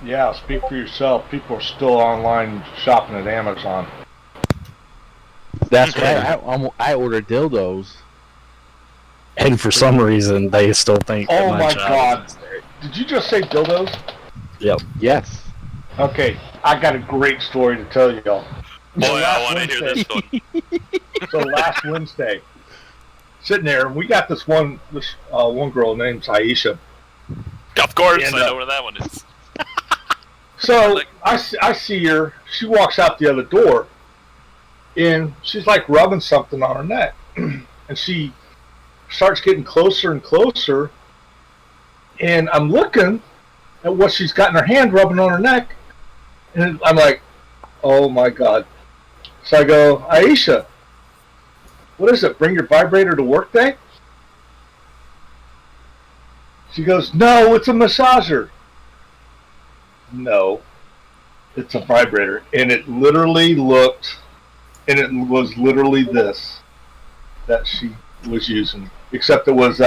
Yeah, speak for yourself. People are still online shopping at Amazon. That's right. I ordered dildos. And for some reason, they still think that Oh my job God! is necessary. Did you just say dildos? Yep. Yes. Okay, I got a great story to tell y'all. Boy, I want to hear this one. So last Wednesday, sitting there, and we got this one girl named Aisha. Of course, And, I know where that one is. So I see her. She walks out the other door, and she's like rubbing something on her neck, and she starts getting closer and closer. And I'm looking at what she's got in her hand, rubbing on her neck, and I'm like, "Oh my God!" So I go, "Aisha, what is it? Bring your vibrator to work day?" She goes, "No, it's a massager." No, it's a vibrator. And it literally looked, and it was literally this that she was using. Except it was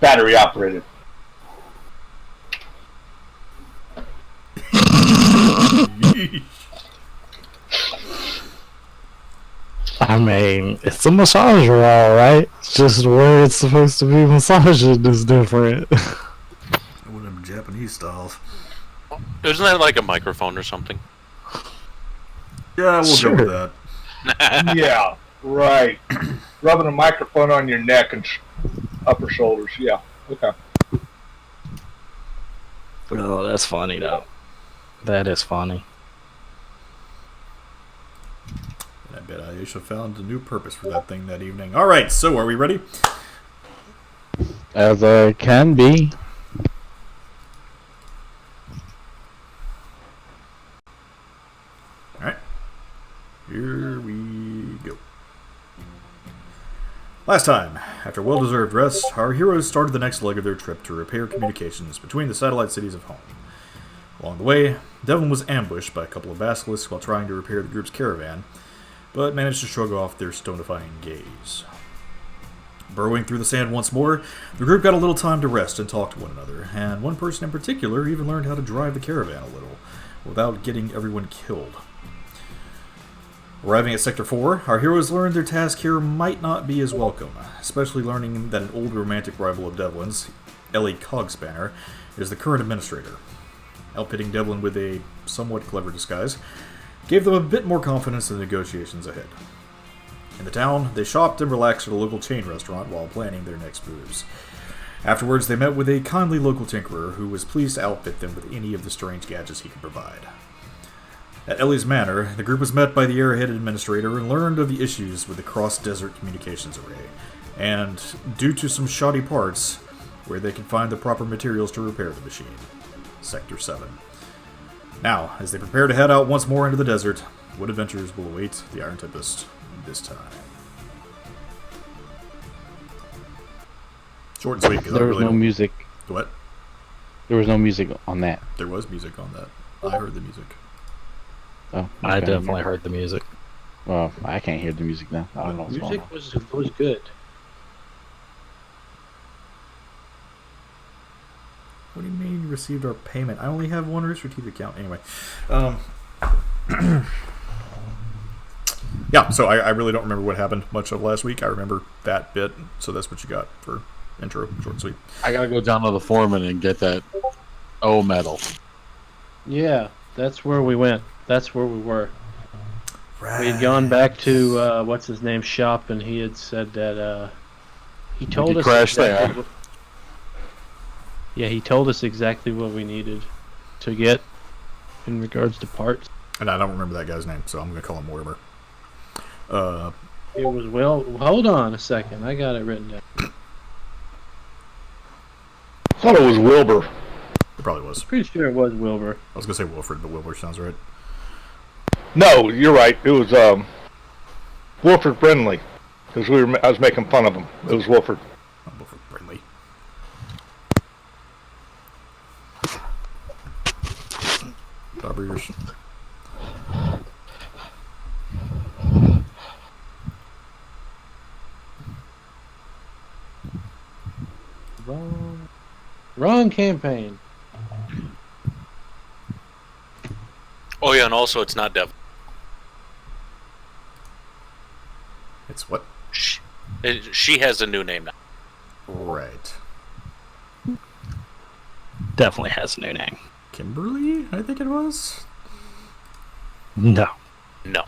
battery operated. I mean, it's a massager, all right. It's just where it's supposed to be massaged is different. One of them Japanese styles. Isn't that like a microphone or something? Yeah, we'll Sure. go with that. Yeah, right. Rubbing a microphone on your neck and upper shoulders. Yeah, okay. Oh, that's funny though. That is funny. I bet Aisha found a new purpose for that thing that evening. All right, so are we ready? As I can be. All right, here we go. Last time, after well-deserved rest, our heroes started the next leg of their trip to repair communications between the satellite cities of home. Along the way, Devlin was ambushed by a couple of basilisks while trying to repair the group's caravan, but managed to shrug off their stonifying gaze. Burrowing through the sand once more, the group got a little time to rest and talk to one another, and one person in particular even learned how to drive the caravan a little, without getting everyone killed. Arriving at Sector 4, our heroes learned their task here might not be as welcome, especially learning that an old romantic rival of Devlin's, Ellie Cogspanner, is the current administrator. Outfitting Devlin with a somewhat clever disguise gave them a bit more confidence in the negotiations ahead. In the town, they shopped and relaxed at a local chain restaurant while planning their next moves. Afterwards, they met with a kindly local tinkerer who was pleased to outfit them with any of the strange gadgets he could provide. At Ellie's Manor, the group was met by the airhead administrator and learned of the issues with the cross-desert communications array, and, due to some shoddy parts, where they could find the proper materials to repair the machine. Sector 7. Now, as they prepare to head out once more into the desert, what adventures will await the Iron Tempest this time? Short and sweet. 'Cause There was no music. What? There was no music on that. There was music on that. I heard the music. Oh, I okay. definitely heard the music. Well, I can't hear the music now. I don't know what's going Music on. was good. What do you mean you received our payment? I only have one Rooster Teeth account. Anyway. Yeah, so I really don't remember what happened much of last week. I remember that bit, so that's what you got for intro, short and sweet. I gotta go down to the foreman and get that O medal. Yeah, that's where we went. That's where we were. Right. We had gone back to what's his name's shop, and he had said that he told us crash there. exactly yeah, he told us exactly what we needed to get in regards to parts. And I don't remember that guy's name, so I'm going to call him Mortimer. It was hold on a second, I got it written down. I thought it was Wilbur. It probably was. Pretty sure it was Wilbur. I was going to say Wilfred, but Wilbur sounds right. No, you're right. It was Wilford Brindley, because I was making fun of him. It was Wilford. Not Wilfred Brindley. Jawbreakers. Wrong campaign. Oh yeah, and also it's not Devlin. It's what? She has a new name now. Right. Definitely has a new name. Kimberly, I think it was. No. No.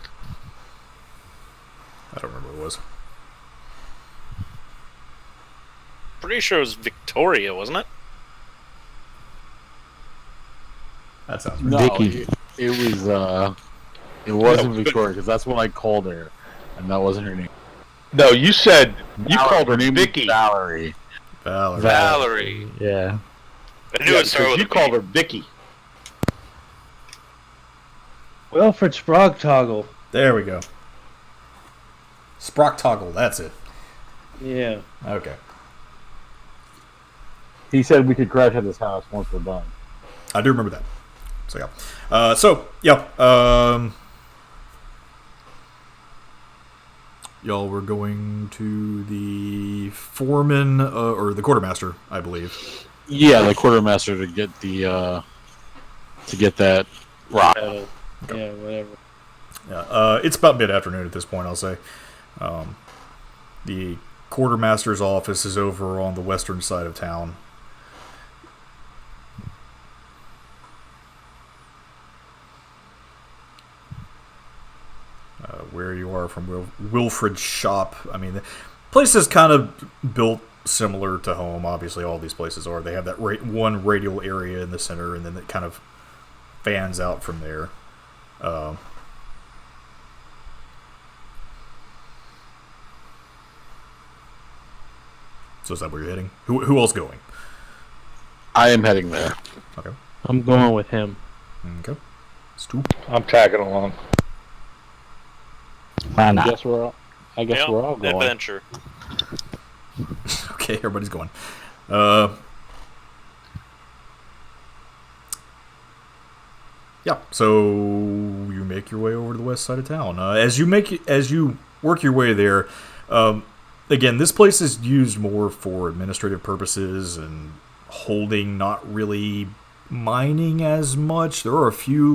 I don't remember what it was. Pretty sure it was Victoria, wasn't it? That sounds No, right. Vicky. it wasn't Victoria because that's what I called her, and that wasn't her name. No, you said you called her Her name was Vicky. Valerie. Valerie. Valerie. Yeah. I knew Yeah, it started because with you a called V. her Vicky. Wilfred Sprogtoggle. There we go. Sprock toggle, that's it. Yeah. Okay. He said we could crash at his house once we're done. I do remember that. So, y'all were going to the foreman, or the quartermaster, I believe. Yeah, the quartermaster to get that rock. Battle. Yeah, whatever. Yeah, it's about mid-afternoon at this point, I'll say. The quartermaster's office is over on the western side of town. Where you are from Wilfred's shop. I mean, the place is kind of built similar to home. Obviously, all these places are. They have that one radial area in the center, and then it kind of fans out from there. So is that where you're heading? Who else going? I am heading there. Okay. I'm going with him. Okay. Stu. I'm tagging along. Why I not? guess we're all going. Adventure. Okay, everybody's going. Yeah. So you make your way over to the west side of town. As you work your way there, again, this place is used more for administrative purposes and holding, not really mining as much. There are a few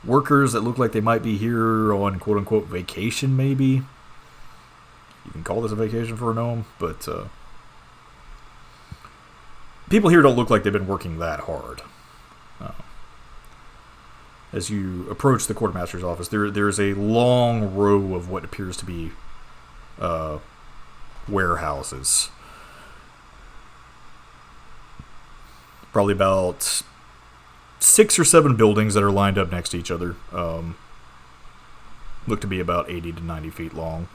workers that look like they might be here on quote unquote vacation, maybe. You can call this a vacation for a gnome, but people here don't look like they've been working that hard. As you approach the quartermaster's office, there's a long row of what appears to be warehouses. Probably about 6 or 7 buildings that are lined up next to each other. Look to be about 80 to 90 feet long.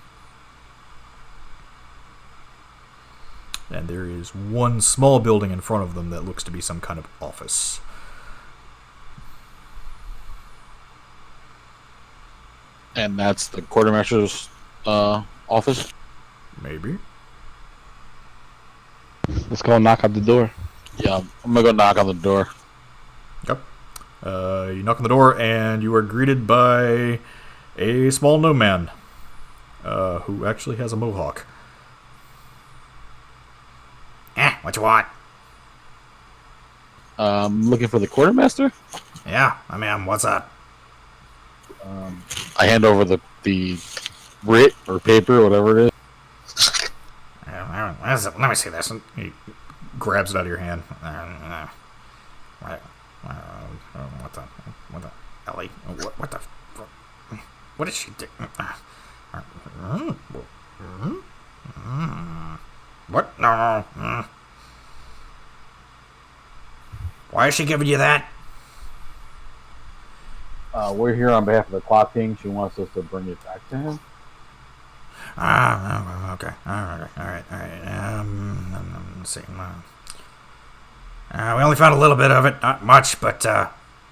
And there is one small building in front of them that looks to be some kind of office. And that's the quartermaster's office. Maybe. Let's go knock at the door. Yeah, I'm gonna go knock on the door. Yep. You knock on the door, and you are greeted by a small gnome man who actually has a mohawk. What you want? Looking for the quartermaster. Yeah, I mean, what's up? I hand over the writ or paper, whatever it is. Let me see this. And he grabs it out of your hand. What the Ellie? What the? What did she do? What? No. Why is she giving you that? We're here on behalf of the Clock King. She wants us to bring it back to him. Okay. All right. Let's see. We only found a little bit of it, not much, but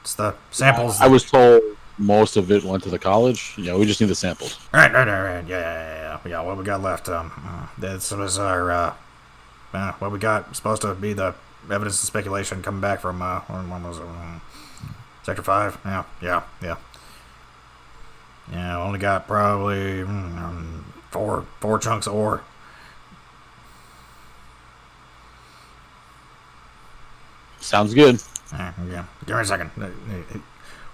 it's the samples. I was told most of it went to the college. Yeah, we just need the samples. Right. Yeah. What we got left? This was our. What we got supposed to be the evidence and speculation coming back from. When was it? Sector 5. Yeah. Yeah, only got probably four chunks of ore. Sounds good. Yeah, give me a second. He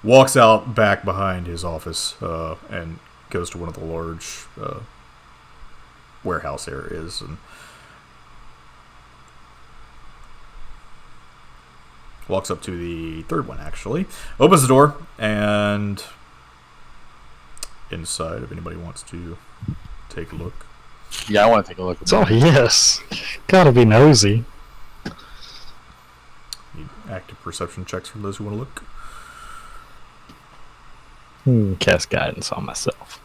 walks out back behind his office and goes to one of the large warehouse areas and walks up to the third one, actually. Opens the door, and inside, if anybody wants to take a look. Yeah, I want to take a look at Oh, that. yes. Gotta be nosy. Need active perception checks for those who want to look. Cast guidance on myself.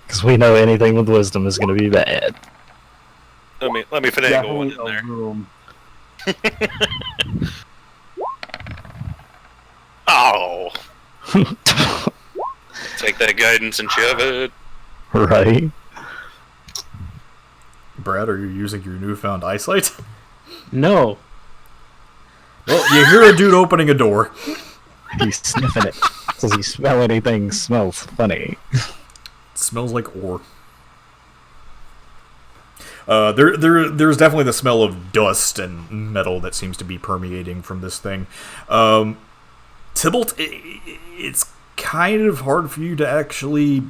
Because we know anything with wisdom is going to be bad. Let me finagle one in Definitely a there. room. Oh, take that guidance and shove it. Right? Brad, are you using your newfound eyesight? No. Well, you hear a dude opening a door. He's sniffing it. Does he smell anything smells funny? It smells like ore. There's definitely the smell of dust and metal that seems to be permeating from this thing. Tybalt, it's kind of hard for you to actually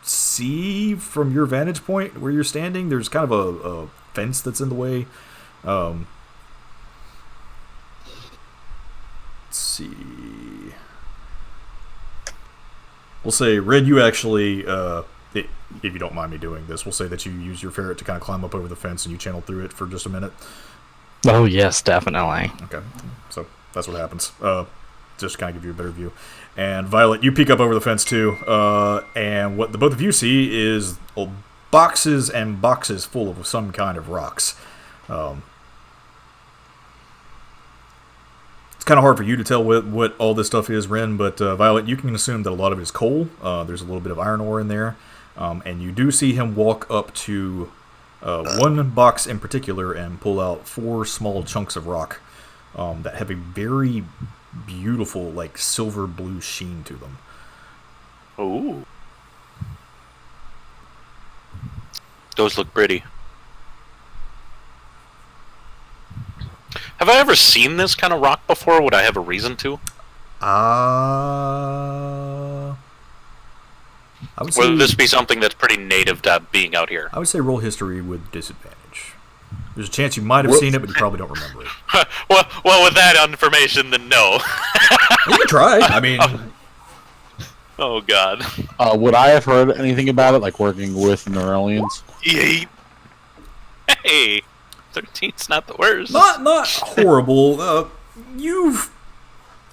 see from your vantage point where you're standing. There's kind of a fence that's in the way. Let's see. We'll say, Red, you actually, if you don't mind me doing this, we'll say that you use your ferret to kind of climb up over the fence and you channel through it for just a minute. Oh, yes, definitely. Okay, so that's what happens. Just to kind of give you a better view. And Violet, you peek up over the fence too, and what the both of you see is boxes and boxes full of some kind of rocks. It's kind of hard for you to tell what all this stuff is, Ren, but Violet, you can assume that a lot of it is coal. There's a little bit of iron ore in there, and you do see him walk up to one box in particular and pull out 4 small chunks of rock that have a very beautiful, like, silver blue sheen to them. Ooh, those look pretty. Have I ever seen this kind of rock before? Would I have a reason to? I would Or say would this be something that's pretty native to being out here? I would say roll history with disadvantage. There's a chance you might have seen it, but you probably don't remember it. well, with that information, then no. You can try. I mean, Oh God. Would I have heard anything about it, like working with Neuralians? Yeet. Hey, 13's not the worst. not horrible. You've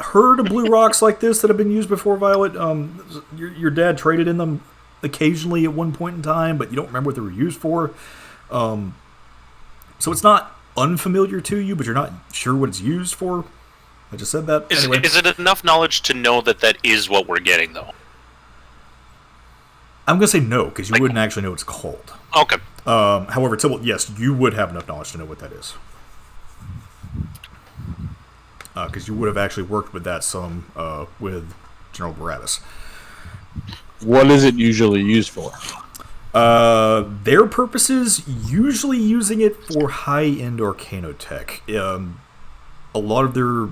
heard of blue rocks like this that have been used before, Violet. Your dad traded in them occasionally at one point in time, but you don't remember what they were used for. So it's not unfamiliar to you, but you're not sure what it's used for. I just said that. Anyway. Is it enough knowledge to know that that is what we're getting, though? I'm going to say no, because you wouldn't actually know what it's called. Okay. However, Tybalt, yes, you would have enough knowledge to know what that is. Because you would have actually worked with that some with General Barabbas. What is it usually used for? Their purposes, usually using it for high-end arcanotech. A lot of their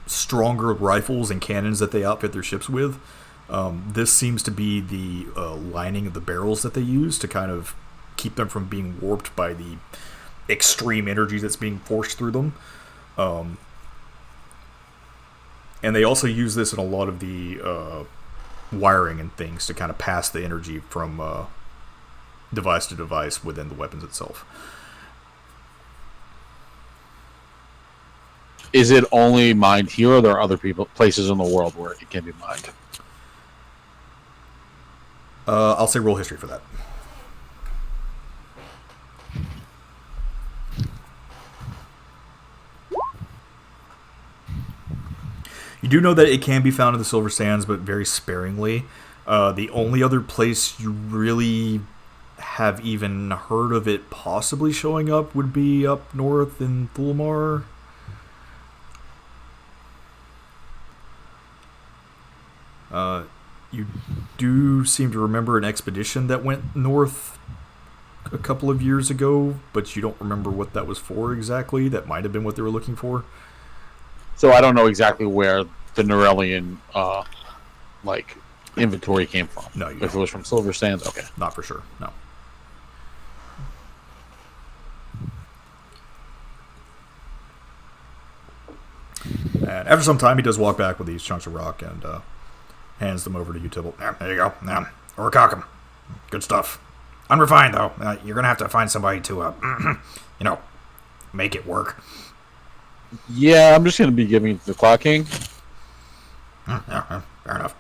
stronger rifles and cannons that they outfit their ships with, this seems to be the lining of the barrels that they use to kind of keep them from being warped by the extreme energy that's being forced through them. And they also use this in a lot of the wiring and things to kind of pass the energy from device to device within the weapons itself. Is it only mined here, or are there other places in the world where it can be mined? I'll say roll history for that. You do know that it can be found in the Silver Sands, but very sparingly. The only other place you really have even heard of it possibly showing up would be up north in Thulamar. You do seem to remember an expedition that went north a a couple of years ago, but you don't remember what that was for exactly. That might have been what they were looking for. So I don't know exactly where the Norellian like inventory came from. No, you if don't. it was from Silver Sands, okay. Not for sure. No. And after some time, he does walk back with these chunks of rock and hands them over to you, Tibble. There you go. Overcock them. Good stuff. Unrefined, though. You're going to have to find somebody to, make it work. Yeah, I'm just going to be giving it to the Clock King. Yeah, fair enough.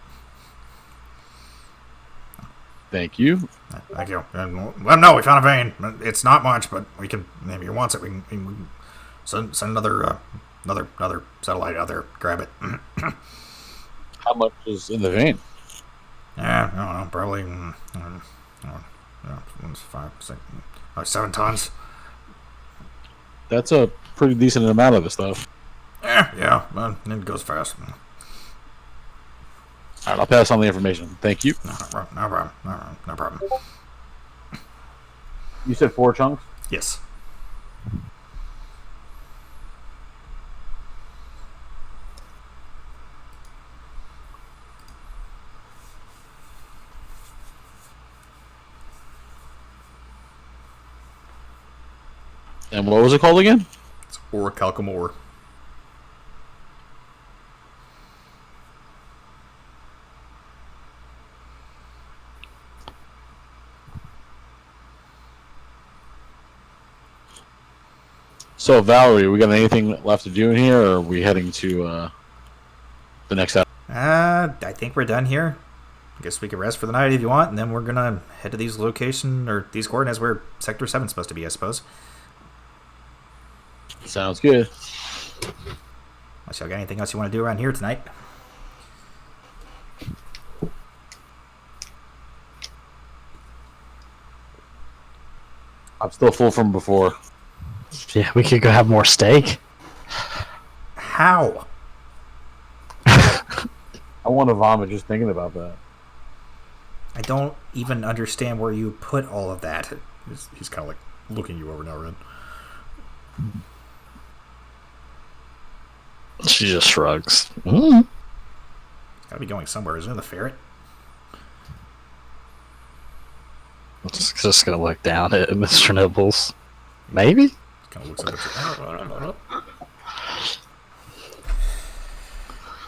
Thank you. Thank you. Well, no, we found a vein. It's not much, but we can, maybe he wants it. We can send another satellite out there, grab it. How much is in the vein? Yeah, I don't know, probably 7 tons. That's a pretty decent amount of the stuff. Yeah, but it goes fast. All right, I'll pass on the information. Thank you. No problem. No problem. You said 4 chunks? Yes. And what was it called again? It's orichalcum ore. So, Valerie, we got anything left to do in here, or are we heading to the next step? I think we're done here. I guess we can rest for the night if you want, and then we're gonna head to these location or these coordinates where Sector 7's supposed to be, I suppose. Sounds good. Unless y'all got anything else you want to do around here tonight. I'm still full from before. Yeah, we could go have more steak. How? I want to vomit just thinking about that. I don't even understand where you put all of that. He's kind of like looking you over now, Red. She just shrugs. Mm. It's gotta be going somewhere, isn't it? The ferret? Just gonna look down at Mr. Nibbles. Maybe? Kind of looks up at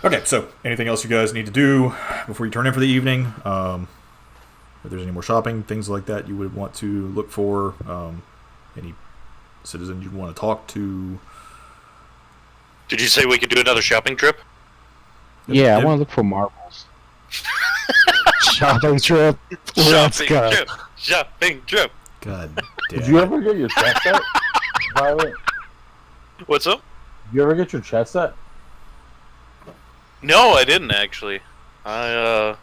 Okay, so anything else you guys need to do before you turn in for the evening? If there's any more shopping, things like that you would want to look for, any citizen you'd want to talk to. Did you say we could do another shopping trip? Yeah, I want to look for marbles. Shopping trip. Let's Shopping go. trip. Shopping trip. God Did damn. you ever get your chest set, Violet? What's up? Did you ever get your chest set? No, I didn't actually. I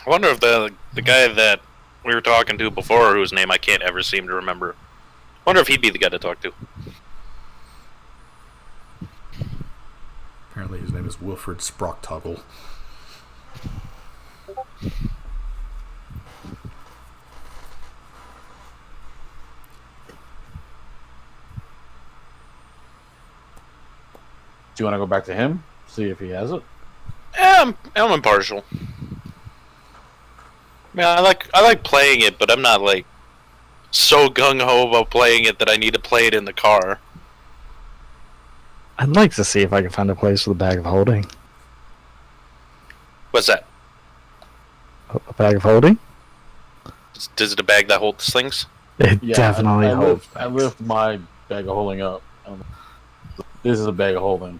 wonder if the guy that we were talking to before, whose name I can't ever seem to remember, wonder if he'd be the guy to talk to. Apparently his name is Wilfred Sprocktoggle. Do you want to go back to him? See if he has it? I'm impartial. I mean, I like playing it, but I'm not like so gung ho about playing it that I need to play it in the car. I'd like to see if I can find a place with a bag of holding. What's that? A bag of holding? Is it a bag that holds things? It Yeah, definitely holds. I lift my bag of holding up. This is a bag of holding.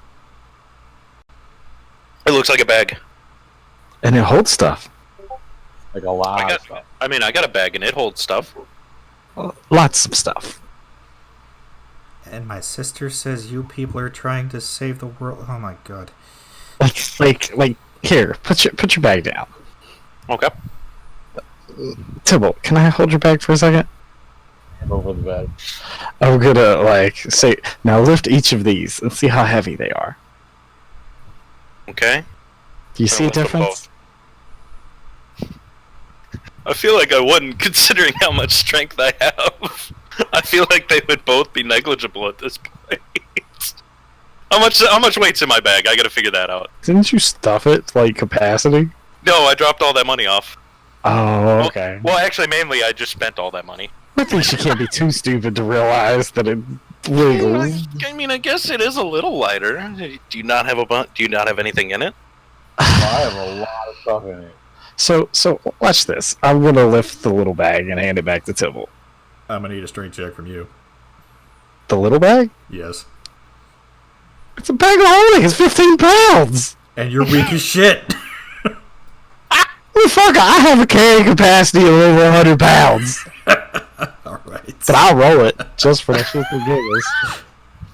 It looks like a bag. And it holds stuff. Like a lot of stuff. I mean, I got a bag and it holds stuff. Lots of stuff. And my sister says you people are trying to save the world. Oh my god. Like here, put your bag down. Okay. Tibble, can I hold your bag for a second? Over the bag. I'm gonna say now lift each of these and see how heavy they are. Okay. Do you see a lift them difference? I feel like I wouldn't, considering how much strength I have. I feel like they would both be negligible at this point. How much weight's in my bag? I gotta figure that out. Didn't you stuff it to, like, capacity? No, I dropped all that money off. Oh, okay. Well, actually, mainly I just spent all that money. I think she can't be too stupid to realize that it wiggles. I mean, I guess it is a little lighter. Do you not have Do you not have anything in it? I have a lot of stuff in it. So watch this. I'm gonna lift the little bag and hand it back to Tibble. I'm gonna need a strength check from you. The little bag? Yes. It's a bag of holding. It's 15 pounds. And you're weak as shit. Fuck, I have a carrying capacity of over 100 pounds. Alright. But I'll roll it just for the shit and giggles.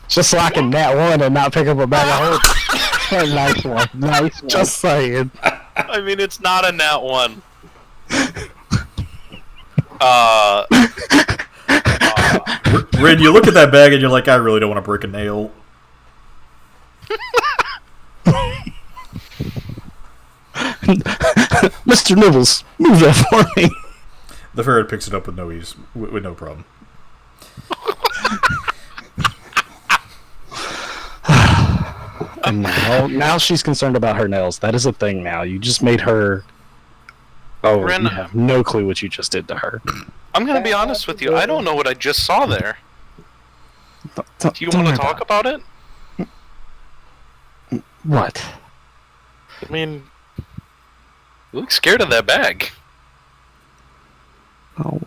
Just so I can nat one and not pick up a bag of holding. Nice one. Nice one. Just saying. I mean, it's not a nat 1. Rin, you look at that bag and you're like, I really don't want to break a nail. Mr. Nibbles, move that for me. The ferret picks it up with no ease, with no problem. And now she's concerned about her nails. That is a thing now. You just made her... Oh, Ren, you have no clue what you just did to her. I'm gonna be honest with you. I don't know what I just saw there. Do you want to talk about it? What? I mean, you look scared of that bag. Oh,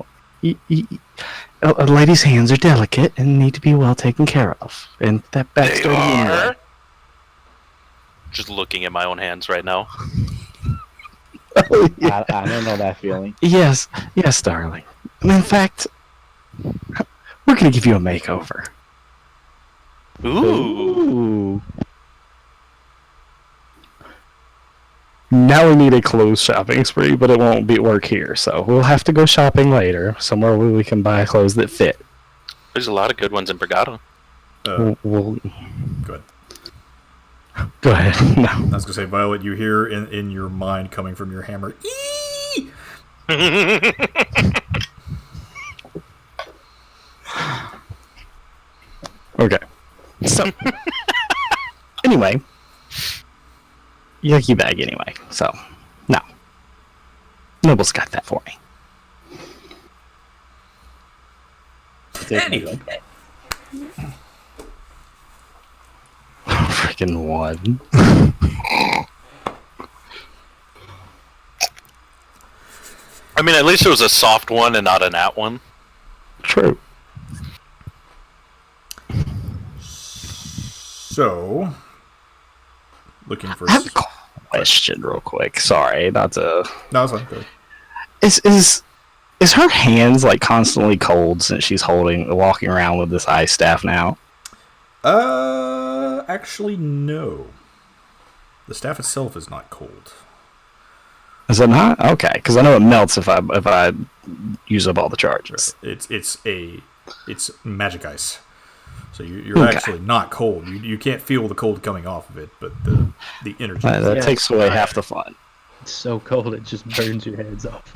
a lady's hands are delicate and need to be well taken care of. And that bag's They dirty anyway. are. Just looking at my own hands right now. Oh, yeah. I don't know that feeling. Yes, darling. In fact, we're gonna give you a makeover. Ooh. Now we need a clothes shopping spree, but it won't work here. So we'll have to go shopping later, somewhere where we can buy clothes that fit. There's a lot of good ones in Brigado. We'll Go ahead. go ahead. No. I was gonna say, Violet, you hear in your mind coming from your hammer. Eee! Okay. So anyway, yucky bag anyway. So no, Noble's got that for me. Anyway. Freaking one. I mean, at least it was a soft one and not a nat one. True. So, looking for. I have a question, real quick. Sorry, not to. No, it's fine. Go ahead. Is her hands like constantly cold since she's walking around with this ice staff now? Actually, no. The staff itself is not cold. Is it not? Okay, because I know it melts if I use up all the charges. It's magic ice. So you're actually not cold. You can't feel the cold coming off of it, but the energy. That takes away half the fun. It's so cold it just burns your heads off.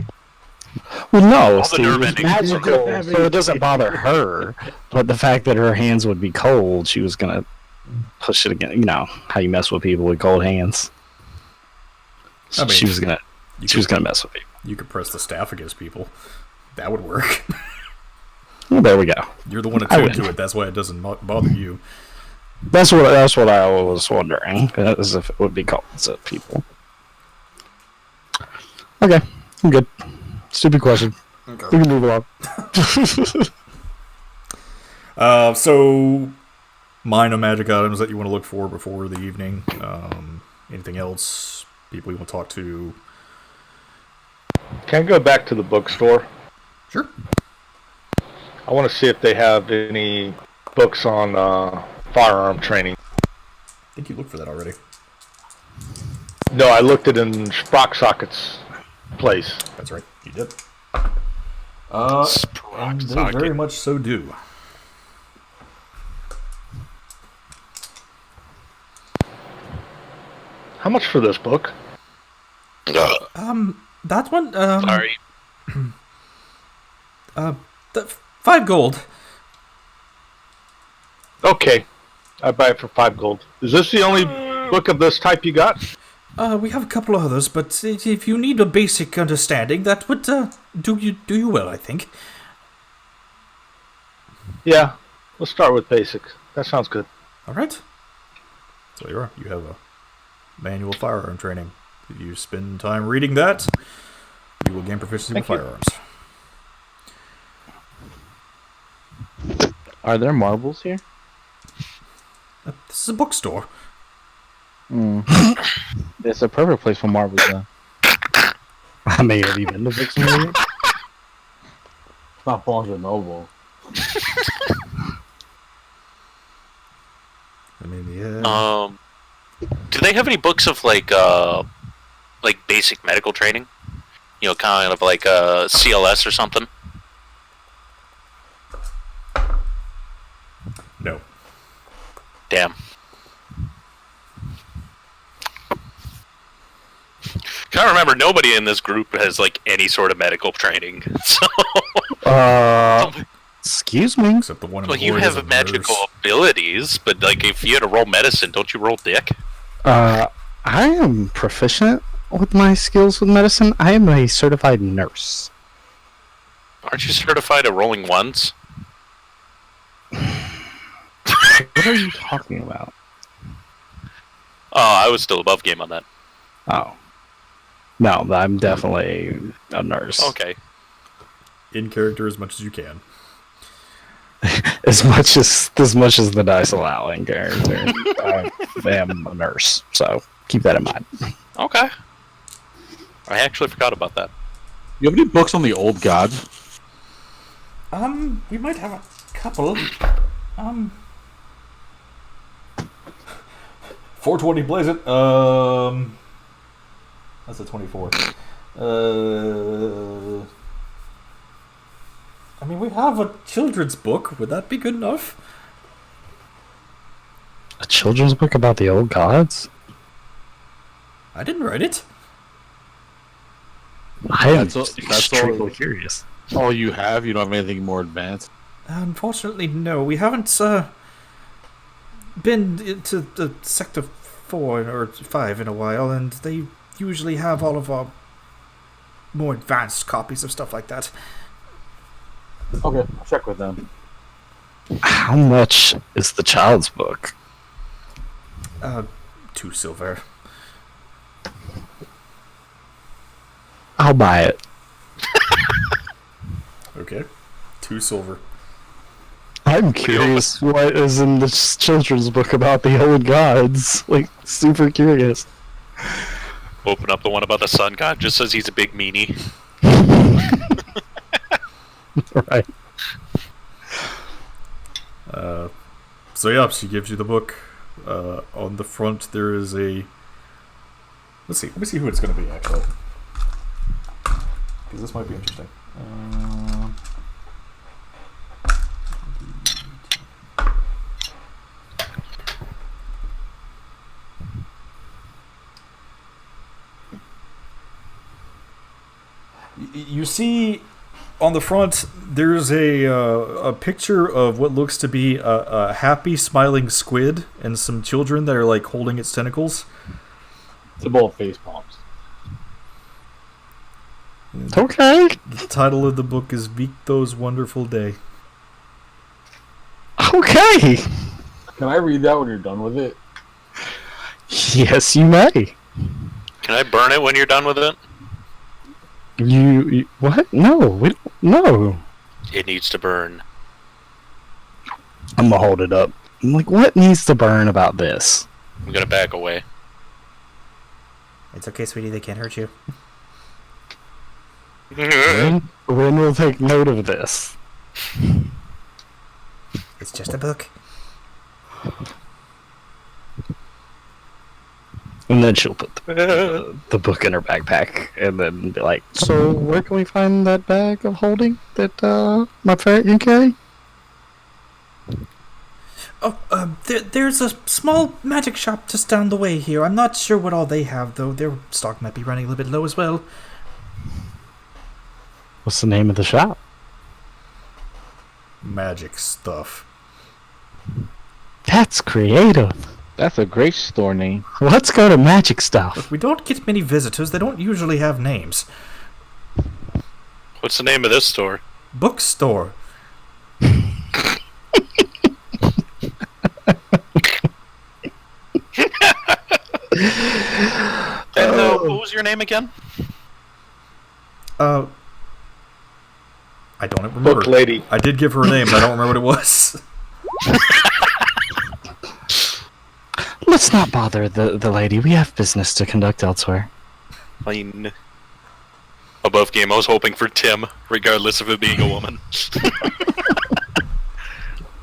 Well, no, the Steve, nerve it's endings. magical, so it doesn't bother her. But the fact that her hands would be cold, she was gonna push it again. You know how you mess with people with cold hands. So I mean, she was gonna mess with people. You could press the staff against people. That would work. Well, there we go. You're the one attuned to it. That's why it doesn't bother you. That's what I was wondering, as if it would be cold to people. Okay, I'm good. Stupid question. Okay. We can move along. So, minor magic items that you want to look for before the evening. Anything else? People you want to talk to? Can I go back to the bookstore? Sure. I want to see if they have any books on firearm training. I think you looked for that already. No, I looked at it in Sprock Socket's place. That's right. You did. And they very much so do. How much for this book? That one. Sorry. The 5 gold. Okay, I buy it for 5 gold. Is this the only book of this type you got? We have a couple of others, but if you need a basic understanding, that would do you well, I think. Yeah, let's start with basics. That sounds good. All right. So you have a manual firearm training. If you spend time reading that, you will gain proficiency with firearms. Are there marbles here? This is a bookstore. It's a perfect place for marbles, though. I may have even been to bookstore. It's not Barnes and Noble. I mean, yeah. Do they have any books of like basic medical training? You know, kind of like CLS or something. No. Damn. I remember nobody in this group has like any sort of medical training. So. Excuse me. Except the one in Well, the you board is a have magical nurse. abilities, but like if you had to roll medicine, don't you roll dick? I am proficient with my skills with medicine. I am a certified nurse. Aren't you certified at rolling ones? What are you talking about? Oh, I was still above game on that. Oh. No, I'm definitely a nurse. Okay. In character as much as you can. As much as the dice allow in character. I am a nurse, so keep that in mind. Okay. I actually forgot about that. You have any books on the old gods? We might have a couple. 420 blaze it. That's a 24. I mean, we have a children's book. Would that be good enough? A children's book about the old gods? I didn't write it. I am That's extremely all- curious. All you have? You don't have anything more advanced? Unfortunately, no. We haven't been into the Sector 4 or 5 in a while, and they usually have all of our more advanced copies of stuff like that. Okay, I'll check with them. How much is the child's book? 2 silver. I'll buy it. Okay. 2 silver. I'm curious what is in this children's book about the old gods. Like, super curious. Open up the one about the sun god. Just says he's a big meanie. Right. So yeah, she gives you the book. On the front there is a... Let's see. Let me see who it's going to be, actually. Because this might be interesting. You see, on the front, there's a picture of what looks to be a happy, smiling squid and some children that are like holding its tentacles. It's a bowl of face palms. Okay. The title of the book is Victo's Wonderful Day. Okay. Can I read that when you're done with it? Yes, you may. Can I burn it when you're done with it? You what? No, no. It needs to burn. I'm gonna hold it up. I'm like, what needs to burn about this? I'm gonna back away. It's okay, sweetie. They can't hurt you. When we'll take note of this. It's just a book. And then she'll put the book in her backpack and then be like, so where can we find that bag of holding that my parrot can carry? Oh, there's a small magic shop just down the way here. I'm not sure what all they have, though. Their stock might be running a little bit low as well. What's the name of the shop? Magic stuff. That's creative. That's a great store name. Let's go to Magic Stuff. We don't get many visitors. They don't usually have names. What's the name of this store? Bookstore. And what was your name again? I don't remember. Book lady. I did give her a name, but I don't remember what it was. Let's not bother the lady. We have business to conduct elsewhere. Fine. Above game, I was hoping for Tim, regardless of it being a woman.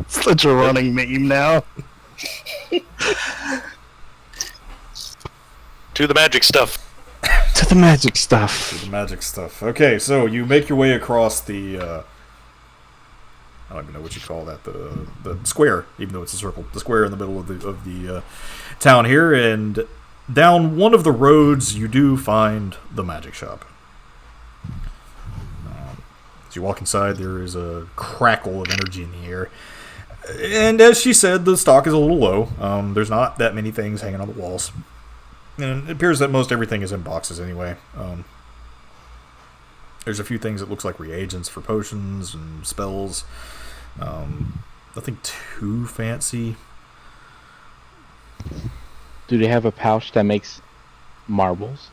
Such a running meme now. To the magic stuff. To the Magic Stuff. The magic stuff. Okay, so you make your way across the I don't even know what you call that, the square, even though it's a circle. The square in the middle of the town here, and down one of the roads you do find the magic shop. As you walk inside, there is a crackle of energy in the air. And as she said, the stock is a little low. There's not that many things hanging on the walls. And it appears that most everything is in boxes anyway. There's a few things that looks like reagents for potions and spells. Nothing too fancy. Do they have a pouch that makes marbles?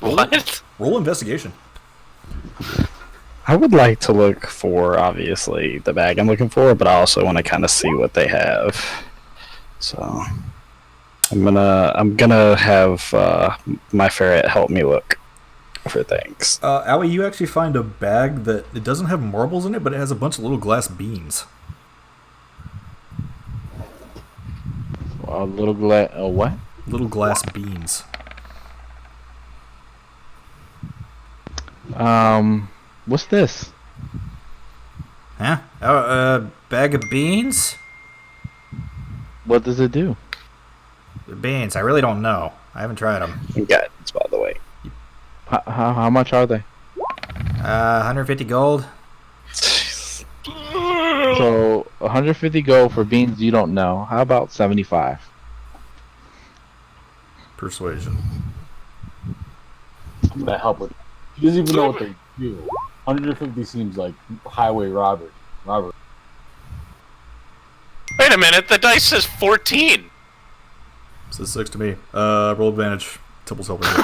What? Roll investigation. I would like to look for, obviously, the bag I'm looking for, but I also want to kind of see what they have. So I'm gonna have my ferret help me look for things. Allie, you actually find a bag that it doesn't have marbles in it, but it has a bunch of little glass beans. A little what? Little glass beans. What's this? Huh? Bag of beans? What does it do? The beans. I really don't know. I haven't tried them. Guidance, by the way. How much are they? 150 gold. So 150 gold for beans you don't know. How about 75? Persuasion. I'm gonna help with. He doesn't even know what they do. 150 seems like highway robbery. Wait a minute, the dice says 14. Says 6 to me. Roll advantage. Tipple's helping you.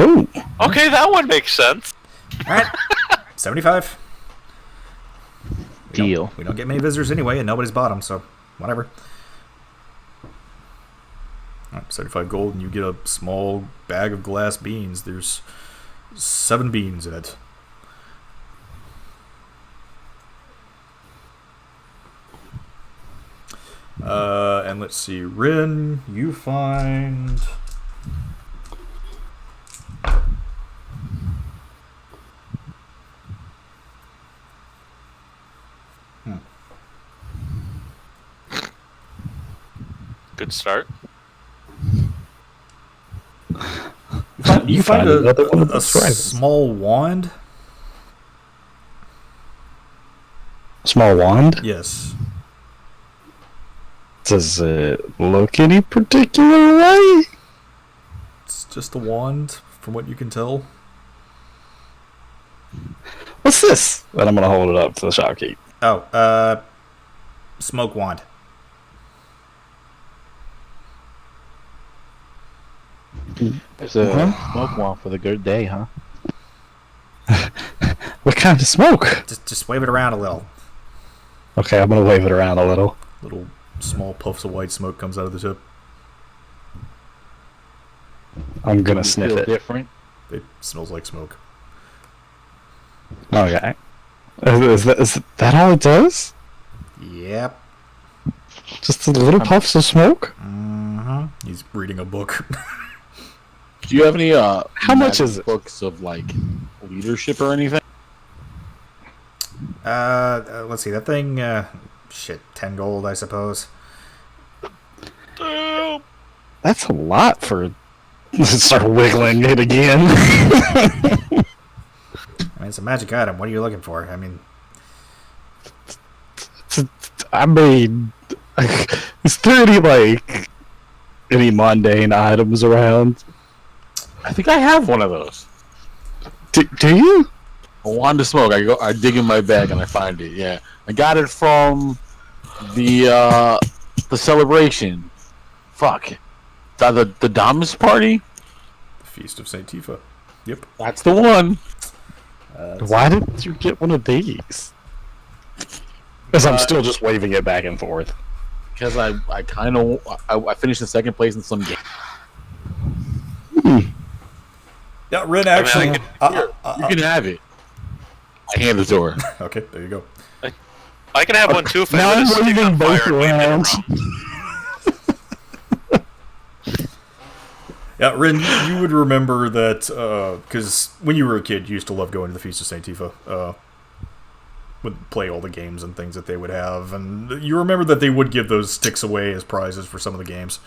Ooh. Okay, that one makes sense. Alright. 75. Deal. We don't get many visitors anyway, and nobody's bought them, so whatever. Alright, 75 gold, and you get a small bag of glass beans. There's 7 beans in it. And let's see, Rin, you find... Good start. You find another one of a those rivals. small wand? Small wand? Yes. Does it look any particular way? It's just a wand, from what you can tell. What's this? And I'm gonna hold it up to the shopkeep. Oh, smoke wand. There's a smoke wand for the good day, huh? What kind of smoke? Just wave it around a little. Okay, I'm gonna wave it around a little. Little small puffs of white smoke comes out of the tip. I'm gonna You sniff feel it. different. It smells like smoke. Okay. Is that all it does? Yep. Just the little puffs of smoke? Mm-hmm. He's reading a book. Do you have any How much magic is it? books of like leadership or anything? Let's see. That thing, 10 gold, I suppose. That's a lot for. Start wiggling it again. I mean, it's a magic item. What are you looking for? I mean, I mean, is there any mundane items around? I think I have one of those. Do you? I wanted to smoke. I dig in my bag and I find it. Yeah, I got it from the celebration. Fuck, the Damas party. the Feast of Saint Tifa. Yep. That's the one. Why didn't you get one of these? Because I'm still just waving it back and forth. Because I finished in second place in some game. Yeah, Ren actually. You can have it. I hand it to her. Okay, there you go. I can have one too if Now I I'm put a stick waving on both fire and wave it around. around. Yeah, Ren, you would remember that because when you were a kid, you used to love going to the Feast of Saint Tifa. Would play all the games and things that they would have, and you remember that they would give those sticks away as prizes for some of the games.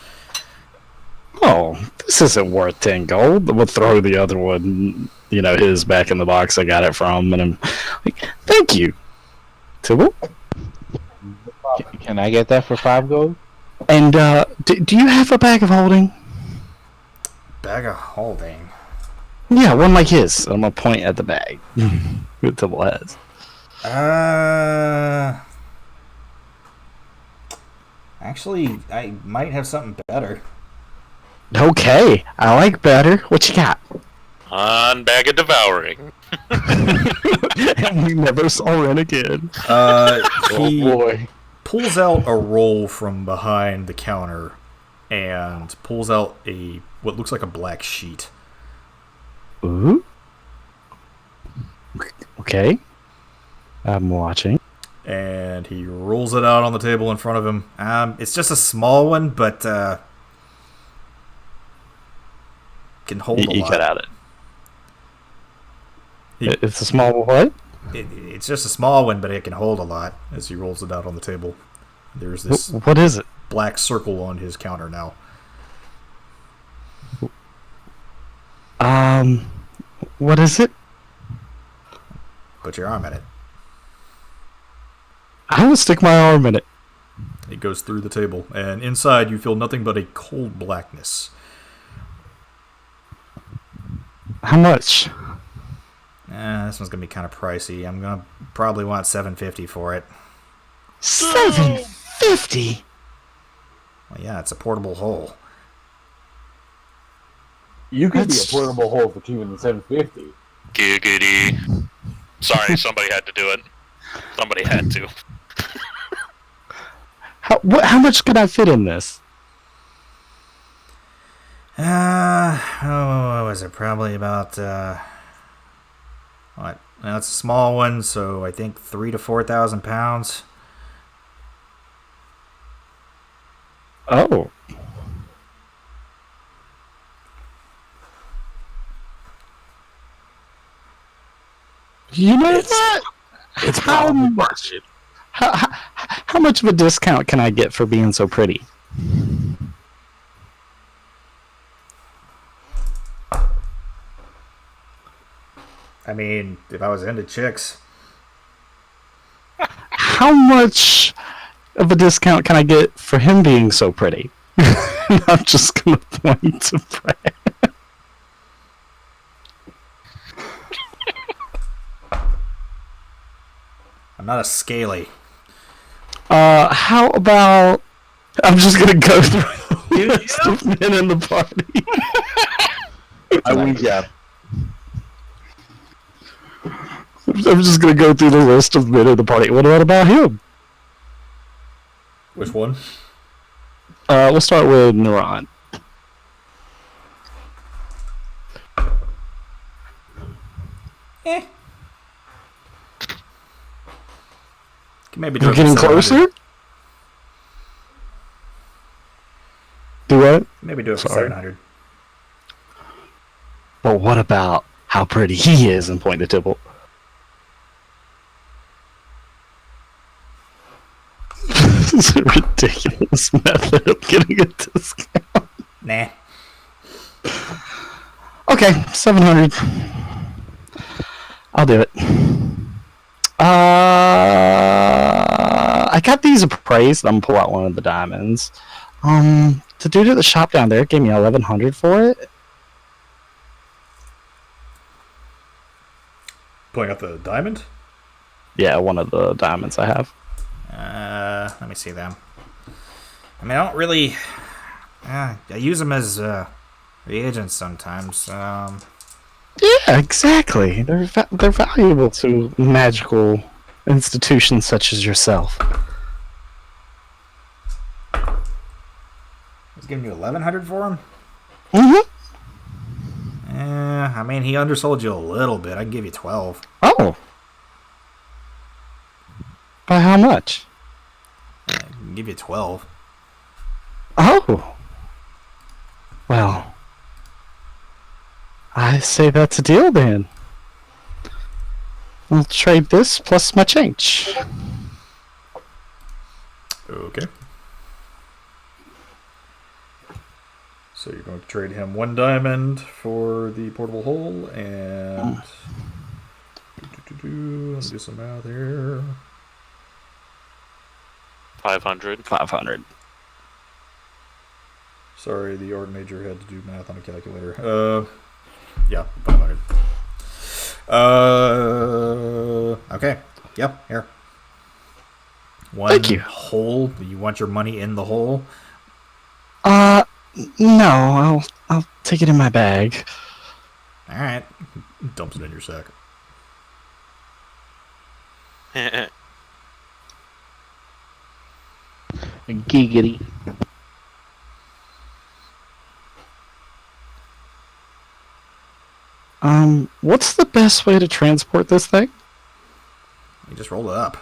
Oh, this isn't worth 10 gold. We'll throw the other one, his back in the box I got it from, and I'm like, thank you, Tibble. Can I get that for 5 gold? And do you have a bag of holding? Bag of holding. Yeah, one like his. I'm gonna point at the bag. That Tibble has. Actually, I might have something better. Okay, I like better. What you got? On bag of devouring. And we never saw Ren again. He boy. pulls out a roll from behind the counter and pulls out what looks like a black sheet. Ooh. Okay. I'm watching. And he rolls it out on the table in front of him. It's just a small one, but can hold a lot. You cut out it. It's a small what? It's just a small one, but it can hold a lot. As he rolls it out on the table, there's this What is it? black circle on his counter now. What is it? Put your arm in it. I will stick my arm in it. It goes through the table, and inside you feel nothing but a cold blackness. How much? This one's gonna be kind of pricey. I'm gonna probably want $750 for it. $750. Well, yeah, it's a portable hole. You could That's- be a portable hole for cheaper than $750. Giggity. Sorry, somebody had to do it. Somebody had to. How much could I fit in this? What was it? Probably about what? Well, it's a small one, so I think 3,000 to 4,000 pounds. Oh. You know what? It's How, probably budget. how much of a discount can I get for being so pretty? I mean, if I was into chicks, How much of a discount can I get for him being so pretty? I'm just gonna point to Brad. I'm not a scaly. How about I'm just gonna go through the list of men in the party. I wink at. I'm just gonna go through the list of men in the party. What about him? Which one? We'll start with Neuron. Can maybe do You're it for getting 700. closer? Do what? Maybe do it for Sorry. 700. But what about how pretty he is and point to Tibble? This is a ridiculous method of getting a discount. Nah, Okay, 700. I'll do it. I got these appraised. I'm gonna pull out one of the diamonds. The dude at the shop down there gave me 1100 for it. Pulling out the diamond? Yeah, one of the diamonds I have. Let me see them. I mean, I don't really. I use them as reagents sometimes. Yeah, exactly. They're valuable to magical institutions such as yourself. He's giving you 1100 for them. Mm-hmm. I mean, he undersold you a little bit. I can give you 12. Oh. By how much? I can give you 12. Oh. Well, I say that's a deal then. I'll trade this plus my change. Okay. So you're going to trade him 1 diamond for the portable hole, and let's do some math here. 500. 500. Sorry, the art major had to do math on a calculator. Yeah, 500. Okay. Yep, here. Thank you. Hole. You want your money in the hole? No, I'll take it in my bag. Alright. Dumps it in your sack. Giggity. What's the best way to transport this thing? You just roll it up.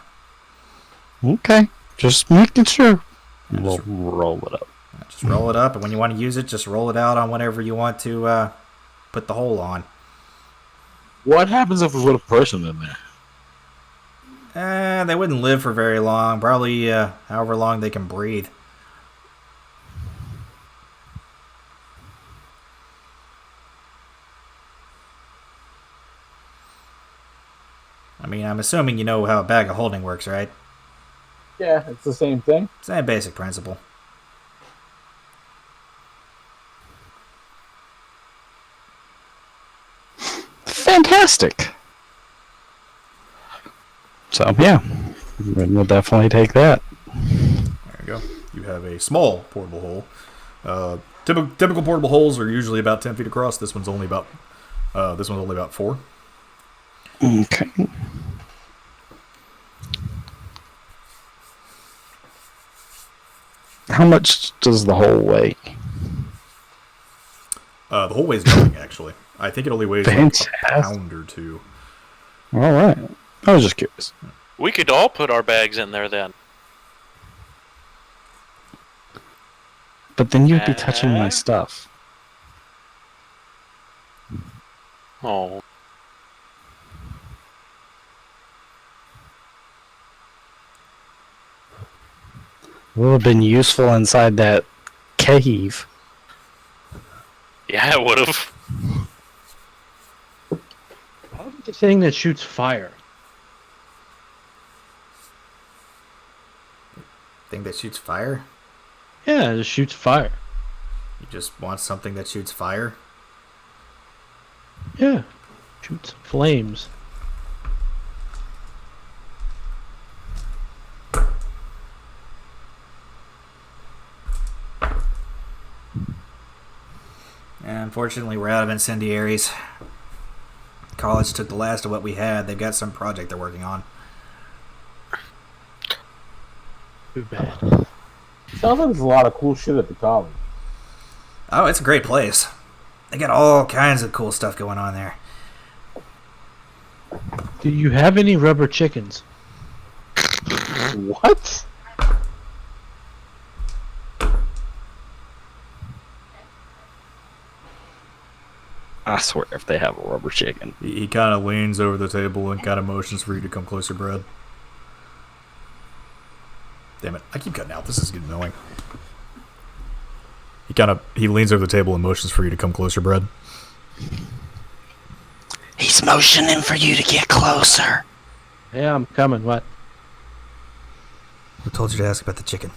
Okay, just making sure. We'll roll it up. Just roll it up, and when you want to use it, just roll it out on whatever you want to put the hole on. What happens if we put a person in there? They wouldn't live for very long. Probably however long they can breathe. I mean, I'm assuming you know how a bag of holding works, right? Yeah, it's the same thing. Same basic principle. Fantastic. So, yeah, we'll definitely take that. There you go. You have a small portable hole. Typical portable holes are usually about 10 feet across. This one's only about 4. Okay. How much does the hole weigh? The whole weighs nothing, actually. I think it only weighs like a pound or 2. All right. I was just curious. We could all put our bags in there then. But then you'd be touching my stuff. Oh. Would have been useful inside that cave. Yeah, it would have. The thing that shoots fire. Thing that shoots fire? Yeah, it just shoots fire. You just want something that shoots fire? Yeah. Shoots flames. Unfortunately, we're out of incendiaries. College took the last of what we had. They've got some project they're working on. Too bad. Sounds like there's a lot of cool shit at the college. Oh, it's a great place. They got all kinds of cool stuff going on there. Do you have any rubber chickens? What? I swear, if they have a rubber chicken. He kind of leans over the table and kind of motions for you to come closer, Brad. Damn it. I keep cutting out. This is getting annoying. He leans over the table and motions for you to come closer, Brad. He's motioning for you to get closer. Yeah, I'm coming. What? Who told you to ask about the chicken?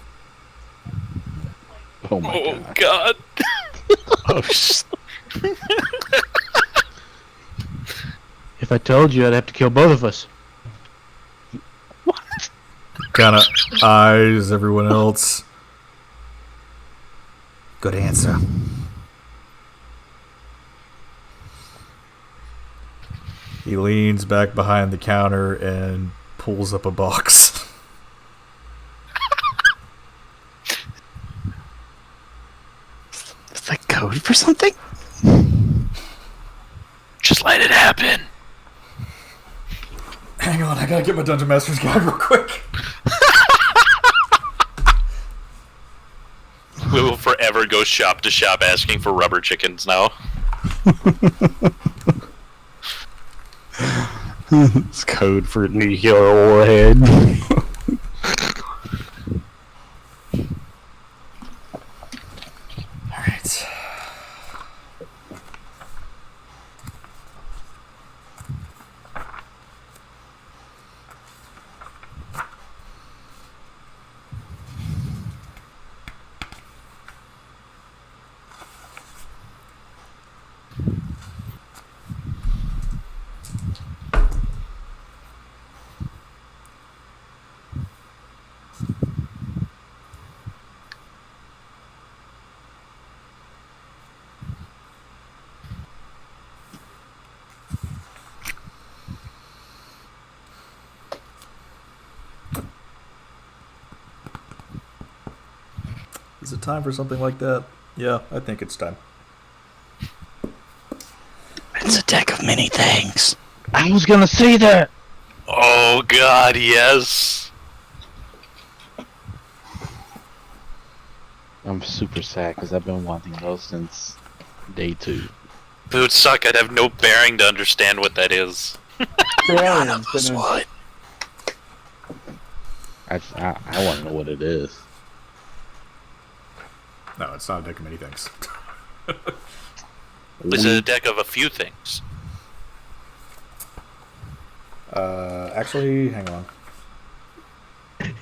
Oh my Oh god. god. Oh, shit. If I told you, I'd have to kill both of us. Kind of eyes everyone else. Good answer. He leans back behind the counter and pulls up a box. Is that code for something? Just let it happen. Hang on, I gotta get my Dungeon Master's Guide real quick. We will forever go shop to shop asking for rubber chickens now. It's code for nuclear warhead. Alright. Is it time for something like that? Yeah, I think it's time. It's a deck of many things. I was gonna say that. Oh god, yes. I'm super sad because I've been wanting those since day 2. It would suck. I'd have no bearing to understand what that is. None of us would. I want to know what it is. No, it's not a deck of many things. It's a deck of a few things. Actually, hang on.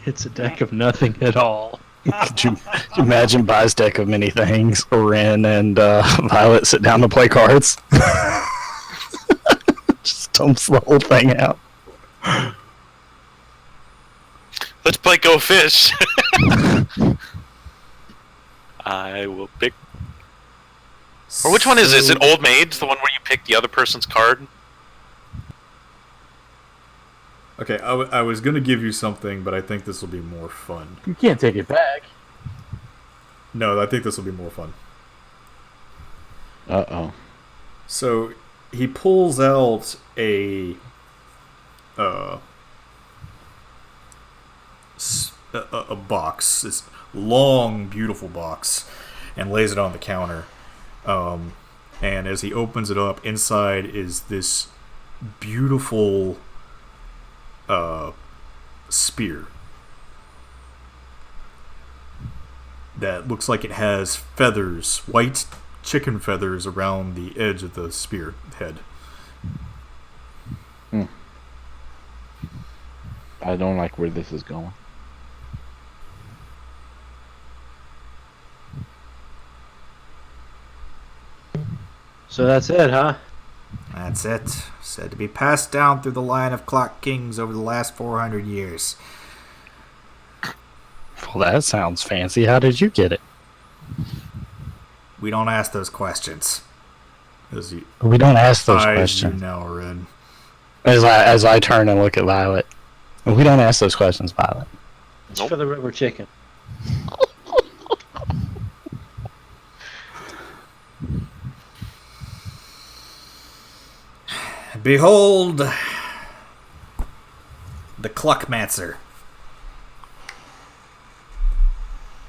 It's a deck of nothing at all. Could you imagine Bai's deck of many things? Ren and Violet sit down to play cards. Just dumps the whole thing out. Let's play Go Fish. I will pick. Or which one is this? Is it Old Maids? The one where you pick the other person's card? Okay, I was gonna give you something, but I think this will be more fun. You can't take it back. No, I think this will be more fun. Uh-oh. So he pulls out a box, this long, beautiful box, and lays it on the counter. And as he opens it up, inside is this beautiful spear that looks like it has feathers, white chicken feathers around the edge of the spear head. I don't like where this is going. So that's it, huh? That's it. Said to be passed down through the line of clock kings over the last 400 years. Well, that sounds fancy. How did you get it? We don't ask those questions. We don't ask those Eyes questions. you now are in. As I turn and look at Violet. We don't ask those questions, Violet. It's for the rubber chicken. Behold the Cluckmancer.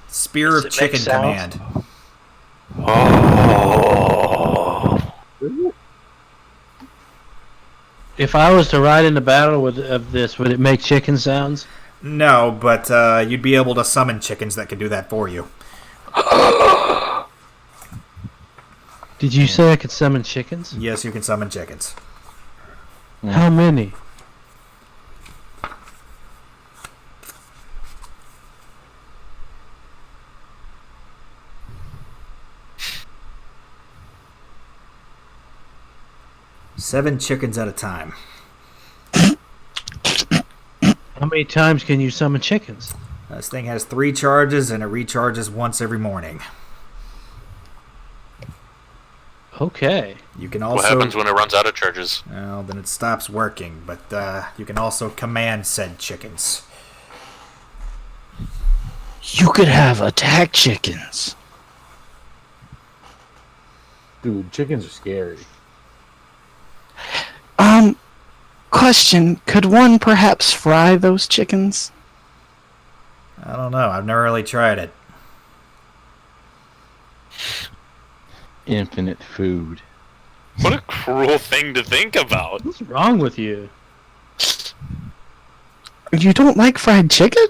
Spear of Does it make Chicken sounds? Command. Oh. If I was to ride into battle of this, would it make chicken sounds? No, but you'd be able to summon chickens that could do that for you. Did you say I could summon chickens? Yes, you can summon chickens. How many? Seven chickens at a time. How many times can you summon chickens? This thing has 3 charges and it recharges once every morning. Okay. You can What also. happens when it runs out of charges? Well, then it stops working, but you can also command said chickens. You could have attack chickens. Dude, chickens are scary. Question, could one perhaps fry those chickens? I don't know. I've never really tried it. Infinite food. What a cruel thing to think about. What's wrong with you? You don't like fried chicken?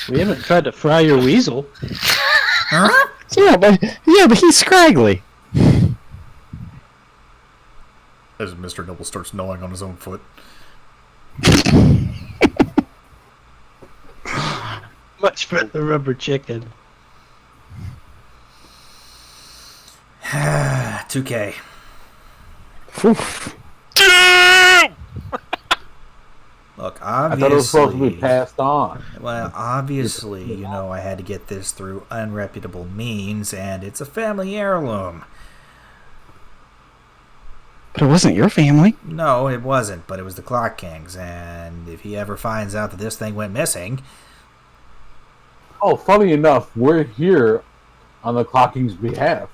We haven't tried to fry your weasel. Yeah, but he's scraggly. As Mr. Noble starts gnawing on his own foot. Much for the rubber chicken. 2K. Oof. Damn! Look, I thought it was supposed to be obviously. passed on. Well, obviously, I had to get this through unreputable means, and it's a family heirloom. But it wasn't your family. No, it wasn't, but it was the Clock King's, and if he ever finds out that this thing went missing, Oh, funny enough, we're here on the Clocking's behalf.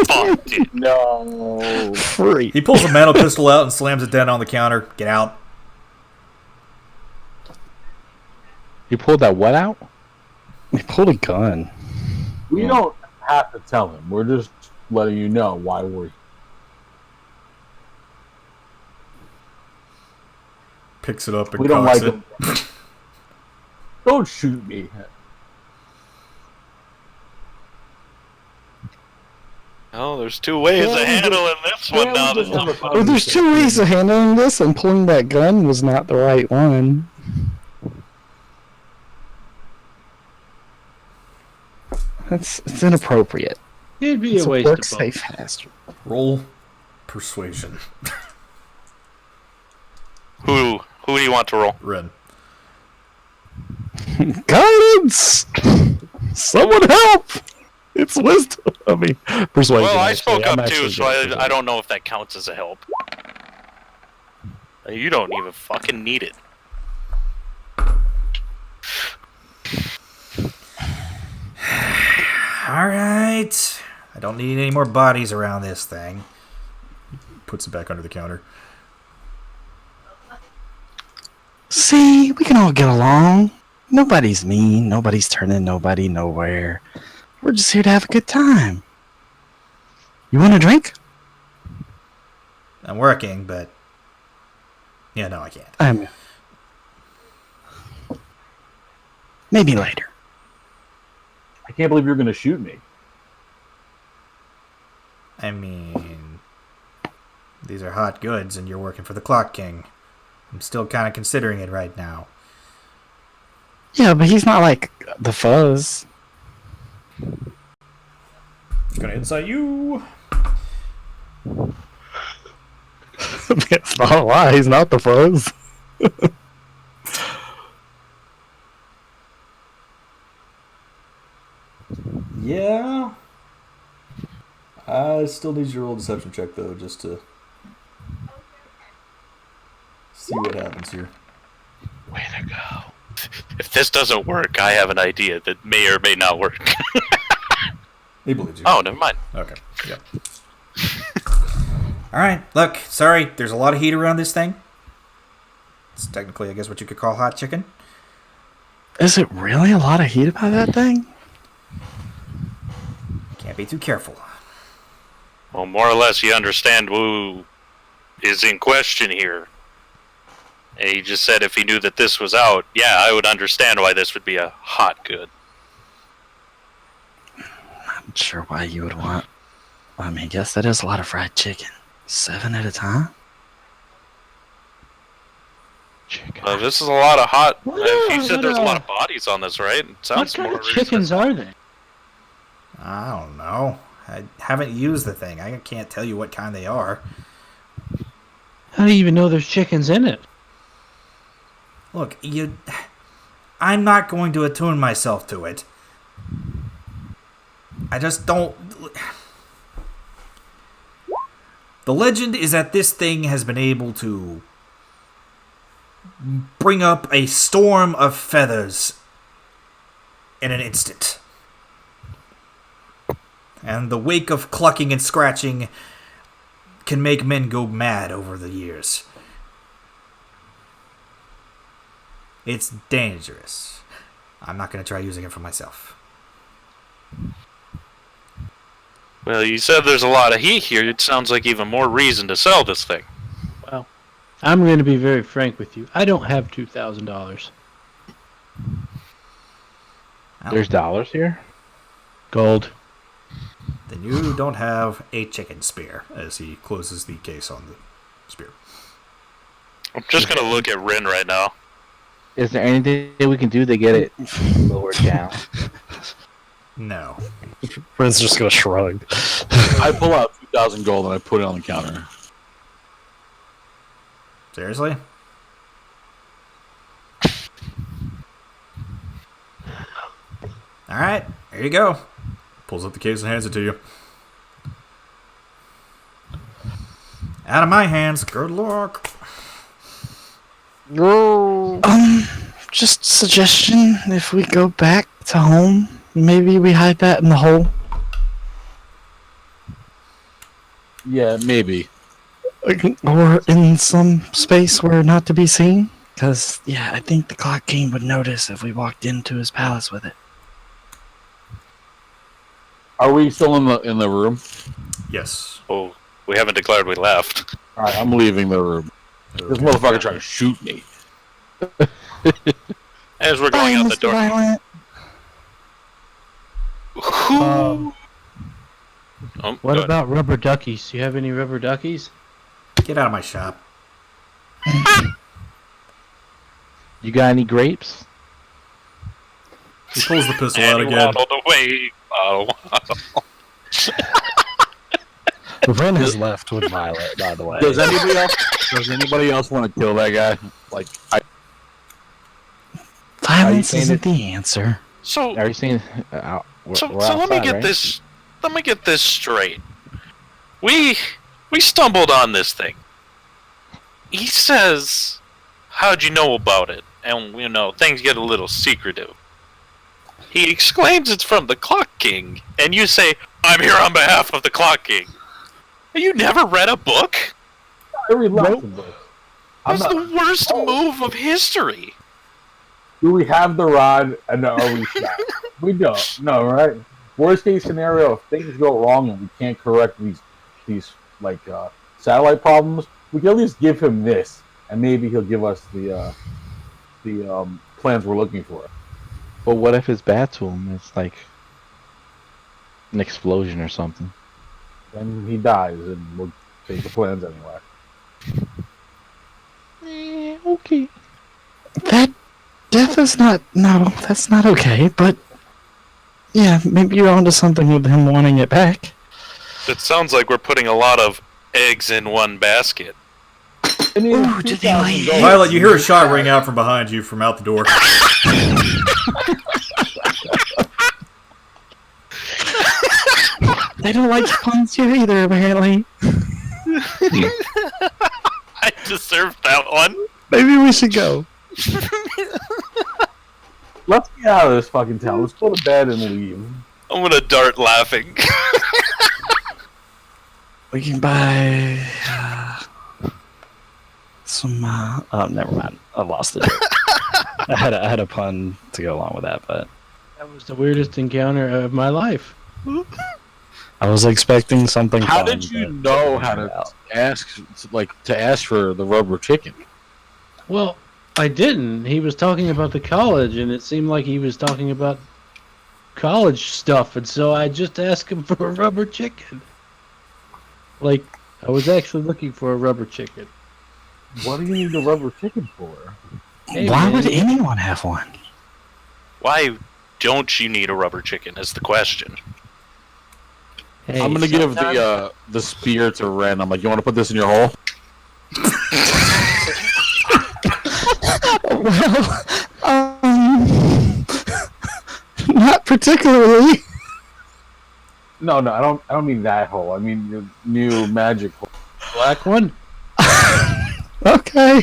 Fuck, dude. No. Free. He pulls a metal pistol out and slams it down on the counter. Get out. You pulled that what out? He pulled a gun. We don't have to tell him. We're just letting you know why we're here. Picks it up and We don't cocks like it. him. Don't shoot me. Oh, there's 2 ways of handling this one now. just have a Well, there's 2 ways of handling this, and pulling that gun was not the right one. It's inappropriate. It'd be It's a a waste work of safe both. hazard. Roll persuasion. Who do you want to roll? Ren. Guidance! Someone help! It's wisdom. I mean, persuasion. Well, I actually. spoke I'm up too, actually so good at I don't know if that counts as a help. You don't even fucking need it. alright. I don't need any more bodies around this thing. Puts it back under the counter. See, we can all get along. Nobody's mean. Nobody's turning nobody nowhere. We're just here to have a good time. You want a drink? I'm working, but. Yeah, no, I can't. Maybe later. I can't believe you're going to shoot me. I mean. These are hot goods, and you're working for the Clock King. I'm still kind of considering it right now. Yeah, but he's not like the Fuzz. Gonna insight you. It's not a lie. He's not the Fuzz. Yeah. I still need your roll a deception check though, just to see what happens here. Way to go. If this doesn't work, I have an idea that may or may not work. He believes you. Oh, never mind. Okay. Yep. Alright, look, sorry, there's a lot of heat around this thing. It's technically, I guess, what you could call hot chicken. Is it really a lot of heat about that thing? Can't be too careful. Well, more or less, you understand who is in question here. And he just said if he knew that this was out, yeah, I would understand why this would be a hot good. not sure why you would want. I mean, I guess that is a lot of fried chicken. 7 at a time? Chicken. This is a lot of hot. What You said what, there's a lot of bodies on this, right? It What sounds kind more of chickens are they? I don't know. I haven't used the thing. I can't tell you what kind they are. How do you even know there's chickens in it? Look, I'm not going to attune myself to it. I just don't. The legend is that this thing has been able to bring up a storm of feathers in an instant. And the wake of clucking and scratching can make men go mad over the years. It's dangerous. I'm not going to try using it for myself. Well, you said there's a lot of heat here. It sounds like even more reason to sell this thing. Well, I'm going to be very frank with you. I don't have $2,000. There's dollars here? Gold. Then you don't have a chicken spear, as he closes the case on the spear. I'm just gonna look at Rin right now. Is there anything that we can do to get it lowered down? No. Ren's just gonna shrug. I pull out 2,000 gold and I put it on the counter. Seriously? Alright, here you go. Pulls up the case and hands it to you. Out of my hands. Good luck. Just suggestion, if we go back to home, maybe we hide that in the hole. Yeah, maybe. Or in some space where not to be seen. Because, yeah, I think the Clock King would notice if we walked into his palace with it. Are we still in the room? Yes. Oh, we haven't declared we left. All right, I'm leaving the room. This motherfucker trying to shoot me. As we're going out the door. Violent. Oh, What good. about rubber duckies? Do you have any rubber duckies? Get out of my shop. You got any grapes? He pulls the pistol And out he again. waddled away. Ren has left with Violet, by the way. Does anybody else want to kill that guy? Like, Violence saying isn't the answer. So, Are you saying? so let me get this. Let me get this straight. We stumbled on this thing. He says, "How'd you know about it?" And things get a little secretive. He exclaims it's from the Clock King, and you say, "I'm here on behalf of the Clock King." You never read a book? I read lots of books. That's the worst move of history. Do we have the rod and are we stacked? We don't. No, right? Worst case scenario, if things go wrong and we can't correct these satellite problems, we can at least give him this, and maybe he'll give us the plans we're looking for. But what if it's bad to him? It's like an explosion or something. Then he dies, and we'll take the plans anyway. Okay. That death is not. No, that's not okay, but. Yeah, maybe you're onto something with him wanting it back. It sounds like we're putting a lot of eggs in one basket. Ooh, did they lay eggs? Violet, you hear a shot ring out from behind you from out the door. They don't like puns here either, apparently. I deserved that one. Maybe we should go. Let's get out of this fucking town. Let's go to bed and leave. I'm gonna dart laughing. We can buy some. Oh, never mind. I lost it. I had a pun to go along with that, but That was the weirdest encounter of my life. I was expecting something. How fun, did you but know it how turned to out. ask for the rubber chicken? Well, I didn't. He was talking about the college, and it seemed like he was talking about college stuff, and so I just asked him for a rubber chicken. Like, I was actually looking for a rubber chicken. What do you need a rubber chicken for? Hey, Why man. would anyone have one? Why don't you need a rubber chicken? Is the question. Hey, I'm gonna give the spear to Ren. I'm like, you want to put this in your hole? Well, not particularly. No, I don't mean that hole. I mean your new magic hole. black one. Okay.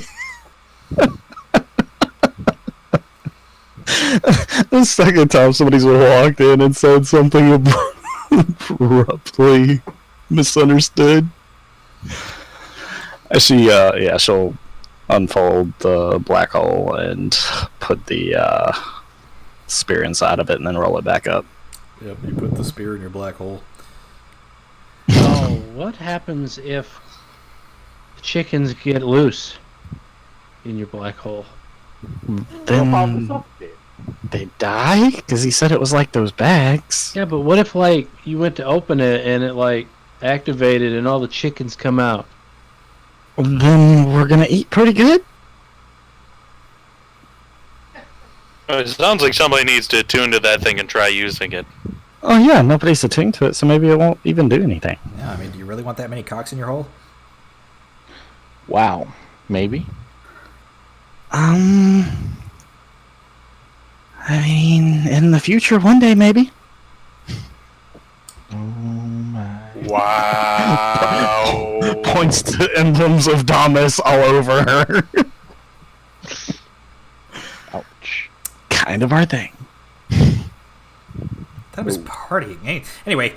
The second time somebody's walked in and said something abruptly misunderstood. She'll unfold the black hole and put the spear inside of it and then roll it back up. Yep, you put the spear in your black hole. Oh, what happens if chickens get loose in your black hole? Then they die? Because he said it was like those bags. Yeah, but what if, like, you went to open it and it, like, activated and all the chickens come out? Then we're gonna eat pretty good? It sounds like somebody needs to attune to that thing and try using it. Oh yeah, nobody's attuned to it, so maybe it won't even do anything. Yeah, I mean, do you really want that many cocks in your hole? Wow. Maybe. I mean, in the future, one day maybe. Oh my. Wow. Points to emblems of Damas all over her. Ouch. Kind of our thing. That was partying. Anyway.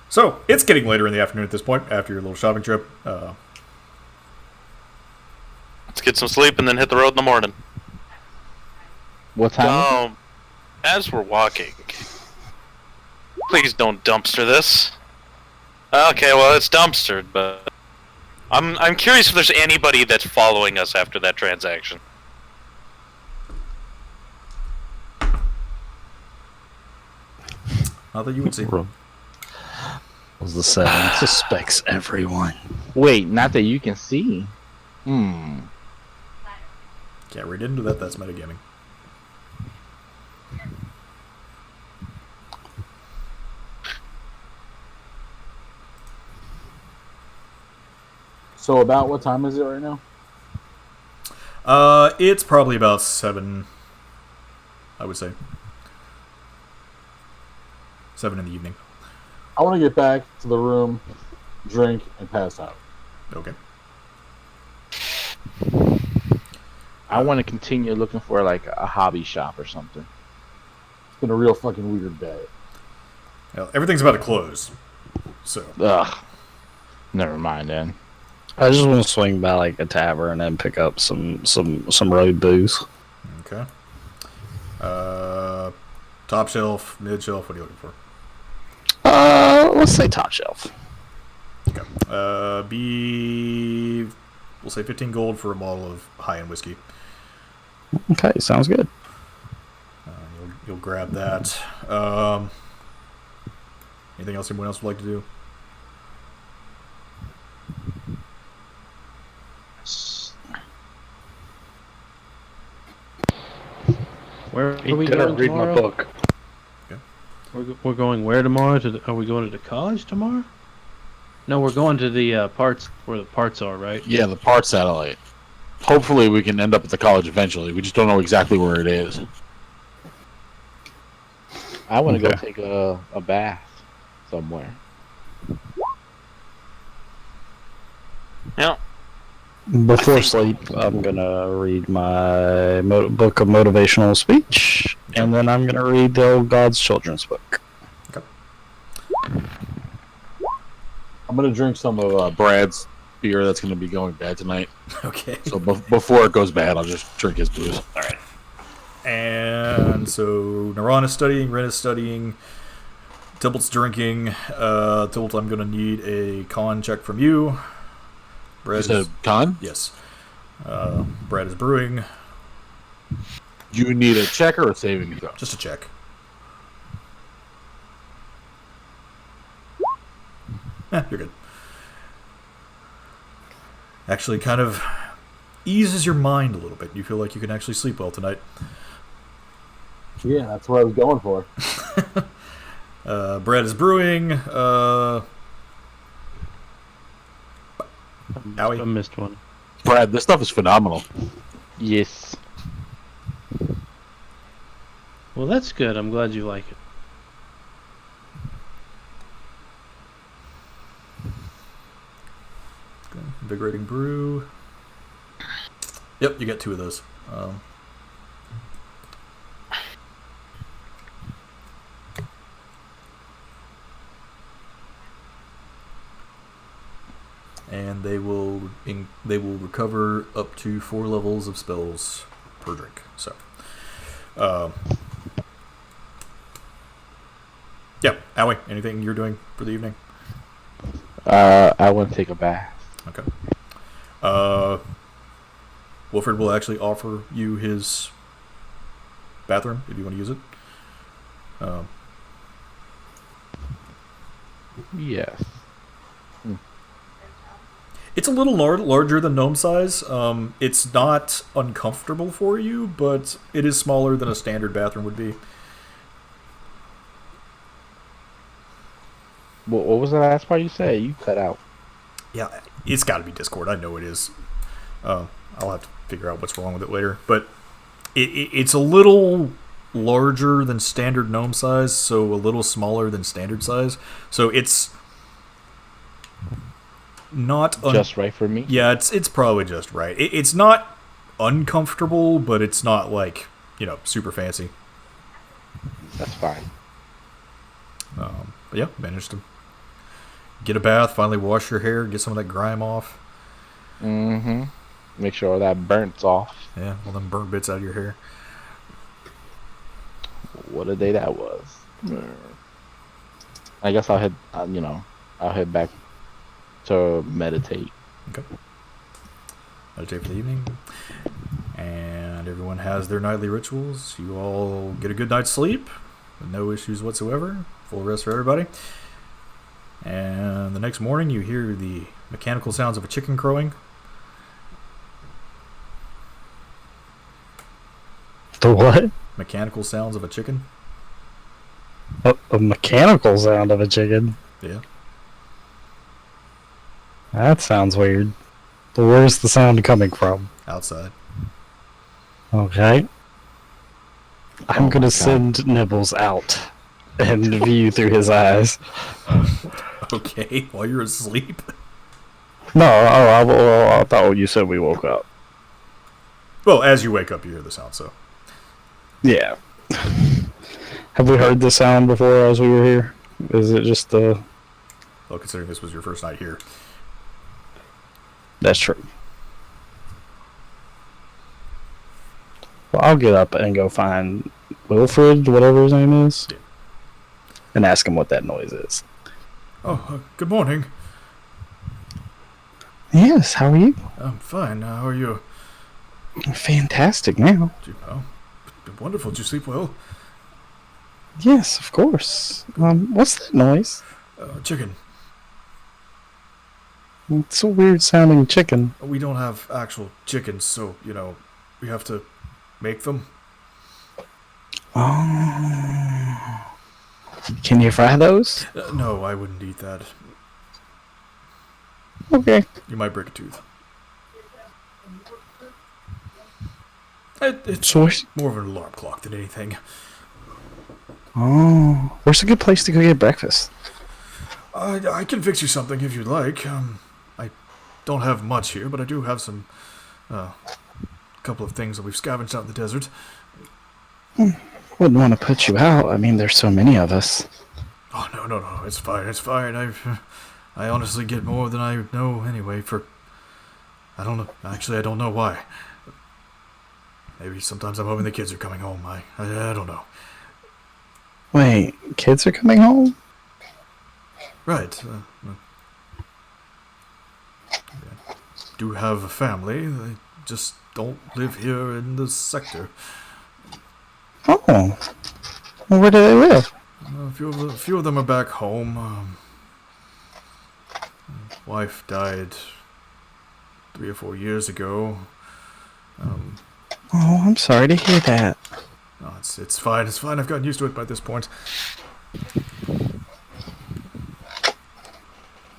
So, it's getting later in the afternoon at this point, after your little shopping trip. Let's get some sleep and then hit the road in the morning. What time? As we're walking, please don't dumpster this. Okay, well it's dumpstered, but I'm curious if there's anybody that's following us after that transaction. Not that you would see. Was the 7 suspects everyone. Wait, not that you can see. Hmm. Can't read into that, that's metagaming. So about what time is it right now? It's probably about 7, I would say. 7 in the evening. I want to get back to the room, drink, and pass out. Okay. I want to continue looking for like a hobby shop or something. It's been a real fucking weird day. Well, everything's about to close. So. Ugh. Never mind then. I just want to swing by like a tavern and pick up some road booze. Okay. Top shelf, mid shelf, what are you looking for? Let's say top shelf. Okay. We'll say 15 gold for a bottle of high-end whiskey. Okay, sounds good. You'll grab that. Anything else anyone else would like to do? Where are we Dinner, going read my tomorrow? book. We're going where tomorrow? Are we going to the college tomorrow? No, we're going to the parts where the parts are, right? Yeah, the part satellite. Hopefully we can end up at the college eventually. We just don't know exactly where it is. I want to go Okay. take a bath somewhere. Yeah. Before sleep, I'm gonna read my book of motivational speech, and then I'm gonna read the old God's Children's book. I'm going to drink some of Brad's beer that's going to be going bad tonight. Okay. So before it goes bad, I'll just drink his booze. Alright. And so Naran is studying, Ren is studying, Tilt's drinking. Tilt, I'm going to need a con check from you. Brad Is it con? Yes. Brad is brewing. You need a check or a saving throw? Just a check. You're good. Actually, kind of eases your mind a little bit. You feel like you can actually sleep well tonight. Yeah, that's what I was going for. Brad is brewing. I missed one. Brad, this stuff is phenomenal. Yes. Well, that's good. I'm glad you like it. Invigorating brew. Yep, you get 2 of those. And they will recover up to 4 levels of spells per drink. So, yeah, Allie, anything you're doing for the evening? I want to take a bath. Okay. Wilfred will actually offer you his bathroom if you want to use it. Yes. It's a little larger than gnome size. It's not uncomfortable for you, but it is smaller than a standard bathroom would be. What was the last part you said? You cut out. Yeah, it's got to be Discord. I know it is. I'll have to figure out what's wrong with it later. But it's a little larger than standard gnome size, so a little smaller than standard size. So it's not Just right for me? Yeah, it's probably just right. It's not uncomfortable, but it's not like, super fancy. That's fine. But yeah, managed to get a bath, finally wash your hair, get some of that grime off. Mm-hmm. Make sure all that burnt's off. Yeah, all them burnt bits out of your hair. What a day that was. I guess I'll head back to meditate. Okay. Meditate for the evening. And everyone has their nightly rituals. You all get a good night's sleep. With no issues whatsoever. Full rest for everybody. And the next morning you hear the mechanical sounds of a chicken crowing. The what? Mechanical sounds of a chicken. A mechanical sound of a chicken. Yeah. That sounds weird. But where's the sound coming from? Outside. Okay. I'm my gonna God. send Nibbles out and view through his eyes. Okay, while you're asleep. No, I thought you said we woke up. Well, as you wake up, you hear the sound, so. Yeah. Have we heard the sound before as we were here? Is it just the... Well, considering this was your first night here. That's true. Well, I'll get up and go find Wilfred, whatever his name is, Yeah. and ask him what that noise is. Oh, good morning. Yes, how are you? I'm fine. How are you? Fantastic now. Oh, wonderful. Did you sleep well? Yes, of course. What's that noise? Chicken. It's a weird sounding chicken. We don't have actual chickens, so, we have to make them. Oh. Can you fry those? No, I wouldn't eat that. Okay. You might break a tooth. It's So where's... more of an alarm clock than anything. Oh, where's a good place to go get breakfast? I can fix you something if you'd like. I don't have much here, but I do have some, couple of things that we've scavenged out in the desert. Wouldn't want to put you out. I mean, there's so many of us. Oh, no, it's fine. I honestly get more than I know anyway I don't know. Actually, I don't know why. Maybe sometimes I'm hoping the kids are coming home. I don't know. Wait, kids are coming home? Right. I do have a family. They just don't live here in this sector. Oh. Well, where do they live? A few of them are back home. Wife died 3 or 4 years ago. Oh, I'm sorry to hear that. No, it's fine. It's fine. I've gotten used to it by this point.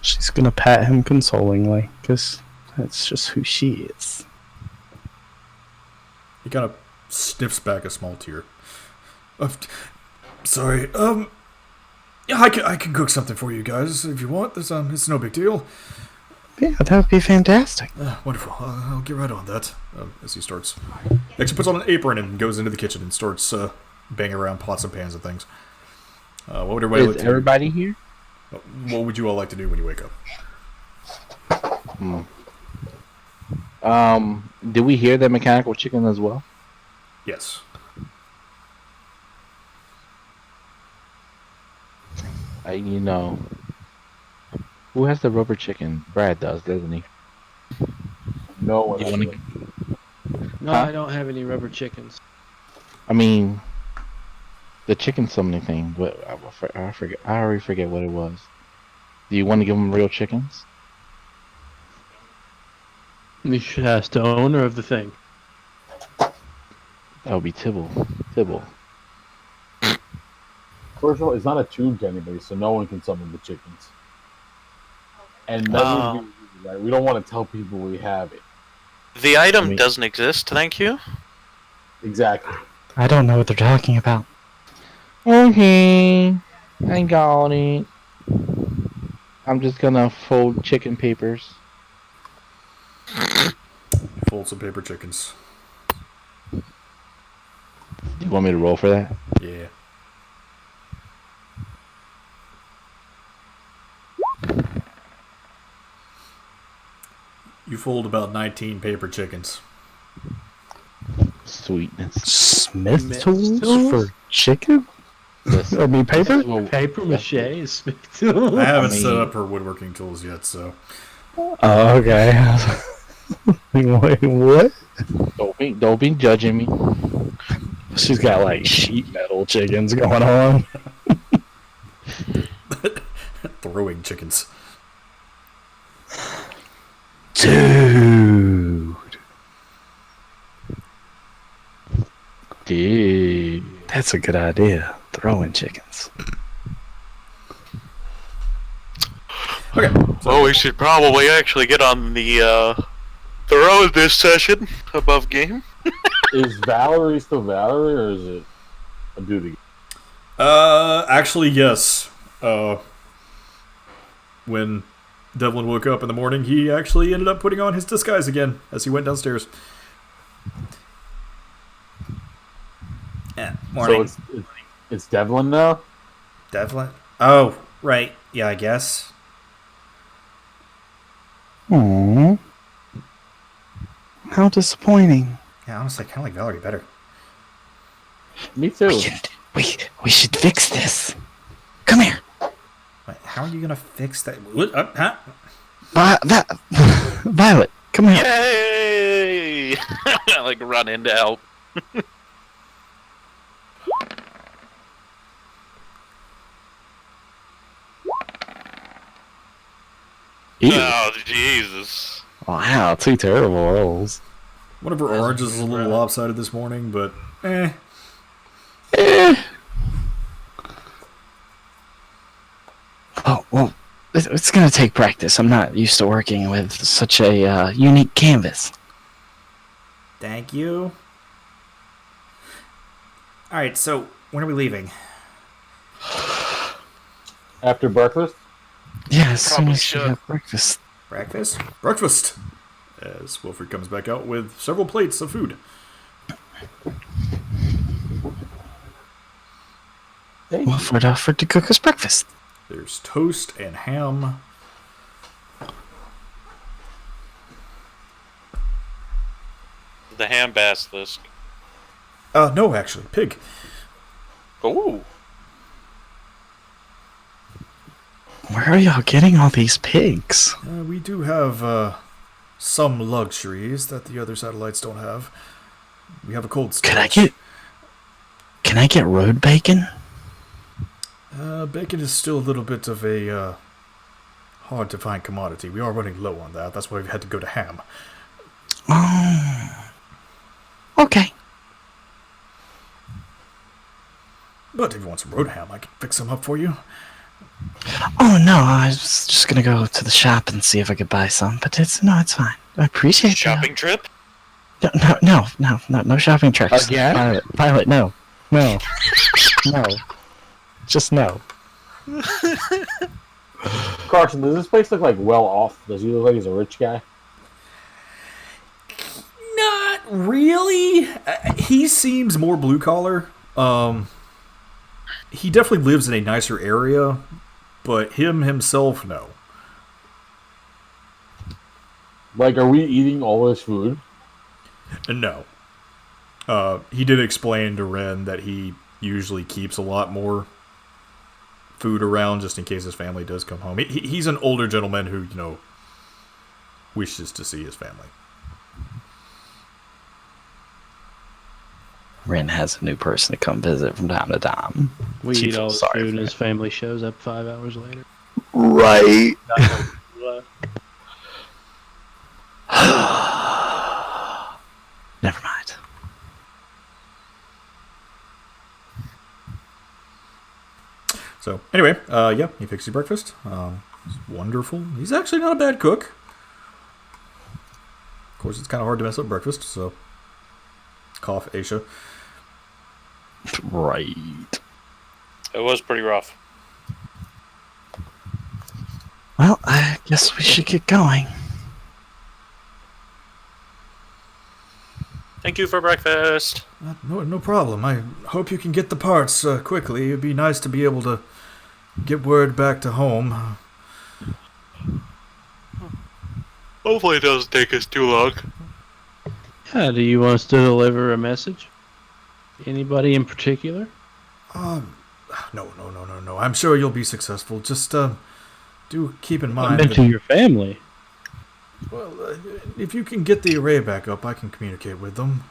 She's gonna pat him consolingly, because that's just who she is. He kind of sniffs back a small tear. Sorry. Yeah, I can cook something for you guys if you want. It's no big deal. Yeah, that would be fantastic. Wonderful. I'll get right on that. As he starts, actually puts on an apron and goes into the kitchen and starts banging around pots and pans and things. What would everybody like Is to everybody here? What would you all like to do when you wake up? Did we hear the mechanical chicken as well? Yes. Who has the rubber chicken? Brad does, doesn't he? No one. You wanna- No, I don't have any rubber chickens. I mean, the chicken summoning thing. What I forget. I already forget what it was. Do you want to give them real chickens? You should ask the owner of the thing. That would be Tibble. Tibble. First of all, it's not a tube to anybody, so no one can summon the chickens. And that would be, right? We don't want to tell people we have it. The item doesn't exist, thank you. Exactly. I don't know what they're talking about. Okay, I got it. I'm just gonna fold chicken papers. Fold some paper chickens. Do you want me to roll for that? Yeah. You fold about 19 paper chickens. Sweetness. Smith tools for chicken? Listen, I mean, paper? Paper mache is I haven't set up her woodworking tools yet, so. Oh, okay. Wait, what? Don't be judging me. She's got like sheet metal chickens going on. Throwing chickens. Dude. That's a good idea. Throwing chickens. Okay. Well, we should probably actually get on the throw of this session above game. Is Valerie still Valerie, or is it a duty? Actually, yes. When Devlin woke up in the morning, he actually ended up putting on his disguise again as he went downstairs. Yeah, morning. So it's Devlin now? Devlin? Oh, right. Yeah, I guess. Aww. How disappointing. Yeah, honestly, I kind of like Valerie better. Me too. We should fix this. Come here. Wait, how are you gonna fix that? What? Huh? Violet, come here. Yay! I like run in to help. Ew. Oh, Jesus. Wow, 2 terrible rolls. One of her oranges is a little lopsided this morning, but Oh, well, it's gonna take practice. I'm not used to working with such a unique canvas. Thank you. Alright, so when are we leaving? After breakfast? Yeah, as soon Probably as we should. have breakfast. Breakfast? breakfast. As Wilfred comes back out with several plates of food. Wilfred offered to cook us breakfast. There's toast and ham. The ham basilisk. No, actually, pig. Ooh. Where are y'all getting all these pigs? We do have some luxuries that the other satellites don't have. We have a cold Can storage. Can I get road bacon? Bacon is still a little bit of a hard to find commodity. We are running low on that. That's why we've had to go to ham. Oh. Okay. But if you want some road ham, I can fix some up for you. Oh no, I was just gonna go to the shop and see if I could buy some, but it's fine. I appreciate Shopping trip? No shopping trips. Again? Pilot, no, no, just no. Carson, does this place look like well off? Does he look like he's a rich guy? Not really. He seems more blue collar. He definitely lives in a nicer area, but himself, no. Like, are we eating all this food? No. He did explain to Ren that he usually keeps a lot more food around just in case his family does come home. He's an older gentleman who, wishes to see his family. Ren has a new person to come visit from time to time. We She eat all feels the sorry food and for his family shows up 5 hours later. Right. Never mind. So, anyway, he fixed you breakfast. It's wonderful. He's actually not a bad cook. Of course, it's kind of hard to mess up breakfast, so... Cough, Aisha. Right. It was pretty rough. Well, I guess we should get going. Thank you for breakfast. No problem. I hope you can get the parts quickly. It'd be nice to be able to get word back to home. Hopefully it doesn't take us too long. Yeah, do you want us to deliver a message? Anybody in particular? No. I'm sure you'll be successful. Just do keep in I mind meant that, to your family. well, if you can get the array back up, I can communicate with them.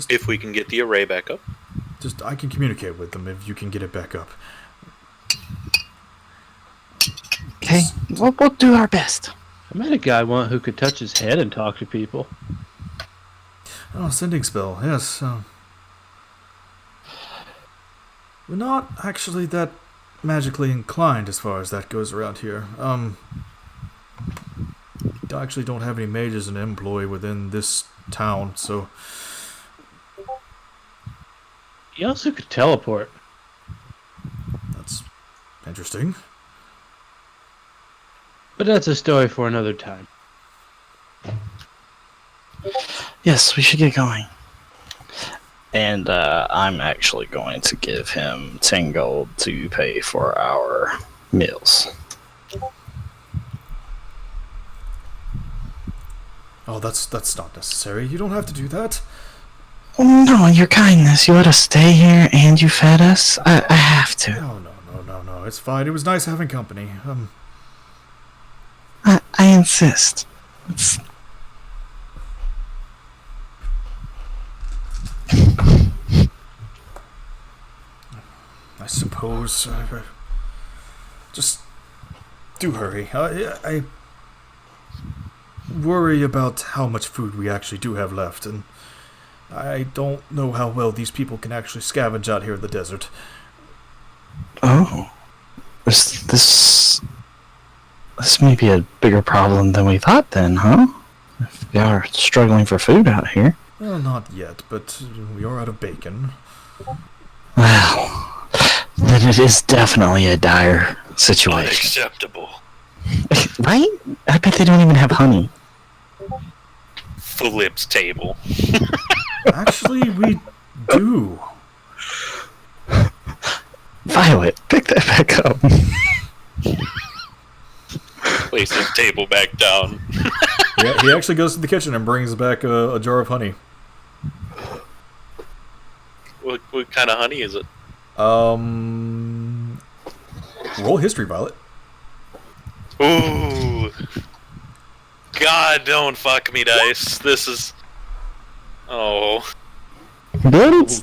If we can get the array back up. I can communicate with them if you can get it back up. Okay, we'll do our best. I met a guy once who could touch his head and talk to people. Oh, sending spell, yes. We're not actually that magically inclined as far as that goes around here. We actually don't have any mages in employ within this town, so... He also could teleport. That's interesting. But that's a story for another time. Yes, we should get going. And I'm actually going to give him 10 gold to pay for our meals. Oh, that's not necessary. You don't have to do that. Oh, no, your kindness. You let us stay here and you fed us. I have to. No. It's fine. It was nice having company. I insist. It's... I suppose. Just do hurry. I worry about how much food we actually do have left, and I don't know how well these people can actually scavenge out here in the desert. Oh. This may be a bigger problem than we thought then, huh? If we are struggling for food out here. Well, not yet, but we are out of bacon. Well, then it is definitely a dire situation. Unacceptable. Right? I bet they don't even have honey. Flips table. Actually, we do. Violet, pick that back up. Place his table back down. Yeah, he actually goes to the kitchen and brings back a jar of honey. What kind of honey is it? Roll history, Violet. Ooh. God, don't fuck me, dice. This is. Oh. What?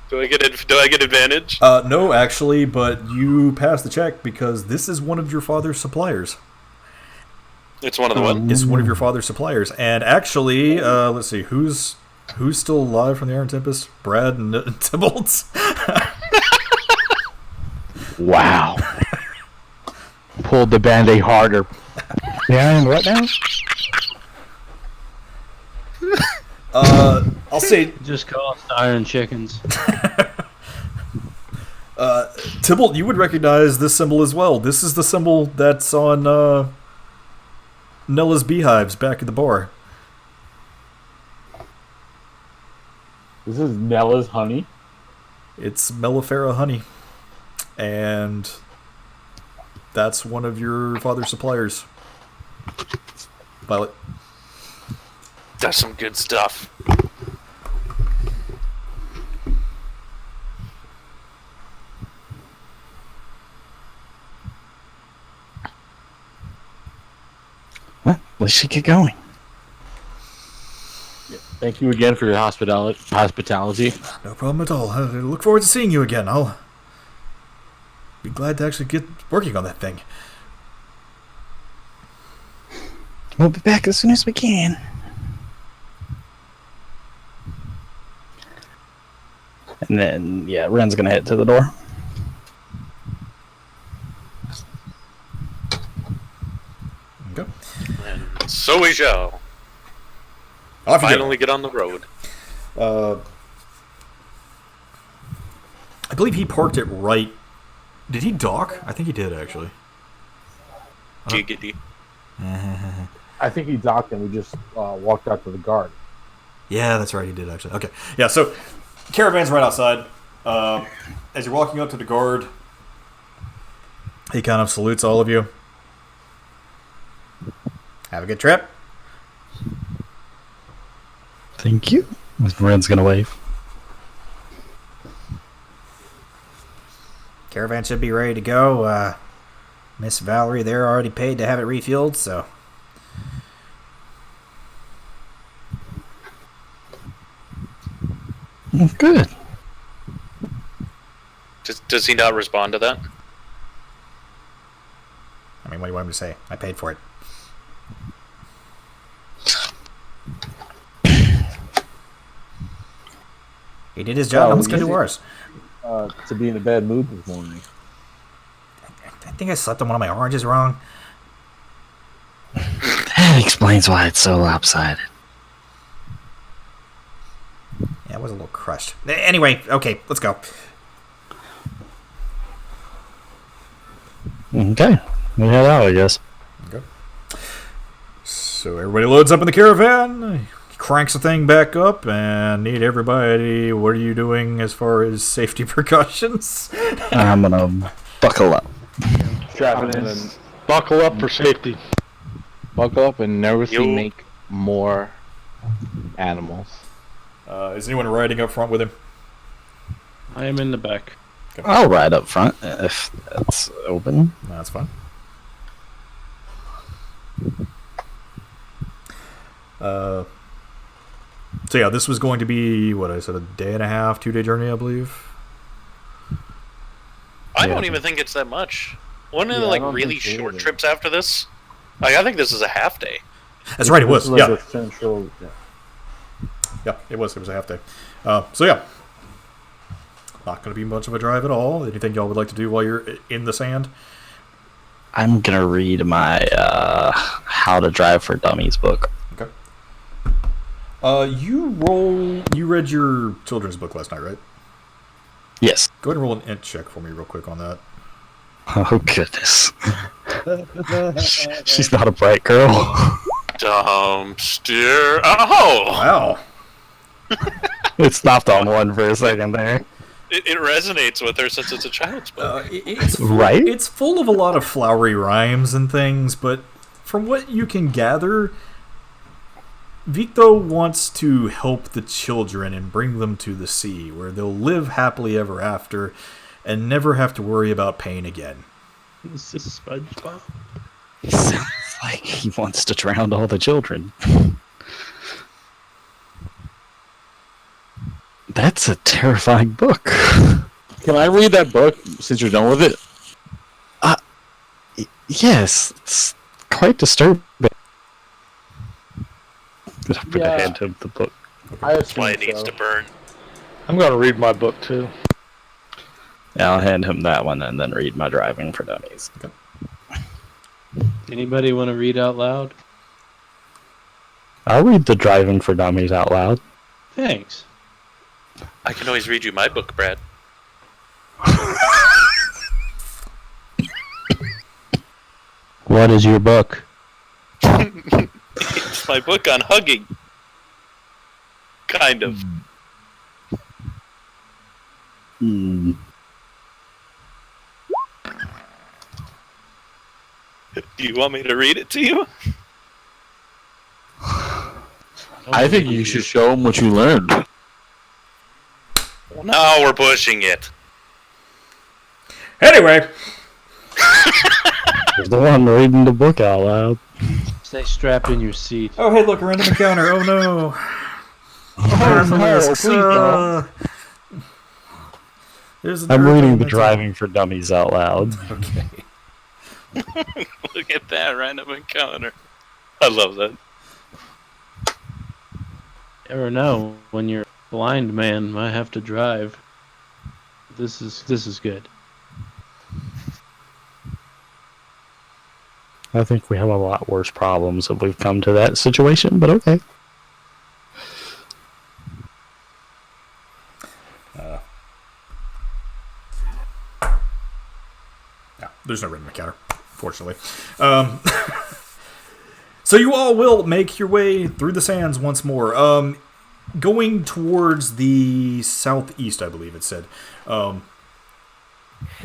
Do I get advantage? No, actually, but you pass the check because this is one of your father's suppliers. It's one of the what? It's one of your father's suppliers, and actually, let's see, who's still alive from the Iron Tempest? Brad and Tybalt. Wow. Pulled the band-aid harder. Yeah, and what now? I'll say Just cost iron chickens. Tybalt, you would recognize this symbol as well. This is the symbol that's on Nella's beehives back at the bar. This is Nella's honey. It's mellifera honey, and that's one of your father's suppliers. Violet. That's some good stuff. Well, let's just get going. Thank you again for your hospitality. No problem at all. I look forward to seeing you again. I'll be glad to actually get working on that thing. We'll be back as soon as we can. And then, yeah, Ren's gonna head to the door. Okay. And so we shall. Off you go. Finally get on the road. I believe he parked it right. Did he dock? I think he did, actually. Giggity. I think he docked and we just walked out to the guard. Yeah, that's right, he did, actually. Okay. Yeah, so caravan's right outside. As you're walking up to the guard, he kind of salutes all of you. Have a good trip. Thank you. Ren's gonna wave. Caravan should be ready to go. Miss Valerie, they're already paid to have it refueled, so. Good. Does he not respond to that? I mean, what do you want me to say? I paid for it. He did his job. Let's go do ours. To be in a bad mood this morning. I think I slept on one of my oranges wrong. That explains why it's so lopsided. Yeah, it was a little crushed. Anyway, okay, let's go. Okay. We head out, I guess. Okay. So everybody loads up in the caravan, cranks the thing back up, and need everybody. What are you doing as far as safety precautions? I'm gonna buckle up. Strapping in and Buckle up for safety. Buckle up and nervously Yo. make more animals. Is anyone riding up front with him? I am in the back. I'll ride up front if that's open. No, that's fine. So yeah, this was going to be what I said, a day and a half, 2-day journey, I believe. I Yeah. don't even think it's that much. One of Yeah, the I like don't really think so short either. trips after this. Like I think this is a half day. That's right, it was. This is Yeah, like a central. Yeah. yeah, it was. It was a half day. So yeah, not going to be much of a drive at all. Anything y'all would like to do while you're in the sand? I'm gonna read my How to Drive for Dummies book. Okay. You read your children's book last night, right? Yes. Go ahead and roll an int check for me real quick on that. Oh goodness. She's not a bright girl. Dumpster. Oh, Wow. It stopped on one for a second there. it resonates with her since it's a child's book. It's Right? It's full of a lot of flowery rhymes and things, but from what you can gather, Victo wants to help the children and bring them to the sea, where they'll live happily ever after and never have to worry about pain again. This is SpongeBob. Sounds like he wants to drown all the children. That's a terrifying book. Can I read that book since you're done with it? Yes, it's quite disturbing. I'm gonna hand him the book. I That's why assume it needs so. to burn. I'm going to read my book too. Yeah, I'll hand him that one and then read my Driving for Dummies. Anybody want to read out loud? I'll read the Driving for Dummies out loud. Thanks. I can always read you my book, Brad. What is your book? It's my book on hugging. Kind of. Hmm. Do you want me to read it to you? I think you should show him what you learned. Well, now we're pushing it. Anyway, There's the one reading the book out loud. Stay strapped in your seat. oh hey, look, a random encounter. Oh no. Please don't. There's a I'm nerd reading the mental- Driving for Dummies out loud. Okay. Look at that random encounter. I love that. Never know when your blind man might have to drive. This is good. I think we have a lot worse problems if we've come to that situation, but okay. No, there's no random encounter, fortunately. So you all will make your way through the sands once more. Going towards the southeast, I believe it said.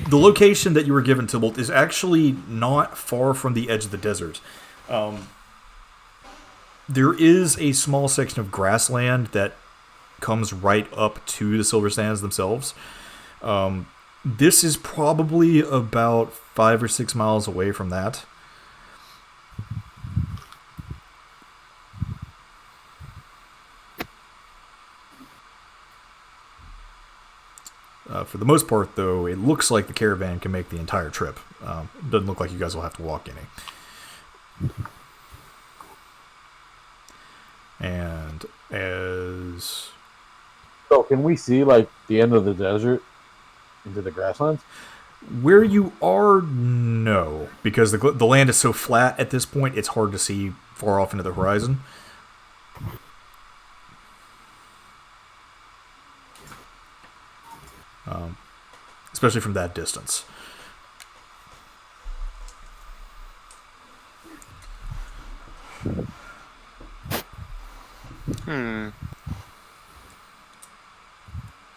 The location that you were given, Tybalt, is actually not far from the edge of the desert. There is a small section of grassland that comes right up to the Silver Sands themselves. This is probably about 5 or 6 miles away from that. For the most part, though, it looks like the caravan can make the entire trip. It doesn't look like you guys will have to walk any. And as... So can we see like the end of the desert into the grasslands? Where you are, no. Because the land is so flat at this point, it's hard to see far off into the horizon. Especially from that distance.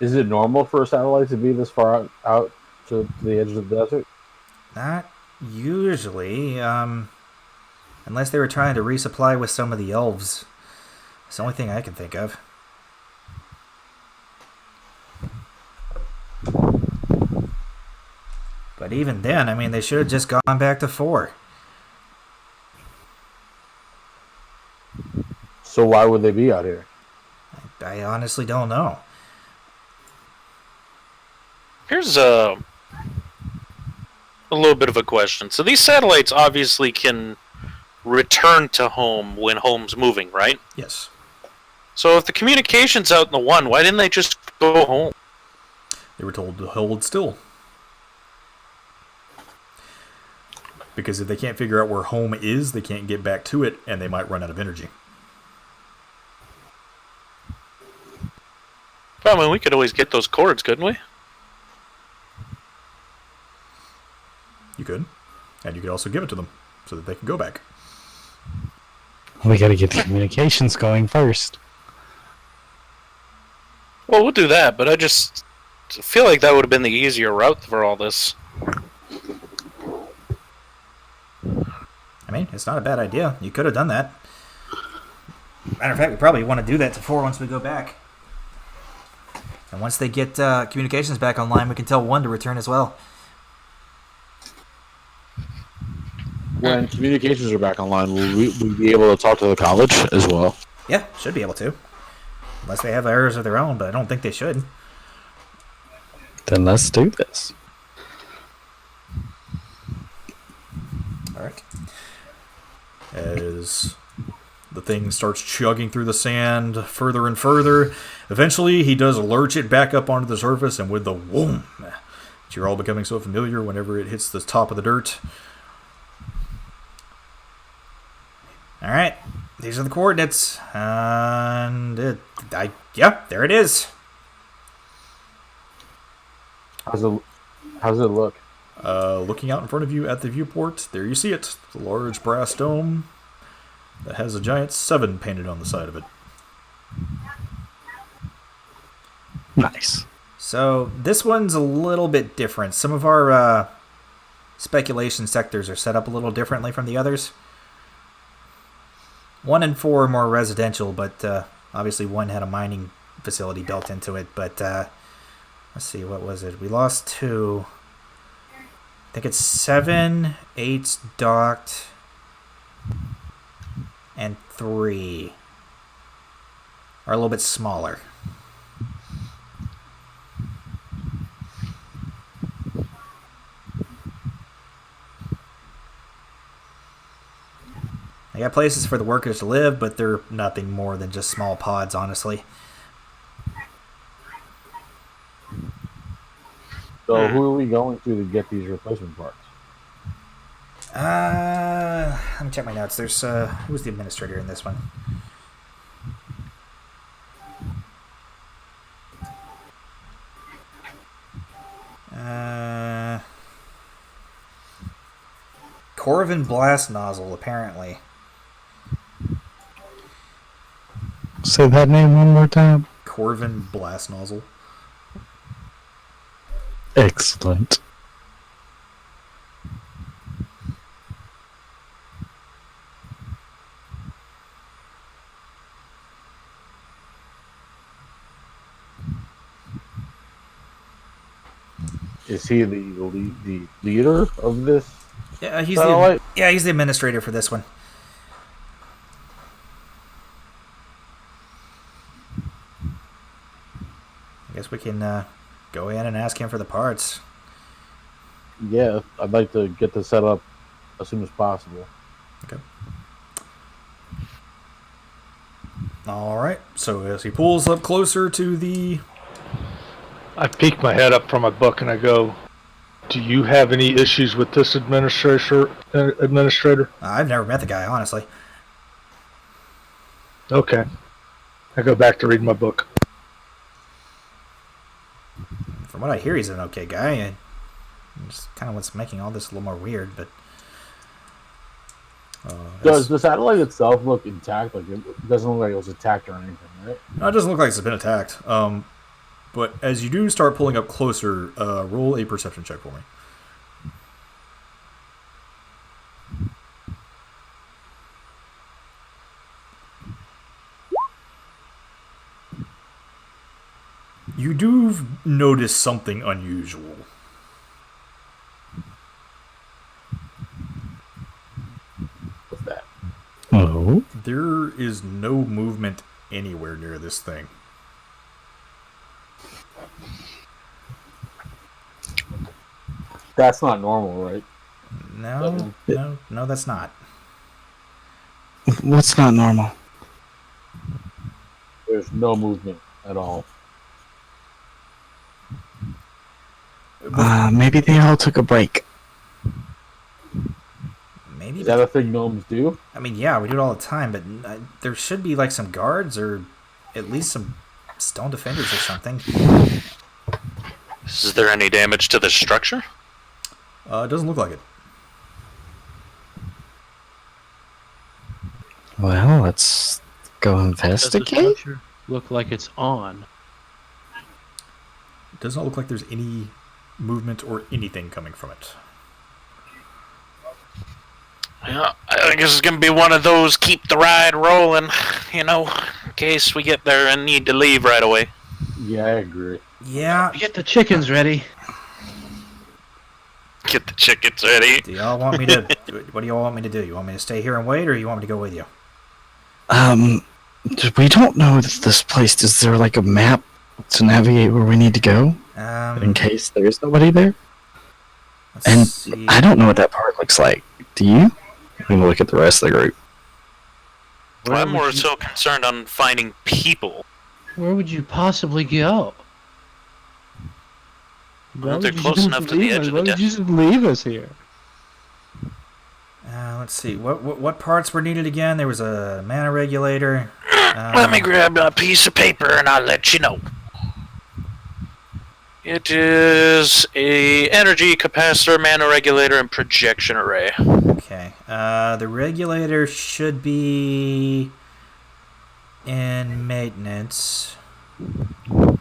Is it normal for a satellite to be this far out to the edge of the desert? Not usually, unless they were trying to resupply with some of the elves. It's the only thing I can think of. But even then, I mean, they should have just gone back to 4. So why would they be out here? I honestly don't know. Here's a little bit of a question. So these satellites obviously can return to home when home's moving, right? Yes. So if the communication's out in the one, why didn't they just go home? They were told to hold still. Because if they can't figure out where home is, they can't get back to it, and they might run out of energy. Well, I mean, we could always get those cords, couldn't we? You could. And you could also give it to them, so that they can go back. We gotta get the communications going first. Well, we'll do that, but I just feel like that would have been the easier route for all this. I mean, it's not a bad idea. You could have done that. Matter of fact, we probably want to do that to 4 once we go back. And once they get communications back online, we can tell 1 to return as well. when communications are back online, will we be able to talk to the college as well? Yeah, should be able to. Unless they have errors of their own, but I don't think they should. Then let's do this. Alright. As the thing starts chugging through the sand further and further, eventually he does lurch it back up onto the surface, and with the whoom that you're all becoming so familiar whenever it hits the top of the dirt. Alright, these are the coordinates. And yeah, there it is. How's it look? Looking out in front of you at the viewport, there you see it. The large brass dome that has a giant 7 painted on the side of it. Nice. So this one's a little bit different. Some of our speculation sectors are set up a little differently from the others. 1 and 4 are more residential, but obviously 1 had a mining facility built into it. But let's see, what was it? We lost 2. I think it's 7, 8's docked, and 3 are a little bit smaller. They got places for the workers to live, but they're nothing more than just small pods, honestly. So who are we going to get these replacement parts? Let me check my notes. There's who was the administrator in this one? Corvin Blast Nozzle, apparently. Say that name one more time. Corvin Blast Nozzle. Excellent. Is he the leader of this? Yeah, he's satellite? he's the administrator for this one. I guess we can go in and ask him for the parts. Yeah, I'd like to get this set up as soon as possible. Okay. Alright, so as he pulls up closer to the... I peek my head up from my book and I go, "Do you have any issues with this administrator?" I've never met the guy, honestly. Okay. I go back to reading my book. From what I hear, he's an okay guy. And just kind of what's making all this a little more weird, but... Does the satellite itself look intact? Like it doesn't look like it was attacked or anything, right? No, it doesn't look like it's been attacked. But as you do start pulling up closer, roll a perception check for me. You do notice something unusual. What's that? Oh. There is no movement anywhere near this thing. That's not normal, right? No, that's not. What's not normal? There's no movement at all. Maybe they all took a break. Maybe. Is that a thing gnomes do? I mean, yeah, we do it all the time, but there should be like some guards or at least some stone defenders or something. Is there any damage to the structure? It doesn't look like it. Well, let's go Does the investigate. structure look like it's on? It does not look like there's any movement or anything coming from it. Yeah, I think this is gonna be one of those keep the ride rolling, in case we get there and need to leave right away. Yeah, I agree. Yeah, Get the chickens ready. Get the chickens ready. Do y'all want me to? What do y'all want me to do? You want me to stay here and wait, or you want me to go with you? We don't know this place. Is there like a map to navigate where we need to go in case there's nobody there? And See. I don't know what that part looks like. Do you? Let me look at the rest of the group. Well, I'm more so concerned on finding people. Where would you possibly go? Well, they're close enough to the edge of the Why would you just leave us here? Let's see. What parts were needed again? There was a mana regulator. Let me grab a piece of paper and I'll let you know. It is a energy capacitor, mana regulator, and projection array. Okay. The regulator should be in maintenance. The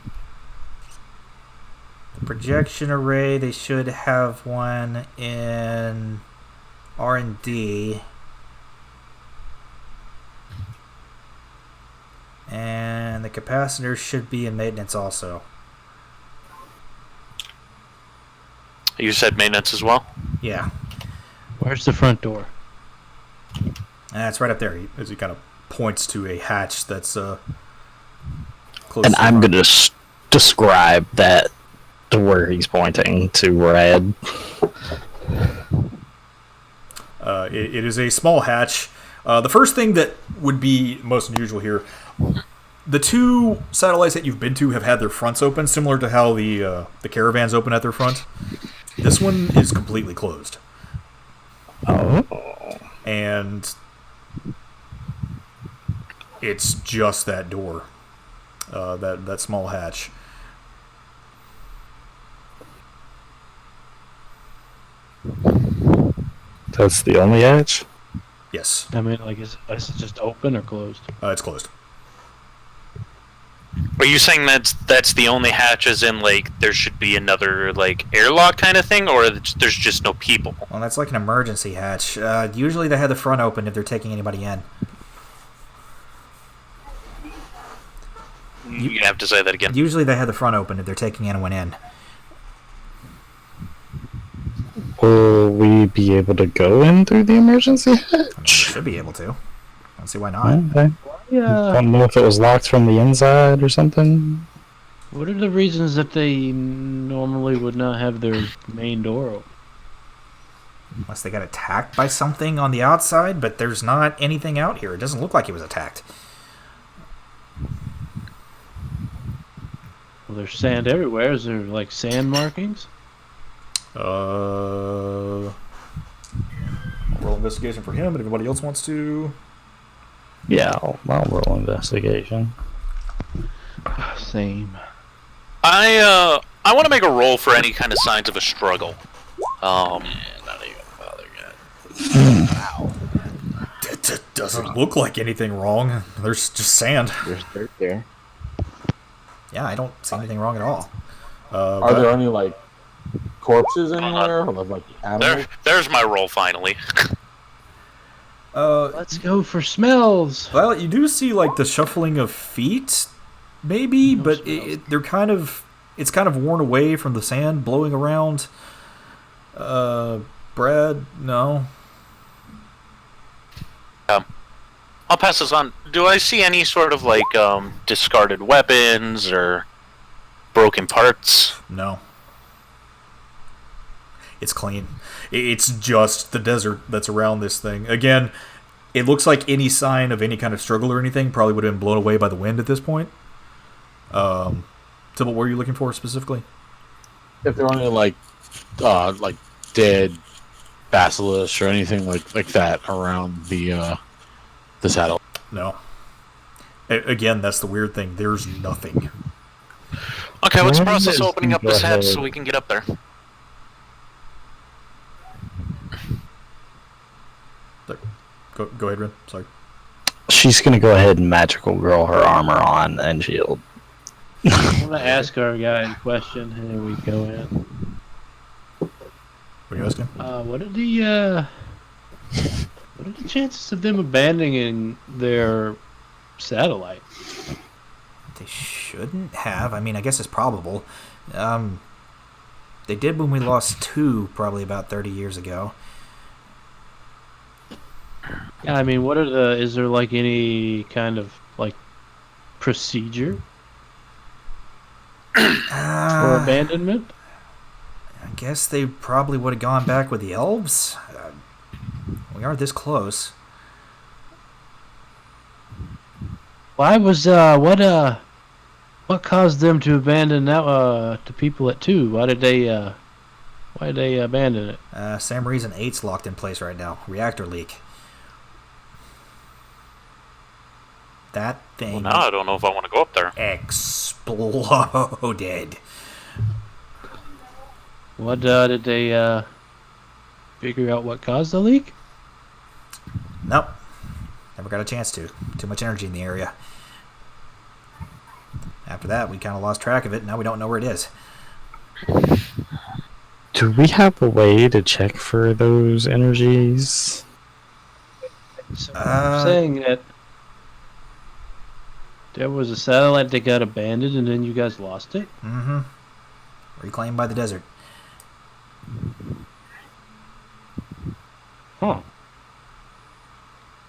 projection array, they should have one in R&D. And the capacitor should be in maintenance also. You said maintenance as well? Yeah. Where's the front door? It's right up there. As he kind of points to a hatch that's close. And to I'm the going to describe that to where he's pointing to Red. It is a small hatch. The first thing that would be most unusual here, the two satellites that you've been to have had their fronts open, similar to how the caravans open at their front. This one is completely closed. Oh. And it's just that door, that small hatch. That's the only hatch? Yes, I mean, like, is it just open or closed? it's closed. Are you saying that's the only hatch, as in, like, there should be another, like, airlock kind of thing, or there's just no people? Well, that's like an emergency hatch. Usually they have the front open if they're taking anybody in. You have to say that again. Usually they have the front open if they're taking anyone in. Will we be able to go in through the emergency hatch? Should be able to. I don't see why not. Okay. Yeah. I don't know if it was locked from the inside or something. What are the reasons that they normally would not have their main door open? Unless they got attacked by something on the outside, but there's not anything out here. It doesn't look like it was attacked. Well, there's sand everywhere. Is there, like, sand markings? Roll investigation for him, and everybody else wants to. Yeah, I'll roll investigation. Same. I want to make a roll for any kind of signs of a struggle. Not even bother yet. Wow. It doesn't look like anything wrong. There's just sand. There's dirt there. Yeah, I don't see anything wrong at all. Are there any, like, corpses anywhere? Or, like, animals? There's my roll, finally. Let's go for smells. Well, you do see like the shuffling of feet, maybe, but they're kind of worn away from the sand blowing around. Brad, no. I'll pass this on. Do I see any sort of, like, discarded weapons or broken parts? No. It's clean. It's just the desert that's around this thing. Again, it looks like any sign of any kind of struggle or anything probably would have been blown away by the wind at this point. So what were you looking for specifically? If there are any, like dead basilisks or anything like that around the saddle. No. Again, that's the weird thing. There's nothing. Okay, what's the process of opening up this hatch so we can get up there? Go ahead, Ren. Sorry. She's gonna go ahead and magical girl her armor on and shield. I'm gonna ask our guy a question, and then we go in. What are you asking? What are the chances of them abandoning their satellite? They shouldn't have. I mean, I guess it's probable. They did when we lost 2, probably about 30 years ago. Yeah, I mean, what are the? Is there like any kind of like procedure for abandonment? I guess they probably would have gone back with the elves. We are this close. Why was what caused them to abandon that to people at 2? Why did they abandon it? Same reason 8's locked in place right now. Reactor leak. That thing. Well, now I don't know if I want to go up there. Exploded. What did they figure out what caused the leak? Nope. Never got a chance to. Too much energy in the area. After that, we kind of lost track of it. Now we don't know where it is. Do we have a way to check for those energies? So I'm saying that there was a satellite that got abandoned and then you guys lost it? Mm-hmm. Reclaimed by the desert. Huh.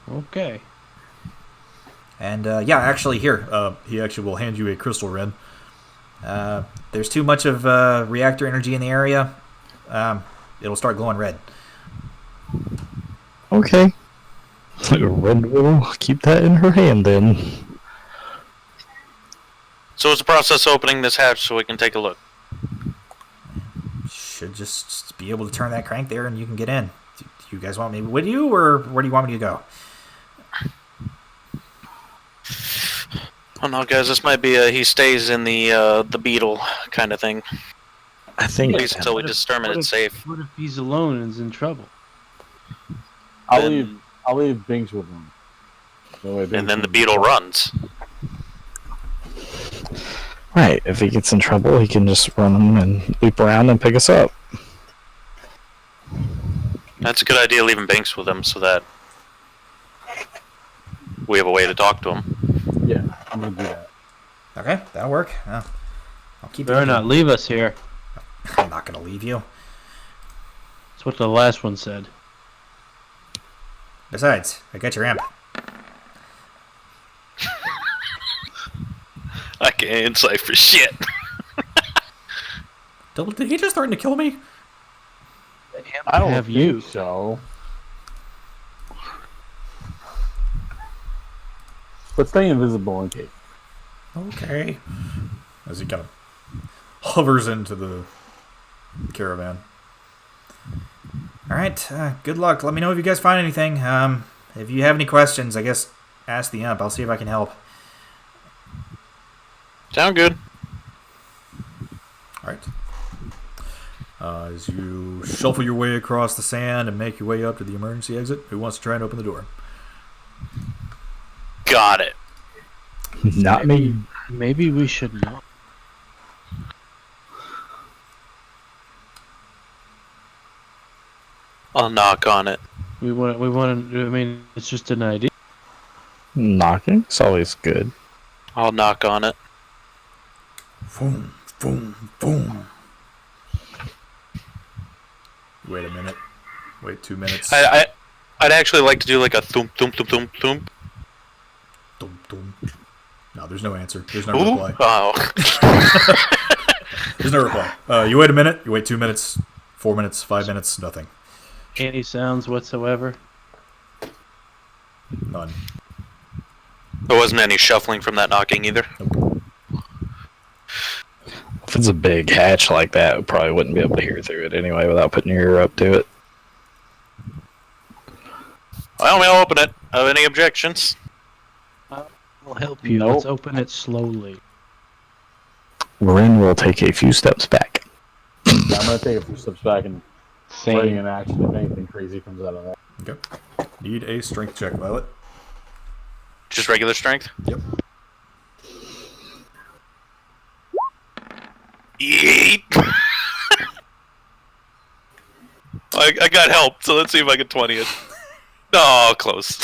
Okay. And yeah, actually here, he actually will hand you a crystal red. There's too much of reactor energy in the area. It'll start glowing red. Okay. Red will keep that in her hand then. So it's the process of opening this hatch so we can take a look. Should just be able to turn that crank there and you can get in. Do you guys want me with you, or where do you want me to go? Oh no, guys, this might be a he stays in the beetle kind of thing. I think At least until we determine it's safe. What if he's alone and is in trouble? I'll leave Binks with him. And then the beetle runs. Right, if he gets in trouble, he can just run him and loop around and pick us up. That's a good idea, leaving Binks with him so that we have a way to talk to him. Yeah, I'm gonna do that. Okay, that'll work. I'll keep. Better not leave us here. I'm not gonna leave you. That's what the last one said. Besides, I got your amp. I can't insight for shit. Did he just threaten to kill me? I don't have you. think so. But stay invisible in case. Okay. As he kind of hovers into the caravan. Alright, good luck. Let me know if you guys find anything. If you have any questions, I guess ask the amp. I'll see if I can help. Sound good. Alright. As you shuffle your way across the sand and make your way up to the emergency exit, who wants to try and open the door? Got it. Not me. Maybe we should not. I'll knock on it. We want to. I mean, it's just an idea. Knocking? It's always good. I'll knock on it. Boom, boom, boom. Wait a minute. Wait 2 minutes. I'd actually like to do like a thump, thump, thump, thump, thump. Dum, dum. No, there's no answer. There's no Ooh? reply. Oh. There's no reply. You wait a minute. You wait 2 minutes, 4 minutes, 5 minutes. Nothing. Any sounds whatsoever? None. There wasn't any shuffling from that knocking either. If it's a big hatch like that, we probably wouldn't be able to hear through it anyway without putting your ear up to it. Well, we'll open it. Have any objections? I'll help you. Nope. Let's open it slowly. Ren will take a few steps back. Yeah, I'm gonna take a few steps back and Same. ready in action if anything crazy comes out of that. Okay. Need a strength check, Violet. Just regular strength? Yep. Yeet! I got help, so let's see if I get 20 it. Oh, close.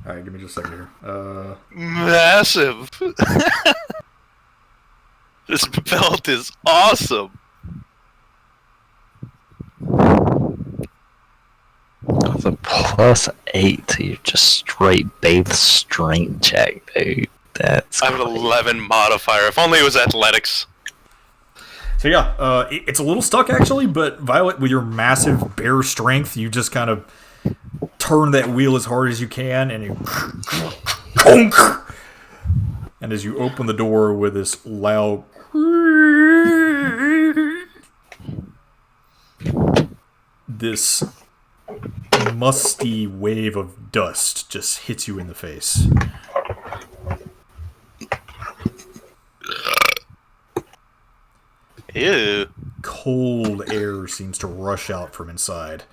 Alright, give me just a second here. Massive. This belt is awesome. With a +8 to your just straight base strength check, dude. That's I have an 11 modifier. If only it was athletics. So yeah, it's a little stuck actually, but Violet, with your massive bear strength, you just kind of turn that wheel as hard as you can, and you... And as you open the door with this loud... This musty wave of dust just hits you in the face. Ew. Cold air seems to rush out from inside.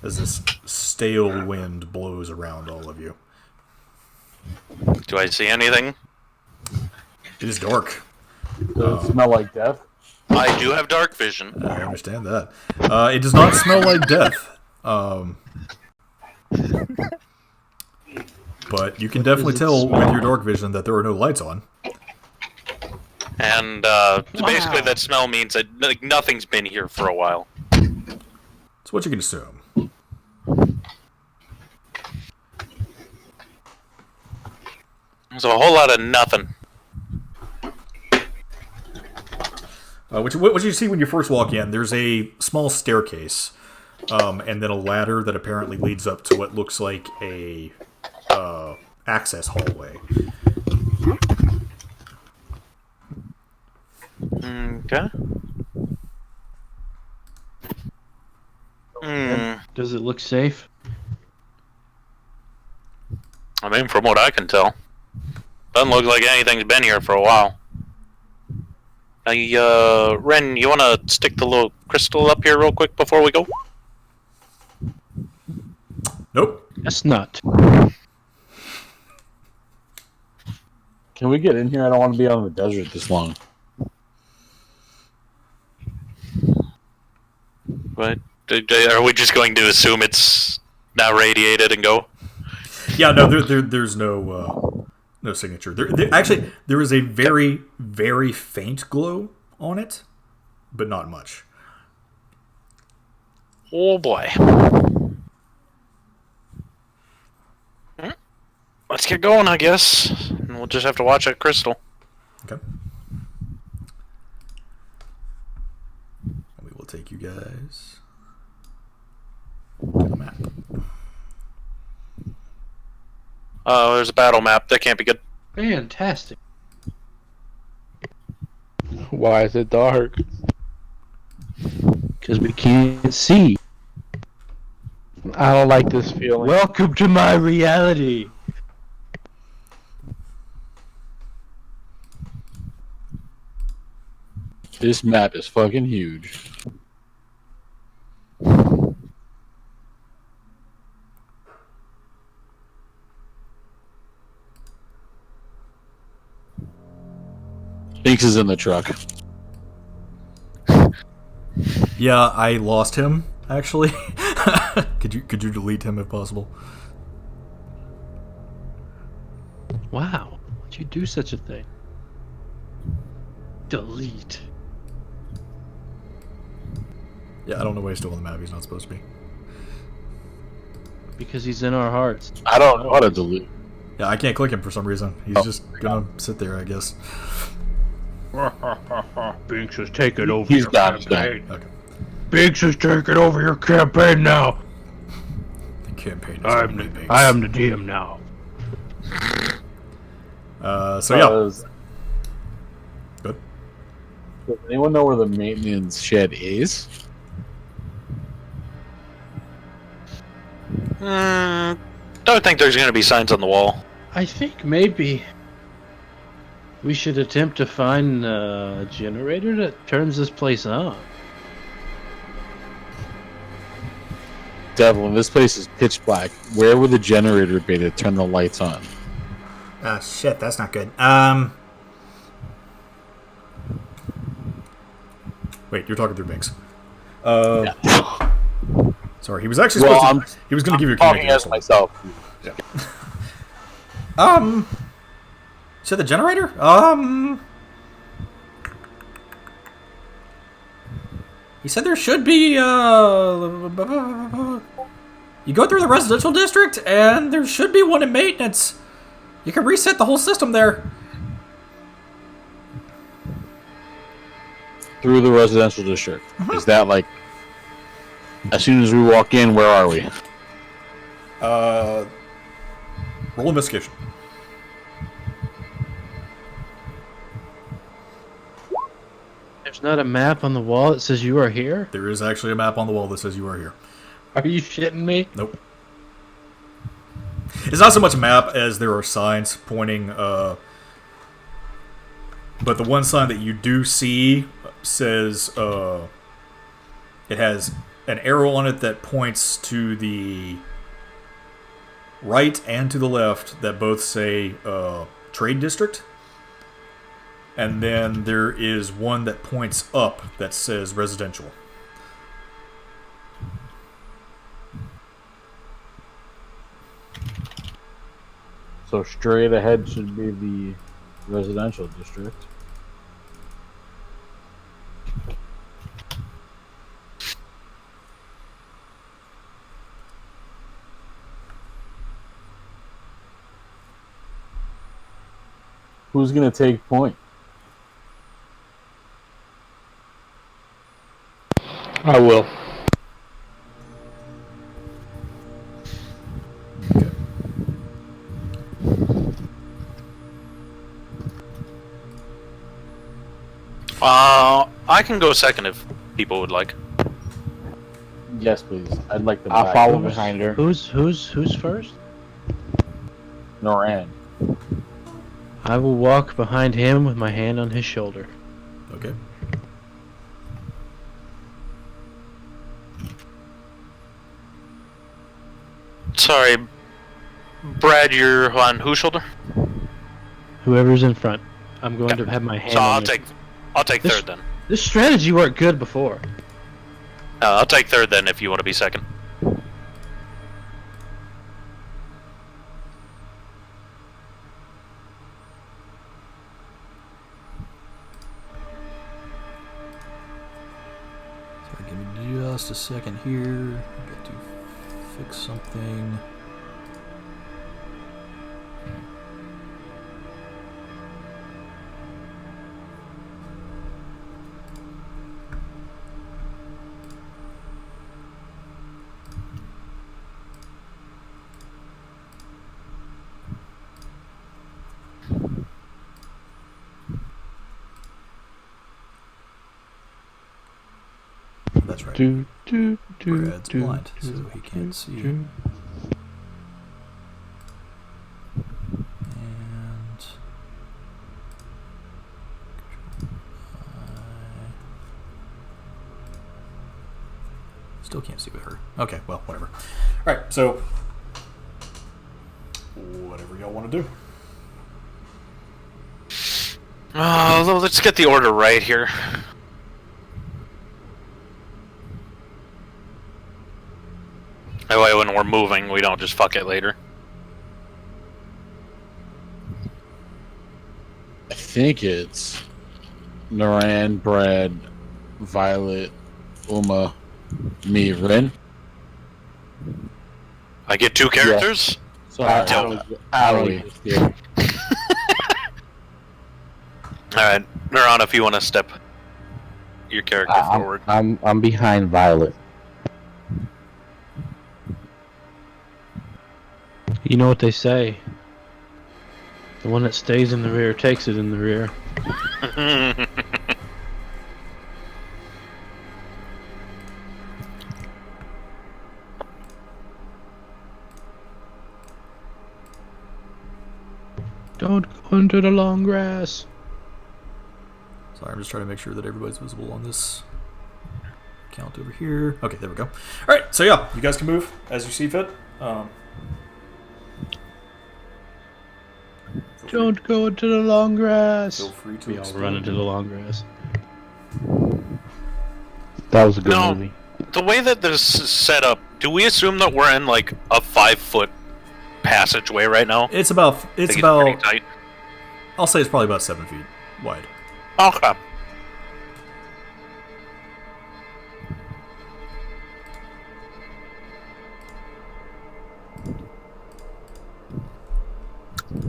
As this stale wind blows around all of you. Do I see anything? It is dark. Does it smell like death? I do have dark vision. I understand that. It does not smell like death. But you can definitely tell with your dark vision that there are no lights on. And basically that smell means that like, nothing's been here for a while. That's what you can assume. There's a whole lot of nothing. What you see when you first walk in, there's a small staircase, and then a ladder that apparently leads up to what looks like a access hallway. Okay. Does it look safe? I mean, from what I can tell, doesn't look like anything's been here for a while. Ren, you want to stick the little crystal up here real quick before we go? Nope. That's not. Can we get in here? I don't want to be on the desert this long. But are we just going to assume it's now radiated and go? Yeah, no, there's no signature. Actually, there is a very, very faint glow on it, but not much. Oh boy. Let's get going, I guess. And we'll just have to watch that crystal. Okay. We will take you guys to the map. Oh, there's a battle map. That can't be good. Fantastic. Why is it dark? Because we can't see. I don't like this feeling. Welcome to my reality. This map is fucking huge. Binks is in the truck. Yeah, I lost him, actually. Could you delete him if possible? Wow. Would you do such a thing? Delete. Yeah, I don't know why he's still on the map. He's not supposed to be. Because he's in our hearts. I don't know how to delete. Yeah, I can't click him for some reason. He's just gonna sit there, I guess. Binks is taking over He's your got campaign. Okay. Binks is taking over your campaign now. The campaign is I am the DM now. So yeah. Good. Does anyone know where the maintenance shed is? Don't think there's going to be signs on the wall. I think maybe we should attempt to find a generator that turns this place on. Devlin, this place is pitch black. Where would the generator be to turn the lights on? Shit, that's not good. Wait, you're talking through Binks. Yeah. Sorry, he was actually supposed to. He was going to give you a talking communication. as myself. Yeah. the generator? He said there should be, you go through the residential district, and there should be one in maintenance. You can reset the whole system there. Through the residential district. Is that like... As soon as we walk in, where are we? Roll investigation. There's not a map on the wall that says you are here? There is actually a map on the wall that says you are here. Are you shitting me? Nope. It's not so much a map as there are signs pointing, but the one sign that you do see says, it has an arrow on it that points to the right and to the left that both say, Trade District. And then there is one that points up that says Residential. So straight ahead should be the residential district. Who's gonna take point? I will. I can go second if people would like. Yes, please. I'd like to. I'll follow behind her. Who's first? Noran. I will walk behind him with my hand on his shoulder. Okay. Sorry, Brad, you're on whose shoulder? Whoever's in front. I'm going to have my hand So on I'll take This- third then. This strategy worked good before. I'll take third then if you want to be second. Sorry, give me just a second here. I got to fix something. That's right. Brad's blind, so he can't see. And still can't see with her. Okay, well, whatever. All right, so whatever y'all want to do. Let's get the order right here. That way when we're moving, we don't just fuck it later. I think it's Noran, Brad, Violet, Uma, me, Rin. I get two characters? So Ali. Alright, Neuron, if you want to step your character forward. I'm behind Violet. You know what they say. The one that stays in the rear takes it in the rear. Don't go into the long grass. Sorry, I'm just trying to make sure that everybody's visible on this count over here. Okay, there we go. All right, so yeah, you guys can move as you see fit. Don't go into the long grass. Feel free to We all explode. run into the long grass. That was a good No. movie. The way that this is set up, do we assume that we're in like a 5-foot passageway right now? It's about I think pretty tight. I'll say it's probably about 7 feet wide. Okay.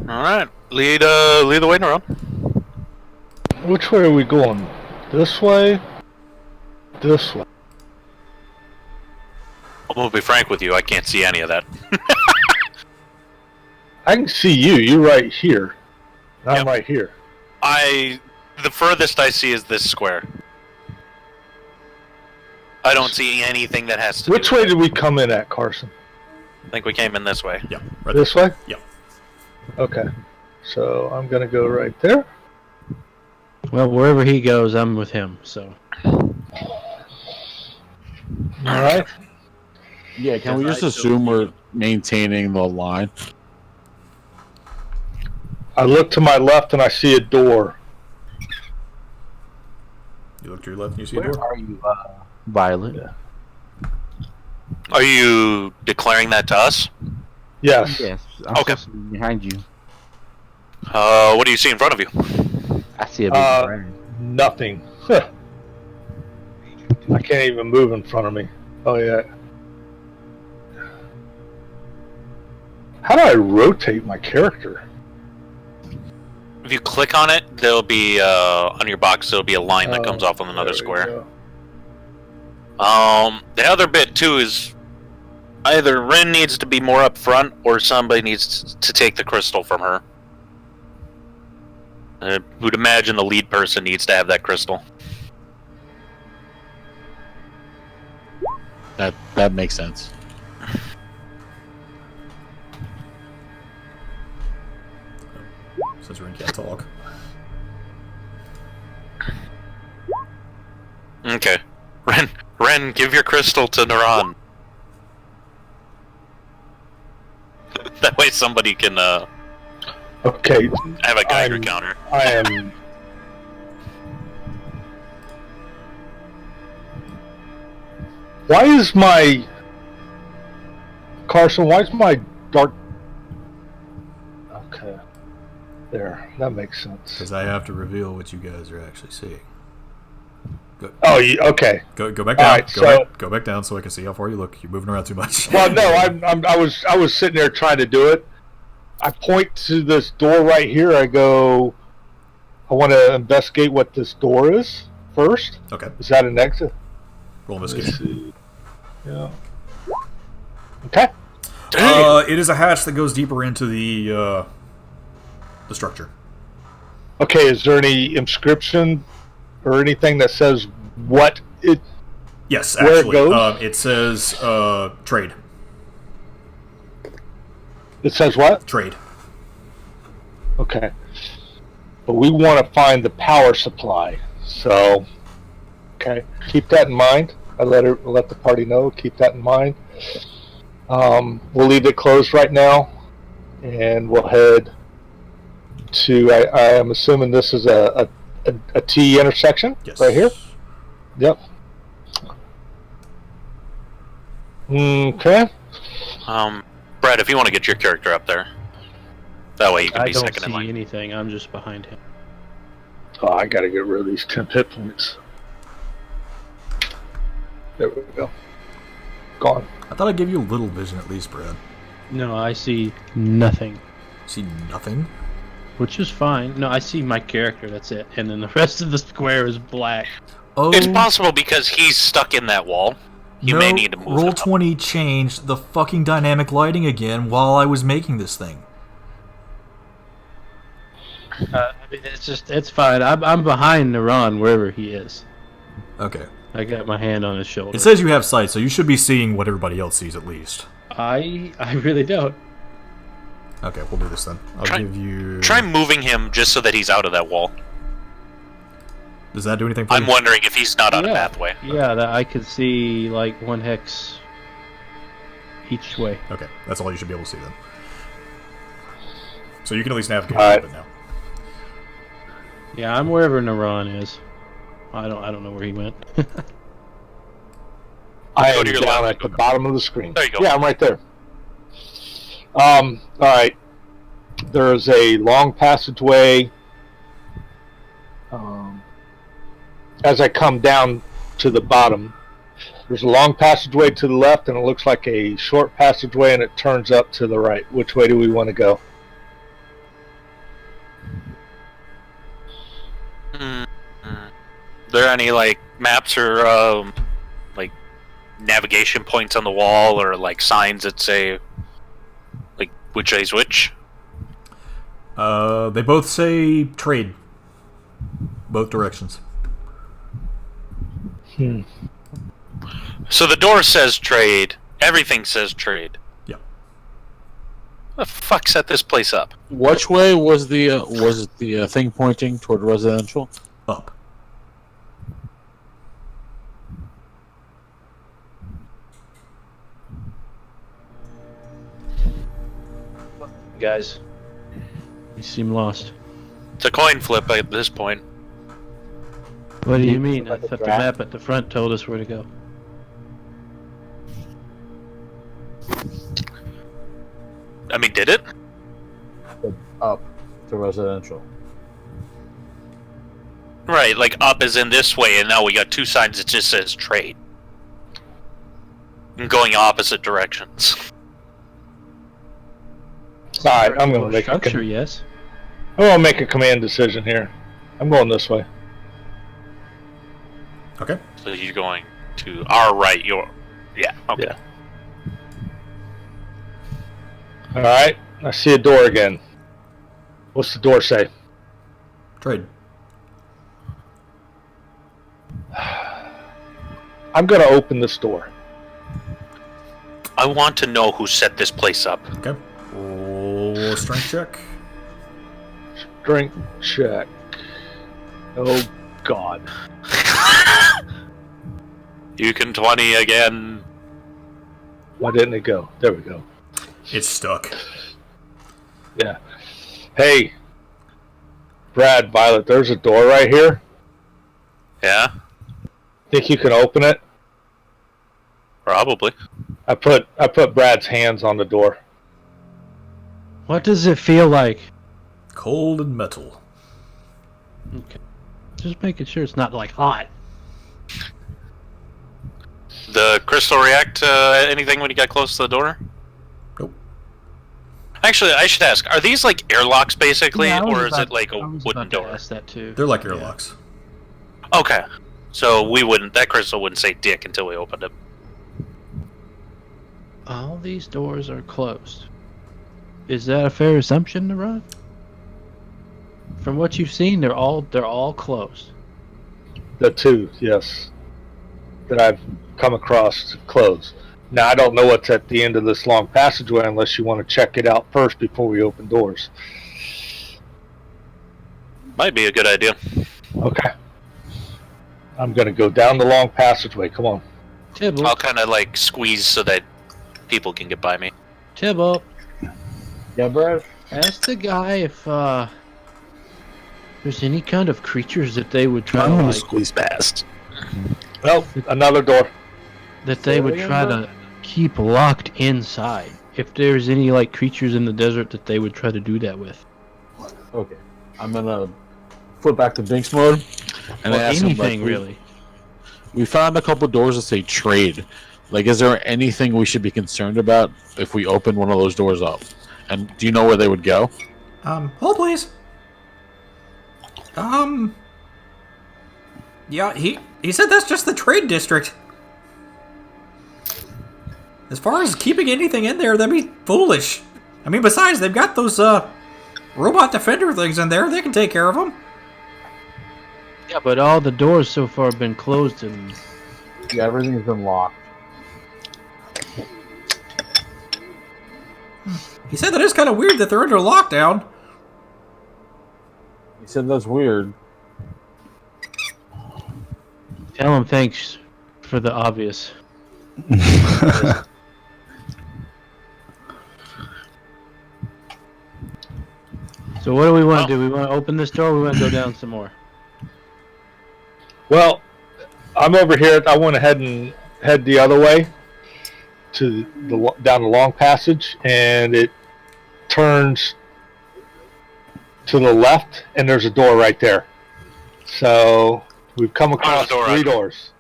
All right, lead the way, Neuron. Which way are we going? This way? This way? I'm gonna be frank with you. I can't see any of that. I can see you. You're right here. I'm Yep. right here. The furthest I see is this square. I don't see anything that has to. Which way did we come in at, Carson? I think we came in this way. Yeah, right This way? Yep. Okay. So I'm gonna go right there. Well, wherever he goes, I'm with him. So. All right. Yeah, can we just assume we're maintaining the line? I look to my left and I see a door. You look to your left and you see a Where door. are you, Violet? Are you declaring that to us? Yes. Yes, I'm Okay. supposed to be behind you. What do you see in front of you? I see a big dragon. Nothing. Huh. I can't even move in front of me. Oh yeah. How do I rotate my character? If you click on it, there'll be on your box. There'll be a line that comes off on another there we square. go. The other bit too is either Rin needs to be more up front, or somebody needs to take the crystal from her. I would imagine the lead person needs to have that crystal. That makes sense. Since Rin can't talk. Okay, Ren, give your crystal to Naran. That way somebody can Okay. have a Geiger counter. I am. Why is my Carson? Why is my dark? Okay, there. That makes sense. Because I have to reveal what you guys are actually seeing. Oh, okay. Go back down. Alright, go back down so I can see how far you look. You're moving around too much. Well, no, I was sitting there trying to do it. I point to this door right here. I go, I want to investigate what this door is first. Okay. Is that an exit? Roll Let's investigation. see. Yeah. Okay. It is a hatch that goes deeper into the structure. Okay. Is there any inscription or anything that says what it? Yes, Where it actually. goes? It says trade. It says what? Trade. Okay. But we want to find the power supply. So, okay, keep that in mind. I let the party know. Keep that in mind. We'll leave it closed right now, and we'll head to. I am assuming this is a T intersection Yes. right here. Yep. Okay. Brad, if you want to get your character up there, that way you can I be don't second in see line. anything. I'm just behind him. Oh, I gotta get rid of these 10 hit points. There we go. Gone. I thought I'd give you a little vision at least, Brad. No, I see nothing, See nothing? which is fine. No, I see my character. That's it, and then the rest of the square is black. Oh, It's possible because he's stuck in that wall. You may need to move Roll him up. 20 changed the fucking dynamic lighting again while I was making this thing. I mean, it's fine. I'm behind Naran wherever he is. Okay. I got my hand on his shoulder. It says you have sight, so you should be seeing what everybody else sees at least. I really don't. Okay, we'll do this then. I'll give you... Try moving him just so that he's out of that wall. Does that do anything for I'm you? wondering if he's not on a Yeah. pathway. Yeah, that I could see like one hex each way. Okay, that's all you should be able to see then. So you can at least navigate Alright. a little bit now. Yeah, I'm wherever Naran is. I don't know where he went. I Go am to your down left. at the bottom of the screen. There you go. Yeah, I'm right there. All right. There's a long passageway as I come down to the bottom, there's a long passageway to the left, and it looks like a short passageway, and it turns up to the right. Which way do we want to go? There any like maps or like navigation points on the wall, or like signs that say like which way's which? They both say trade. Both directions. So the door says trade. Everything says trade. Yeah. The fuck set this place up? Which way was the thing pointing toward residential? Up. Guys, you seem lost. It's a coin flip at this point. What do you mean? I thought the map at the front told us where to go. I mean, did it? Up to residential. Right, like up is in this way, and now we got two signs that just says trade. And going opposite directions. All right, I'm going to make structure. Yes. I'm going to make a command decision here. I'm going this way. Okay. So you're going to our right, your... Yeah, okay. Yeah. All right, I see a door again. What's the door say? Trade. I'm going to open this door. I want to know who set this place up. Okay. Roll strength check. Strength check. Oh, God. You can 20 again. Why didn't it go? There we go. It's stuck. Yeah. Hey, Brad, Violet, there's a door right here. Yeah? Think you can open it? Probably. I put Brad's hands on the door. What does it feel like? Cold and metal. Okay. Just making sure it's not like hot. The crystal react anything when you got close to the door? Nope. Actually, I should ask, are these like airlocks basically, Yeah, or is it like a wooden about to door? ask that too. They're like airlocks. Okay. So that crystal wouldn't say dick until we opened it. All these doors are closed. Is that a fair assumption to run? From what you've seen, they're all closed. The two, yes, that I've come across closed. Now, I don't know what's at the end of this long passageway unless you want to check it out first before we open doors. Might be a good idea. Okay. I'm going to go down the long passageway. Come on. Tibble, I'll kind of like squeeze so that people can get by me. Tibble, Yeah, Brad. ask the guy if there's any kind of creatures that they would try I'm to gonna like, squeeze past. Oh, another door. that they would try to keep locked inside. If there's any like creatures in the desert that they would try to do that with. Okay. I'm gonna flip back to Binks mode and Or ask him, like, anything really. We found a couple doors that say trade. Like, is there anything we should be concerned about if we open one of those doors up? And do you know where they would go? Hold please. Yeah, he said that's just the trade district. As far as keeping anything in there, that'd be foolish. I mean, besides, they've got those, robot defender things in there. They can take care of them. Yeah, but all the doors so far have been closed and Yeah, everything's been locked. He said that is kind of weird that they're under lockdown. He said that's weird. tell them thanks for the obvious. So what do we want to do? We want to open this door or we want to go down some more? Well, I'm over here. I went ahead and head the other way to down the long passage, and it turns to the left, and there's a door right there. So we've come across door 3 open. doors.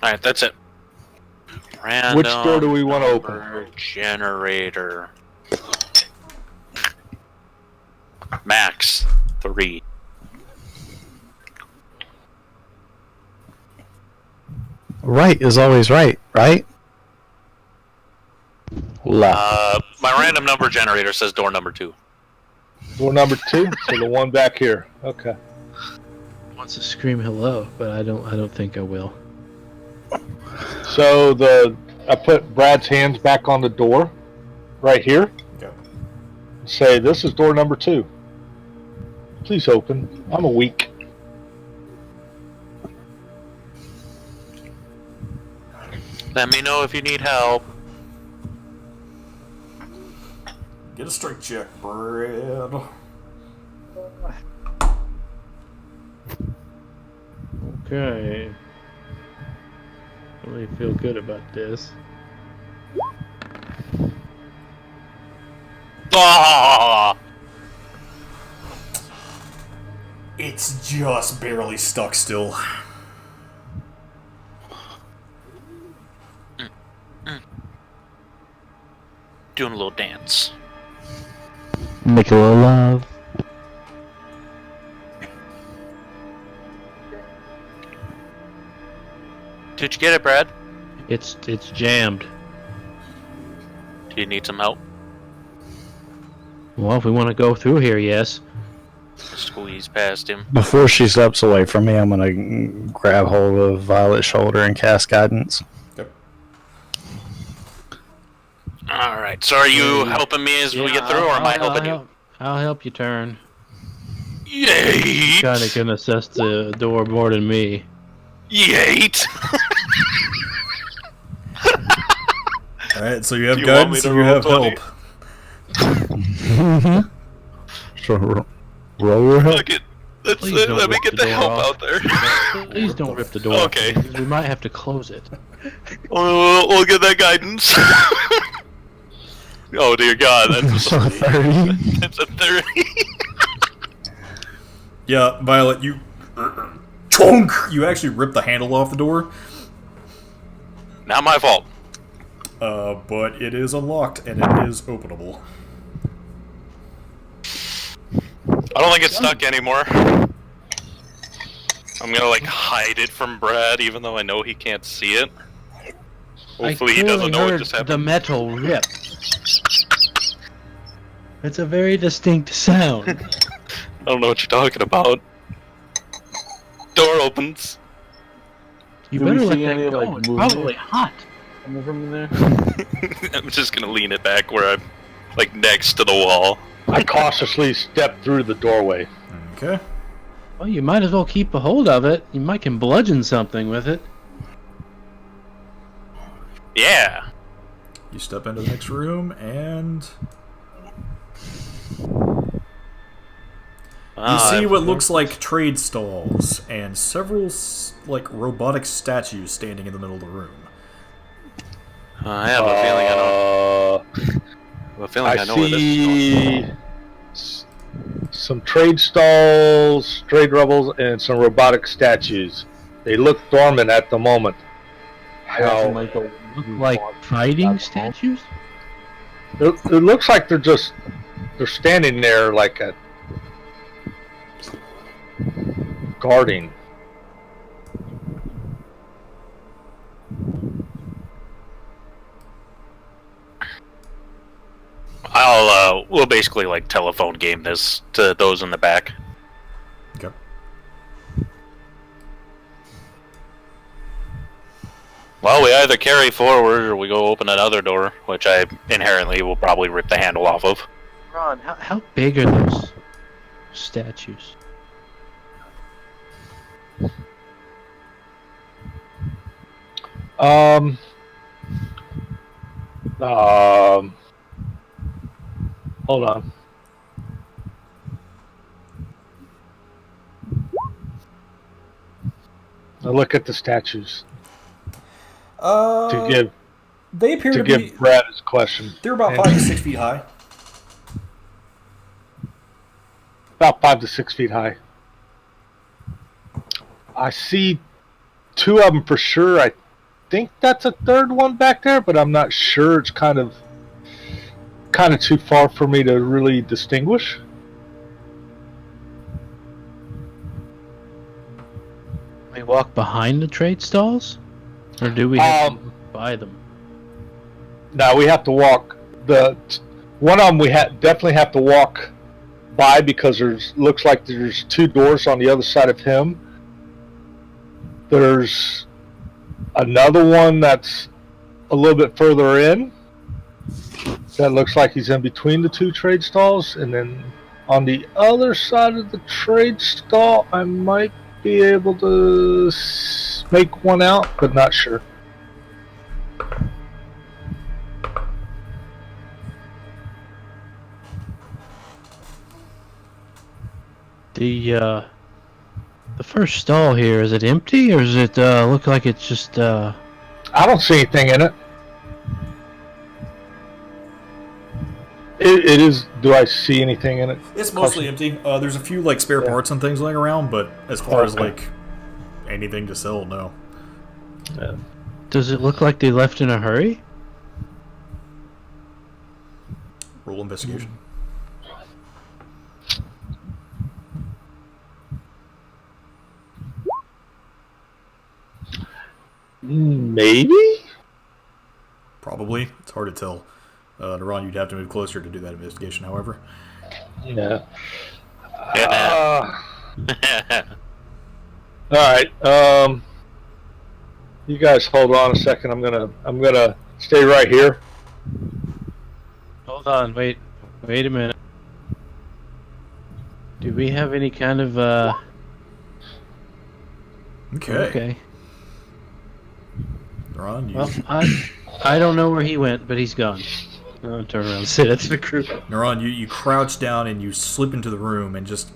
Alright, that's it. Random Which door do we want to open? number generator. Max 3. Right is always right, right? Left. My random number generator says door number 2. Door number 2, so the one back here. Okay. Wants to scream hello, but I don't think I will. So I put Brad's hands back on the door, right here. Okay. Say, this is door number 2. Please open. I'm a weak. Let me know if you need help. Get a strength check, Brad. Okay. I really feel good about this. Ah! It's just barely stuck still. Doing a little dance. Make a little love. Did you get it, Brad? It's jammed. Do you need some help? Well, if we want to go through here, yes. Squeeze past him. Before she steps away from me, I'm gonna grab hold of Violet's shoulder and cast guidance. Yep. Alright, so are you helping me as we get through, or am I helping you? I'll help you turn. Yeet! Kinda can assess the door more than me. Yeet! Alright, so you have Do you want me guidance to and you roll have 20? help. So roll your help. Look it. Let Please don't me rip get the the door help off. out there. Please don't rip the door off, Okay. because we might have to close it. We'll get that guidance. Oh dear God, that's So a 30. That's a 30. Yeah, Violet, you... Chunk! You actually ripped the handle off the door. Not my fault. But it is unlocked and it is openable. I don't think it's stuck anymore. I'm gonna like hide it from Brad, even though I know he can't see it. Hopefully he doesn't know what just the happened. metal rip. It's a very distinct sound. I don't know what you're talking about. Door opens. You Do we better let see that any, go. like, It's movement? probably hot. Coming from there. I'm just gonna lean it back where I'm like next to the wall. I cautiously step through the doorway. Okay. Well, you might as well keep a hold of it. You might can bludgeon something with it. Yeah. You step into the next room and... You see what looks like trade stalls and several like robotic statues standing in the middle of the room. I have a feeling I know. I have a feeling I know where this is going. see some trade stalls, trade rebels, and some robotic statues. They look dormant at the moment. How Look like fighting statues? it looks like they're standing there like a guarding. We'll basically like telephone game this to those in the back. Okay. Well, we either carry forward or we go open another door, which I inherently will probably rip the handle off of. Ron, how big are those statues? Hold on. Now look at the statues to They appear to give be. Brad his question. They're about 5 to 6 feet high. about 5 to 6 feet high. I see 2 of them for sure. I think that's a third one back there, but I'm not sure. It's kind of too far for me to really distinguish. We walk behind the trade stalls, or do we have to walk by them? No, we have to walk. One of them we definitely have to walk by because looks like there's 2 doors on the other side of him. There's another one that's a little bit further in. That looks like he's in between the 2 trade stalls, and then on the other side of the trade stall, I might be able to make one out, but not sure. The first stall here, is it empty, or does it look like it's just I don't see anything in it. It is. Do I see anything in it? It's mostly empty. There's a few like spare parts and things laying around, but as far as like anything to sell, no. Yeah. Does it look like they left in a hurry? Roll investigation. Maybe? Probably. It's hard to tell. Naran, you'd have to move closer to do that investigation, however. Yeah. Yeah. Alright, you guys hold on a second. I'm gonna stay right here. Hold on, wait a minute. Do we have any kind of Okay. Naran, you... Well, I don't know where he went, but he's gone. I'll turn around and say that's the crew. Naran, you crouch down and you slip into the room and just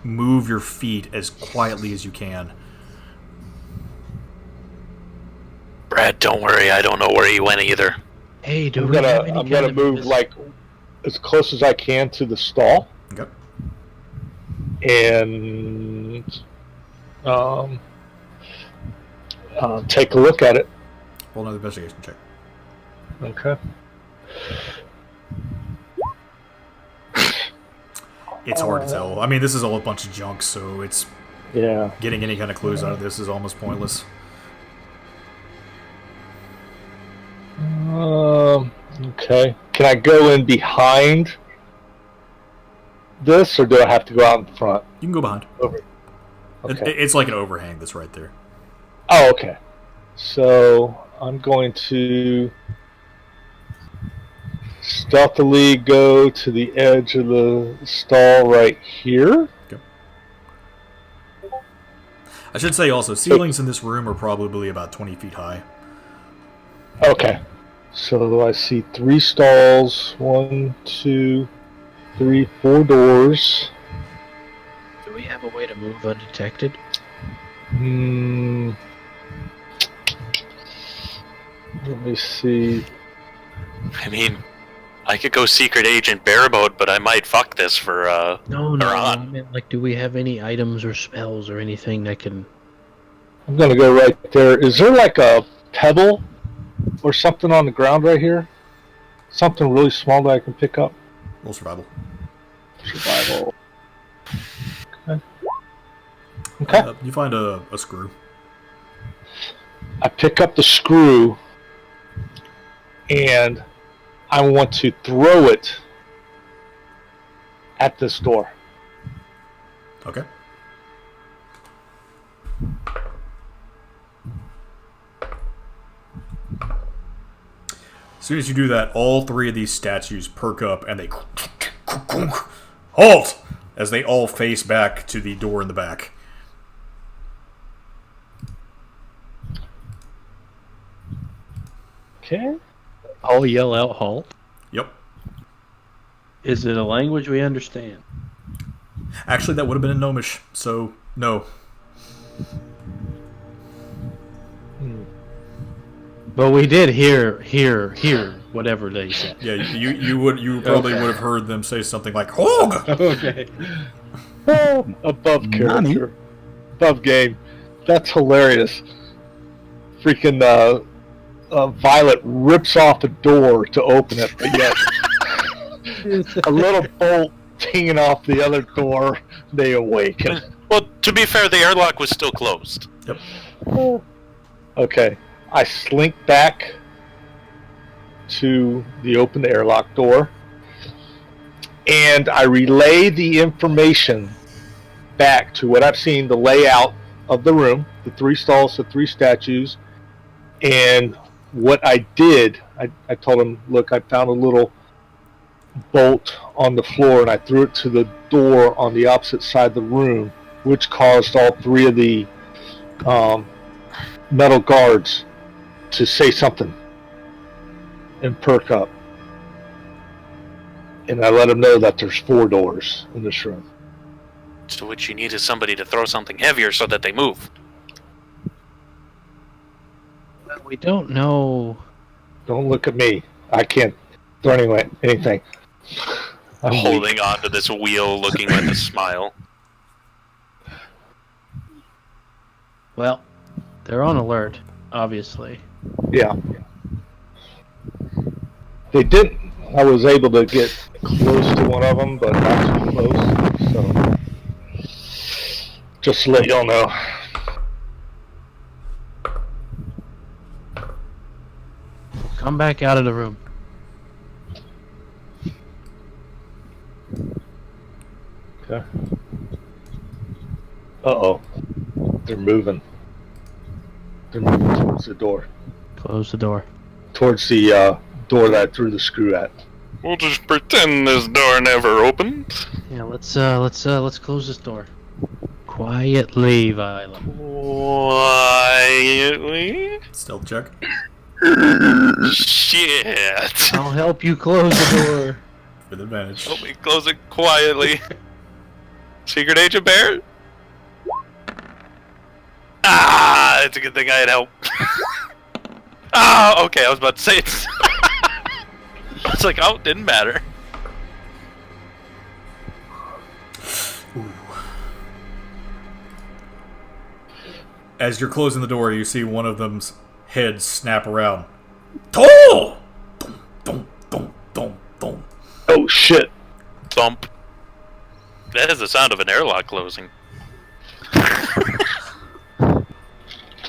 move your feet as quietly as you can. Brad, don't worry. I don't know where he went either. Hey, do I'm we have any gonna kind of move like as close as I can to the stall. Okay. And take a look at it. Roll another investigation check. Okay. It's hard to tell. I mean, this is all a bunch of junk, so it's Yeah. getting any kind of clues out of this is almost pointless. Okay. Can I go in behind this, or do I have to go out in front? You can go behind. Okay. It's like an overhang that's right there. Oh, okay. So I'm going to stealthily go to the edge of the stall right here. Okay. I should say also, ceilings in this room are probably about 20 feet high. Okay. So I see 3 stalls. 1, 2, 3, 4 doors. Do we have a way to move undetected? Let me see. I mean, I could go secret agent bear mode, but I might fuck this for No. Naran. I meant, like, do we have any items or spells or anything that can? I'm gonna go right there. Is there like a pebble or something on the ground right here? Something really small that I can pick up? Roll survival. Survival. Okay. You find a screw. I pick up the screw and I want to throw it at this door. Okay. As soon as you do that, all 3 of these statues perk up and they halt as they all face back to the door in the back. Okay. All yell out halt. Yep. Is it a language we understand? Actually, that would have been in Gnomish, so no. But we did hear whatever they said. Yeah, you probably would have heard them say something like "Hog." Okay. Oh, above Nani? character, above game. That's hilarious. Freaking Violet rips off the door to open it, but yet a little bolt hanging off the other door. They awaken. Well, to be fair, the airlock was still closed. Okay, I slink back to the open airlock door, and I relay the information back to what I've seen, the layout of the room, the 3 stalls, the 3 statues, and what I did. I told him, look, I found a little bolt on the floor, and I threw it to the door on the opposite side of the room, which caused all 3 of the metal guards to say something and perk up. And I let them know that there's 4 doors in this room. So what you need is somebody to throw something heavier so that they move. Well, we don't know. Don't look at me. I can't throw anything. I'm Holding on to this wheel, looking with a smile. Well, they're on alert, obviously. Yeah. They didn't. I was able to get close to one of them, but not too close. So, just to let y'all know. Come back out of the room. Okay. Uh-oh. They're moving. They're moving towards the door. Close the door. Towards the door that I threw the screw at. We'll just pretend this door never opened. Yeah, let's close this door. Quietly, Violet. Quietly? Stealth check. Shit. I'll help you close the door. With advantage. Help me close it quietly. Secret Agent Bear? Ah, it's a good thing I had help. Ah, okay, I was about to say it. I was like, oh, didn't matter. As you're closing the door, you see one of them's heads snap around. Toll! Dum, dum, dum, dum, dum. Oh, shit. Thump. That is the sound of an airlock closing.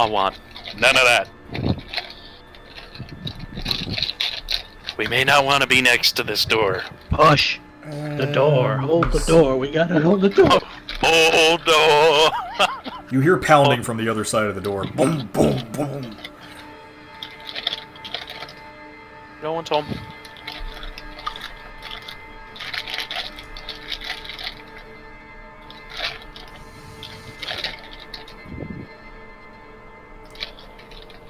I want none of that. We may not want to be next to this door. Push the door. Hold the door. We gotta hold the door. Hold door. You hear pounding from the other side of the door. Boom, boom, boom. No one's home.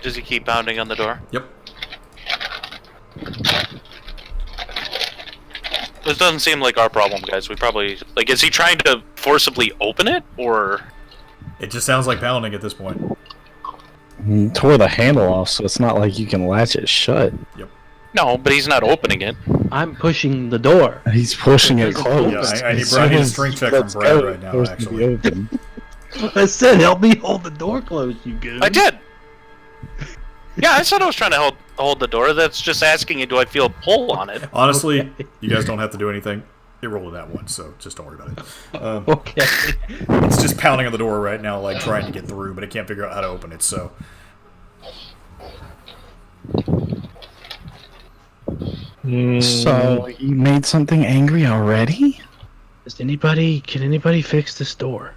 Does he keep pounding on the door? Yep. This doesn't seem like our problem, guys. We probably... Like, is he trying to forcibly open it, or...? It just sounds like pounding at this point. He tore the handle off, so it's not like you can latch it shut. Yep. No, but he's not opening it. I'm pushing the door. He's pushing it closed. Yeah, I need a strength check from Brad right now, actually. I said, help me hold the door closed, you goon. I did! Yeah, I said I was trying to hold the door. That's just asking you, do I feel a pull on it? Honestly, Okay. you guys don't have to do anything. It rolled that one, so just don't worry about it. Okay. It's just pounding on the door right now, like trying to get through, but it can't figure out how to open it, so... So, you made something angry already? Can anybody fix this door?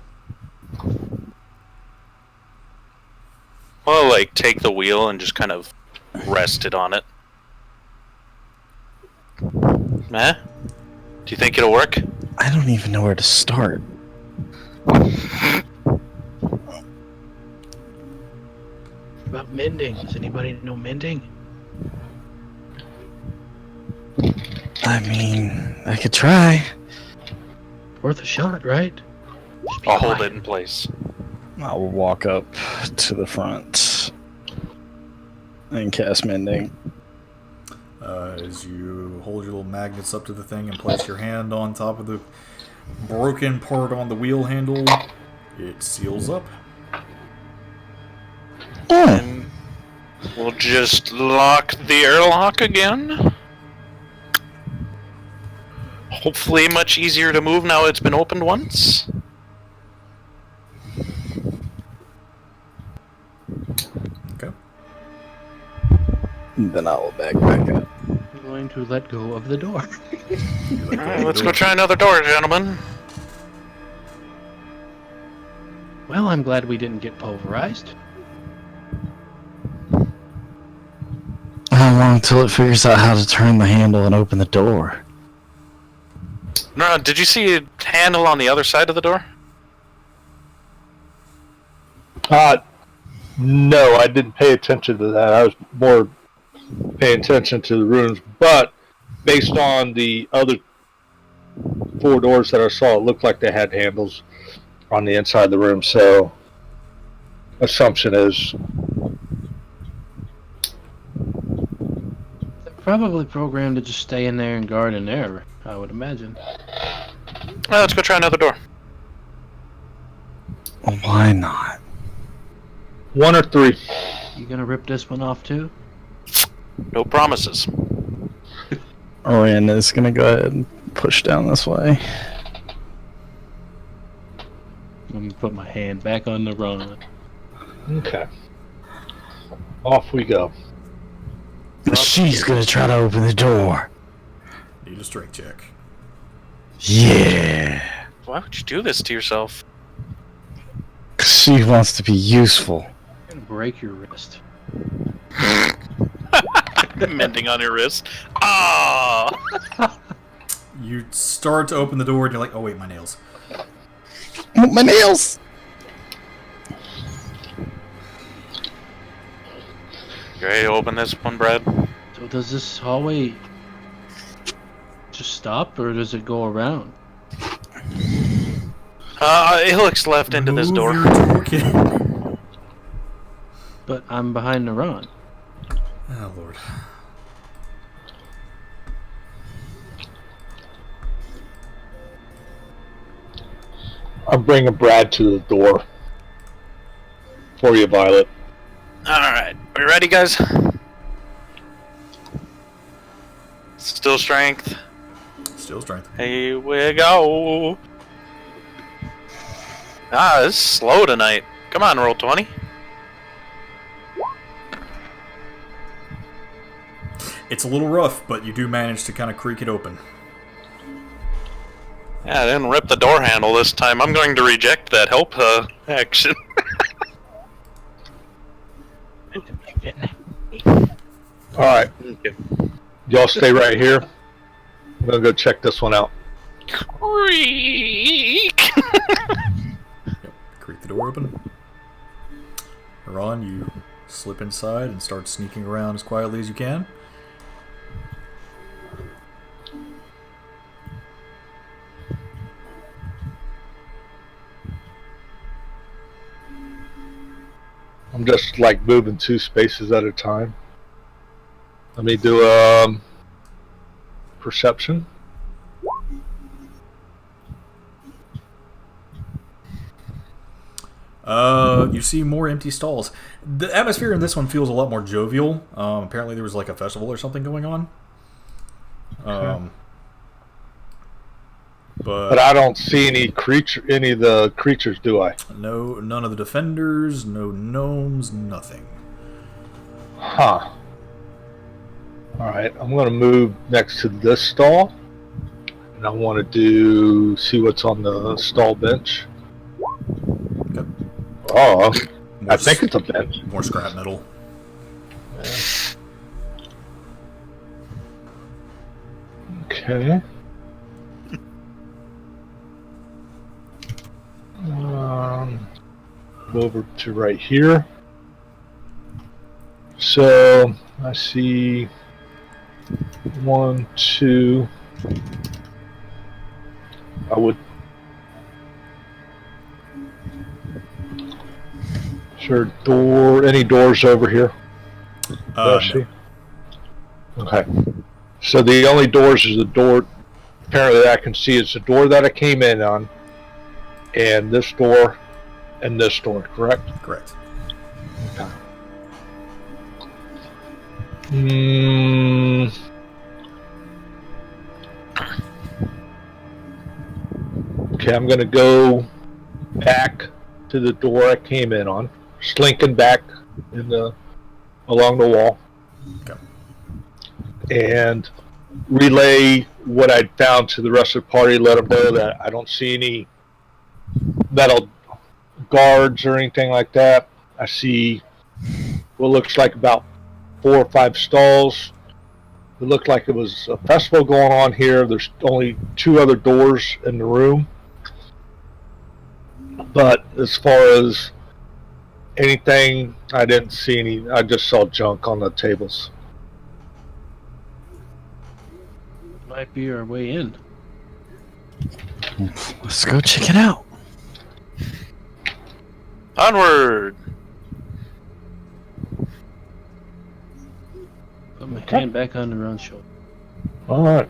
Well, like, take the wheel and just kind of rest it on it. Meh? Do you think it'll work? I don't even know where to start. About mending. Does anybody know mending? I mean, I could try. Worth a shot, right? I'll hold it in place. I'll walk up to the front And cast Mending. As you hold your little magnets up to the thing and place your hand on top of the broken part on the wheel handle, it seals up. And we'll just lock the airlock again. Hopefully much easier to move now it's been opened once. Okay. Then I will back up. I'm going to let go of the door. Alright, let's go try another door, gentlemen. Well, I'm glad we didn't get pulverized. How long till it figures out how to turn the handle and open the door? No, did you see a handle on the other side of the door? No, I didn't pay attention to that. I was more paying attention to the rooms, but based on the other 4 doors that I saw, it looked like they had handles on the inside of the room, so assumption is They're probably programmed to just stay in there and guard in there, I would imagine. Well, let's go try another door. Why not? 1 or 3. You gonna rip this one off too? No promises. Orion is gonna go ahead and push down this way. Let me put my hand back on the run. Okay. Off we go. She's gonna try to open the door. Need a strength check. Yeah. Why would you do this to yourself? 'Cause she wants to be useful. I'm gonna break your wrist. Mending on your wrist. Ah! You start to open the door and you're like, oh wait, my nails. Oh, my nails! You ready to open this one, Brad? So does this hallway just stop, or does it go around? It looks left into this Move door. your toolkit. But I'm behind the run. Oh lord. I'm bringing Brad to the door for you, Violet. Alright, are you ready, guys? Still strength. Still strength. Here we go. This is slow tonight. Come on, roll 20. It's a little rough, but you do manage to kind of creak it open. Yeah, I didn't rip the door handle this time. I'm going to reject that help action. Alright. Y'all stay right here. I'm gonna go check this one out. Creak! Creak the door open. Ron, you slip inside and start sneaking around as quietly as you can. I'm just like moving 2 spaces at a time. Let me do perception. You see more empty stalls. The atmosphere in this one feels a lot more jovial. Apparently there was like a festival or something going on. But I don't see any of the creatures, do I? No, none of the defenders, no gnomes, nothing. Huh. Alright, I'm going to move next to this stall. And I want to see what's on the stall bench. Okay. Oh, More I think it's a bench. more scrap metal. Okay. Go over to right here. So I see 1, 2. I would. Sure, any doors over here? Does No. she? Okay. So the only doors is the door apparently that I can see is the door that I came in on, and this door, correct? Correct. Okay. Hmm. Okay, I'm gonna go back to the door I came in on, slinking back along the wall, Okay. and relay what I'd found to the rest of the party. Let them know that I don't see any metal guards or anything like that. I see what looks like about 4 or 5 stalls. It looked like it was a festival going on here. There's only 2 other doors in the room. But as far as anything, I didn't see any. I just saw junk on the tables. Might be our way in. Let's go check it out. Onward! Put my hand back on the run shoulder. All right.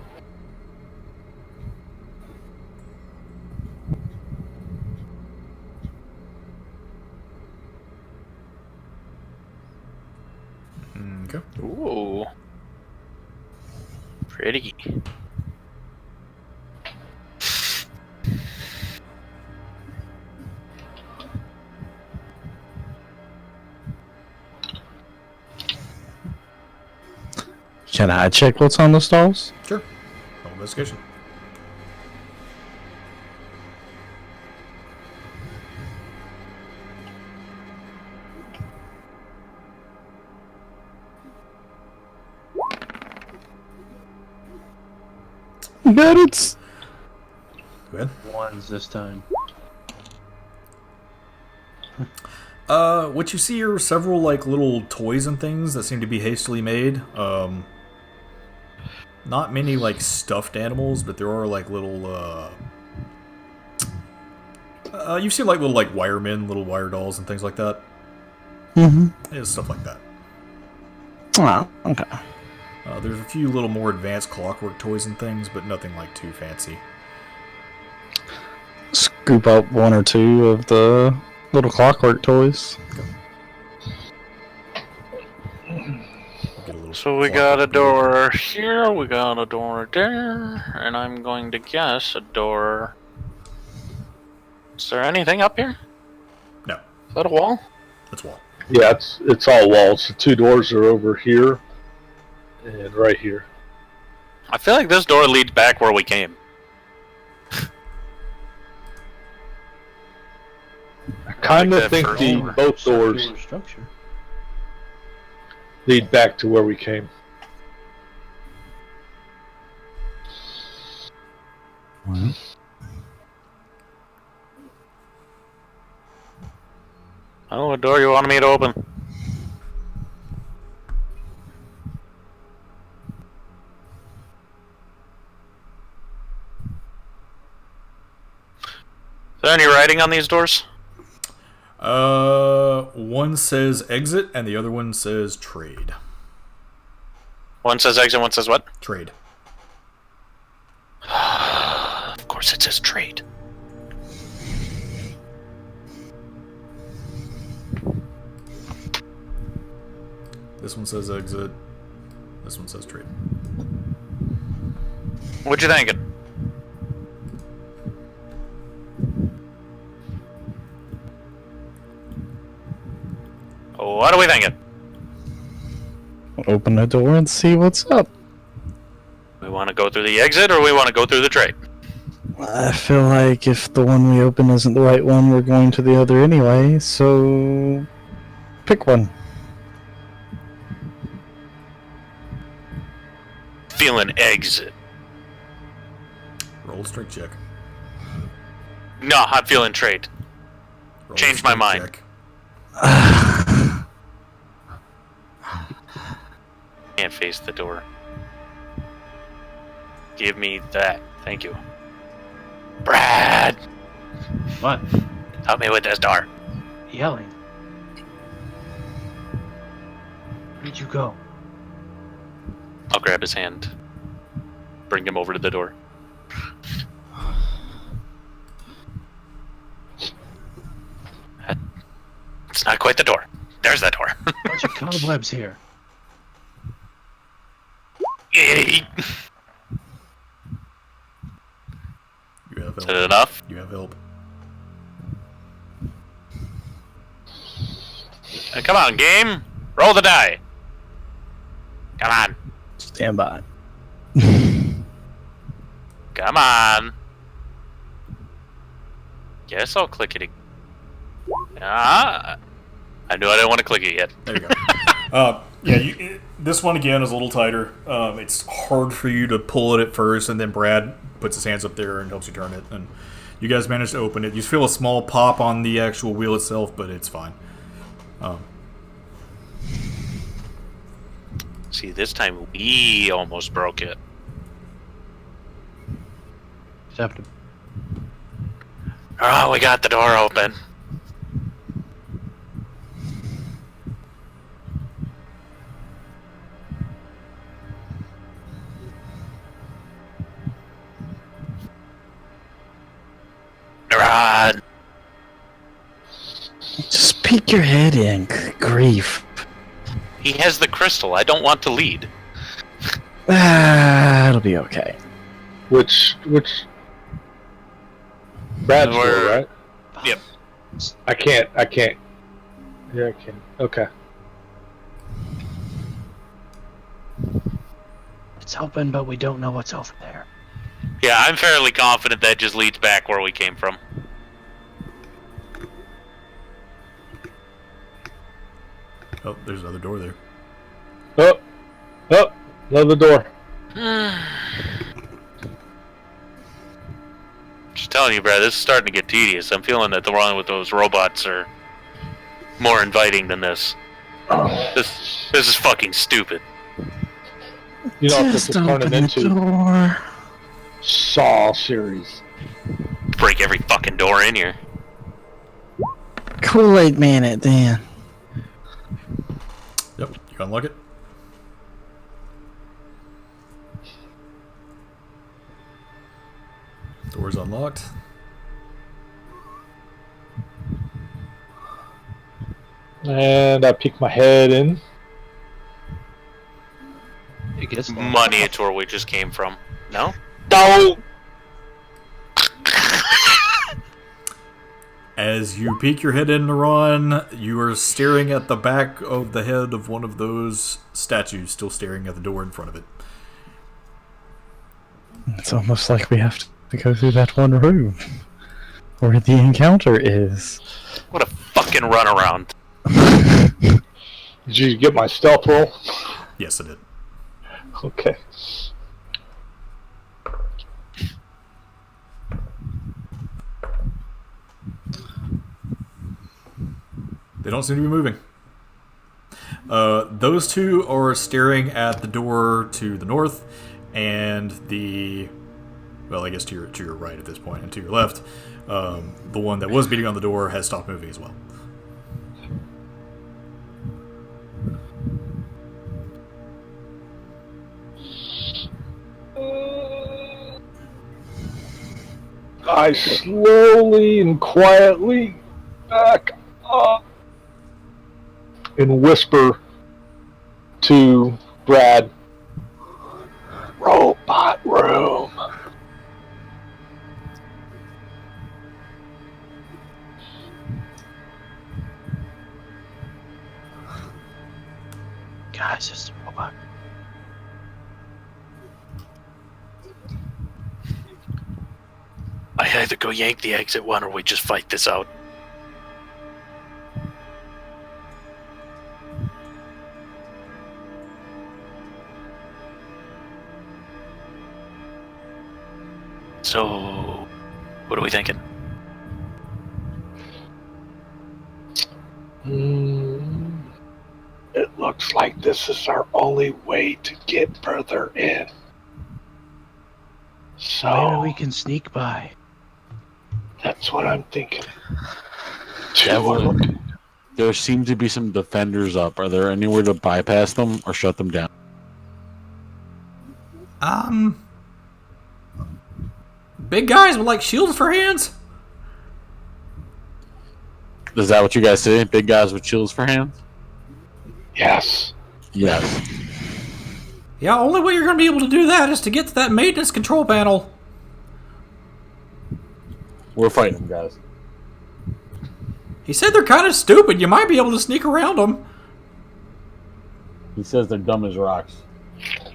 Okay. Ooh. Pretty. Can I check what's on the stalls? Sure. Roll investigation. Bet it's Go ahead. Ones this time. What you see are several like little toys and things that seem to be hastily made. Not many like stuffed animals, but there are like little. You've seen like little like wiremen, little wire dolls, and things like that. Mm-hmm. Yeah, stuff like that. Oh, okay. There's a few little more advanced clockwork toys and things, but nothing like too fancy. Scoop up 1 or 2 of the little clockwork toys. Get a little So we got a clockwork door here, we got a door there, and I'm going to guess a door. Is there anything up here? No, Is that a wall? that's wall. Yeah, it's all walls. The 2 doors are over here and right here. I feel like this door leads back where we came. I kind like of that think first the door. both doors Circular structure. lead back to where we came. I don't know what door you wanted me to open. Is there any writing on these doors? One says exit, and the other one says trade. One says exit, one says what? Trade. Of course it says trade. This one says exit. This one says trade. What you thinking? What are we thinking? Open the door and see what's up. We want to go through the exit or we want to go through the trade? I feel like if the one we open isn't the right one, we're going to the other anyway, so pick one. Feeling exit. Roll a strength check. No, I'm feeling trade. Roll a Change my strength mind. check. Can't face the door. Give me that. Thank you. Brad! What? Help me with this door. Yelling. Where'd you go? I'll grab his hand. Bring him over to the door. It's not quite the door. There's that door. Bunch of cobwebs here. Is You have it help. enough? You have help. Come on, game. Roll the die. Come on. Stand by. Come on. Guess I'll click it again. Ah, I knew I didn't want to click it yet. There you go. This one again is a little tighter. It's hard for you to pull it at first, and then Brad puts his hands up there and helps you turn it. And you guys manage to open it. You feel a small pop on the actual wheel itself, but it's fine. See, this time we almost broke it. Just have to. Oh, we got the door open. Run! Just peek your head in. Good grief. He has the crystal. I don't want to lead. It'll be okay. Which Brad's door, We're- right? Yep. I can't. Yeah, I can. Okay. It's open, but we don't know what's over there. Yeah, I'm fairly confident that just leads back where we came from. Oh, there's another door there. Oh, another door. Just telling you, Brad, this is starting to get tedious. I'm feeling that the one with those robots are more inviting than this. This is fucking stupid. You know, if this is Just turning open the into door. Saw series. Break every fucking door in here. Kool-Aid Man it then. Yep, you unlock it. Door's unlocked. And I peek my head in. It gets Money it's where we just came from. No? No! As you peek your head in to run, you are staring at the back of the head of one of those statues, still staring at the door in front of it. It's almost like we have to go through that one room where the encounter is. What a fucking runaround. Did you get my stealth roll? Yes, it did. Okay. They don't seem to be moving. Those two are staring at the door to the north, and I guess to your right at this point, and to your left, the one that was beating on the door has stopped moving as well. I slowly and quietly back up and whisper to Brad, "Robot room." Guys, it's the robot. I either go yank the exit one or we just fight this out. So, what are we thinking? It looks like this is our only way to get further in. Maybe So we can sneak by. that's what I'm thinking. Devlin. There seem to be some defenders up. Are there anywhere to bypass them or shut them down? Big guys with like shields for hands? Is that what you guys say? Big guys with shields for hands? Yes. Yes. Yeah, only way you're going to be able to do that is to get to that maintenance control panel. We're fighting them, guys. He said they're kind of stupid. You might be able to sneak around them. He says they're dumb as rocks.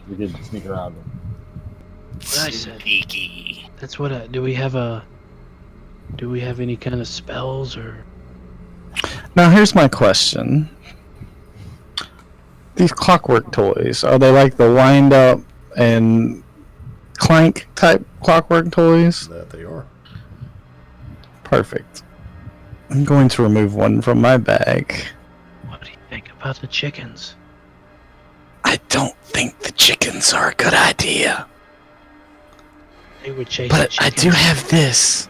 We could sneak around them. What I said. Sneaky. That's what. Do we have any kind of spells or? Now here's my question. These clockwork toys, are they like the wind up and clank type clockwork toys? That they are. Perfect. I'm going to remove one from my bag. What do you think about the chickens? I don't think the chickens are a good idea. They would chase But the I chickens. do have this.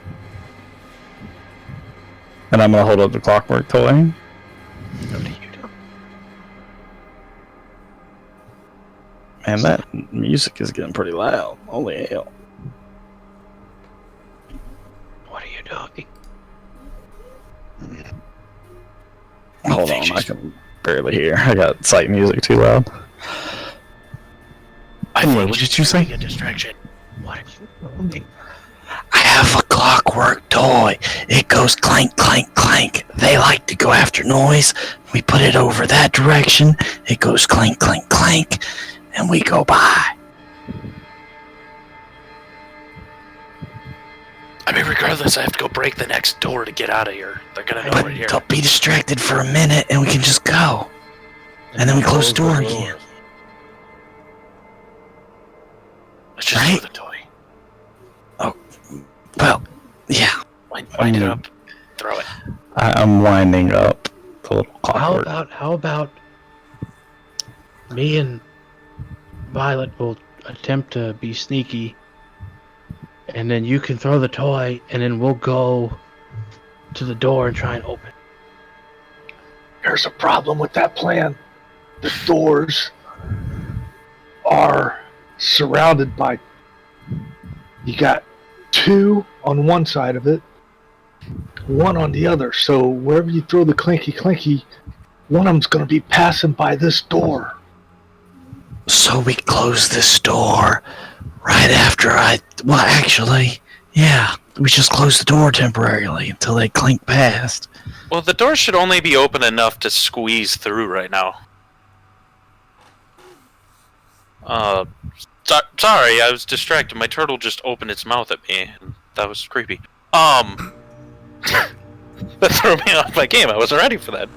And I'm going to hold up the clockwork toy. What do you do? Man, that music is getting pretty loud. Holy hell. What are you doing? Hold on, I can barely hear. I got sight music too loud. Anyway, what did you say? A distraction. What are you doing? I have a clockwork toy. It goes clank, clank, clank. They like to go after noise. We put it over that direction. It goes clank, clank, clank. And we go by. I mean, regardless, I have to go break the next door to get out of here. They're gonna know we're here. Don't be distracted for a minute and we can just go. And then we close the door again. Let's just Right? throw the toy. Well, yeah. Wind it up. Throw it. I'm winding up the little clockwork. How about me and Violet will attempt to be sneaky, and then you can throw the toy, and then we'll go to the door and try and open. There's a problem with that plan. The doors are surrounded by. You got two on one side of it, one on the other. So wherever you throw the clinky, one of them's going to be passing by this door. So we close this door right after well, actually, yeah. We just close the door temporarily until they clink past. Well, the door should only be open enough to squeeze through right now. Sorry, I was distracted. My turtle just opened its mouth at me, and that was creepy. That threw me off my game. I wasn't ready for that.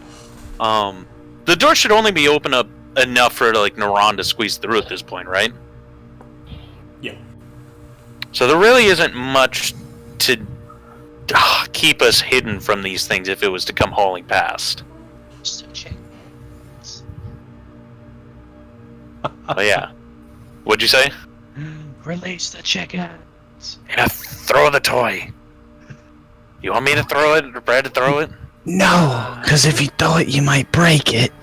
The door should only be open up enough for like Naran to squeeze through at this point, right? Yeah. So there really isn't much to keep us hidden from these things if it was to come hauling past. Oh yeah. What'd you say? Release the chickens. Yeah, throw the toy. You want me to throw it or Brad to throw it? No, because if you throw it, you might break it.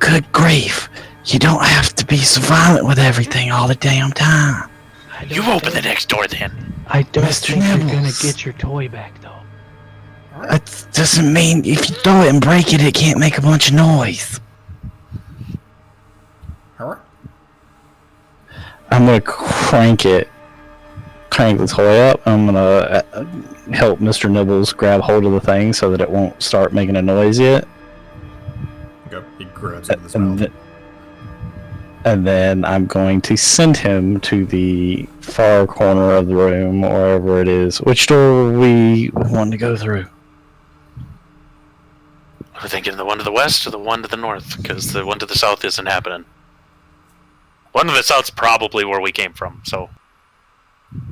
Good grief. You don't have to be so violent with everything all the damn time. You open the next door then. I don't Mr. think you're gonna Nibbles. get your toy back, though. That doesn't mean if you throw it and break it, it can't make a bunch of noise. Alright. I'm gonna crank the toy up. I'm gonna help Mr. Nibbles grab hold of the thing so that it won't start making a noise yet. Okay. He grabs it with his mouth. And then I'm going to send him to the far corner of the room, or wherever it is. Which door we want to go through? We're thinking the one to the west or the one to the north, because the one to the south isn't happening. One to the south's probably where we came from, so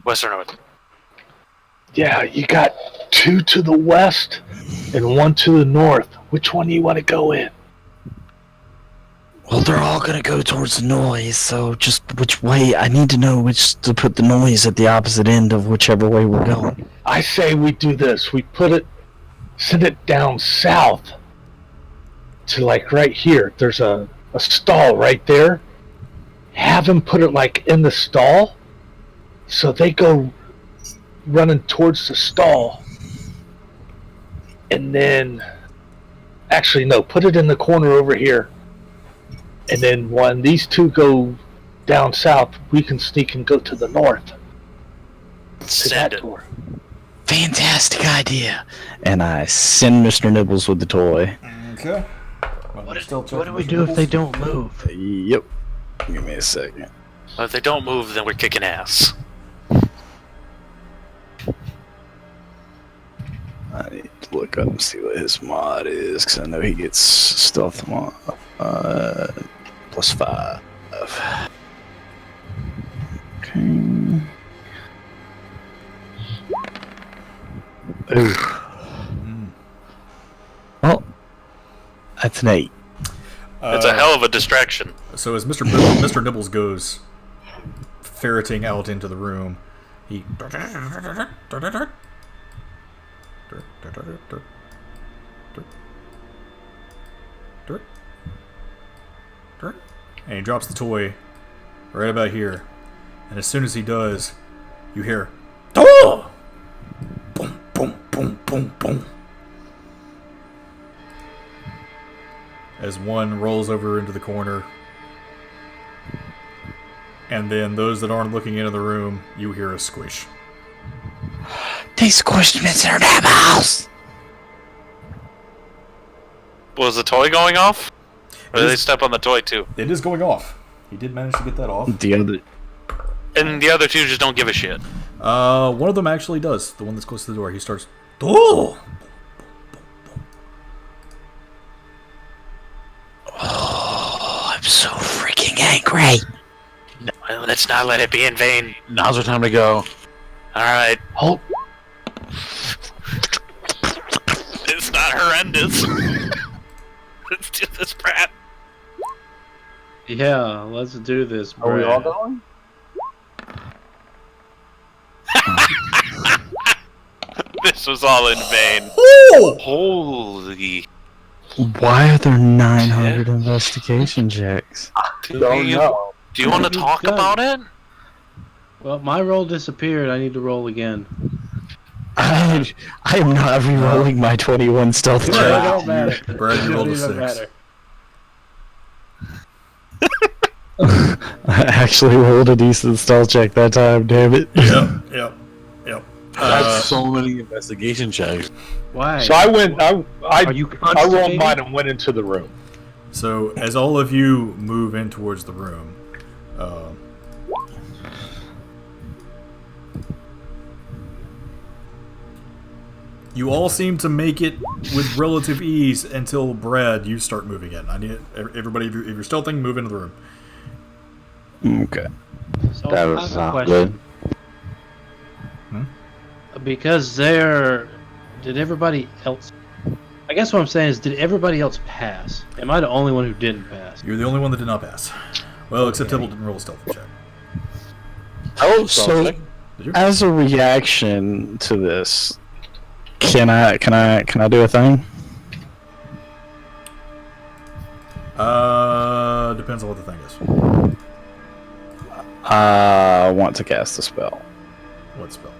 west or north. Yeah, you got two to the west and one to the north. Which one do you want to go in? Well, they're all gonna go towards the noise, so just which way? I need to know which to put the noise at the opposite end of whichever way we're going. I say we do this. We send it down south to like right here. There's a stall right there. Have him put it like in the stall, so they go running towards the stall, and then actually no, put it in the corner over here, and then when these two go down south, we can sneak and go to the north to Send that it. door. Fantastic idea. And I send Mr. Nibbles with the toy. Okay. What do we do if they don't move? Yep. Give me a second. Well, if they don't move, then we're kicking ass. I need to look up and see what his mod is, because I know he gets stealth mod +5. Okay. Ooh. Well, that's an 8. It's a hell of a distraction. So as Mr. Nibbles goes ferreting out into the room, he and he drops the toy right about here. And as soon as he does, you hear "Oh!" Boom, boom, boom, boom, boom. As one rolls over into the corner. And then those that aren't looking into the room, you hear a squish. They squished Mr. Nibbles! Was the toy going off? Or did It they is- step on the toy too? It is going off. He did manage to get that off. The other... And the other two just don't give a shit. One of them actually does. The one that's close to the door. He starts. Oh! Oh, I'm so freaking angry. Well, let's not let it be in vain. Now's our time to go. Alright. Hold. It's not horrendous. Let's do this, Brad. Yeah, let's do this, Are we all Brad. going? This was all in vain. Oh! Holy. Why are there 900 investigation checks? Don't know. Do you want to talk about it? Well, my roll disappeared. I need to roll again. I am not re-rolling my 21 stealth It check. don't matter. Brad, you It rolled a doesn't 6. matter. I actually rolled a decent stealth check that time, damn it. Yep. That's so many investigation checks. Why? So I went. I Are you I rolled constipated? mine and went into the room. So as all of you move in towards the room, you all seem to make it with relative ease until Brad, you start moving in. I need everybody. If you're stealthing, move into the room. Okay. So That I was have a not question. good. Because did everybody else? I guess what I'm saying is, did everybody else pass? Am I the only one who didn't pass? You're the only one that did not pass. Well, except Tibble didn't roll a stealth check. Oh, So, Did you? as a reaction to this, can I do a thing? Depends on what the thing is. I want to cast a spell. What spell?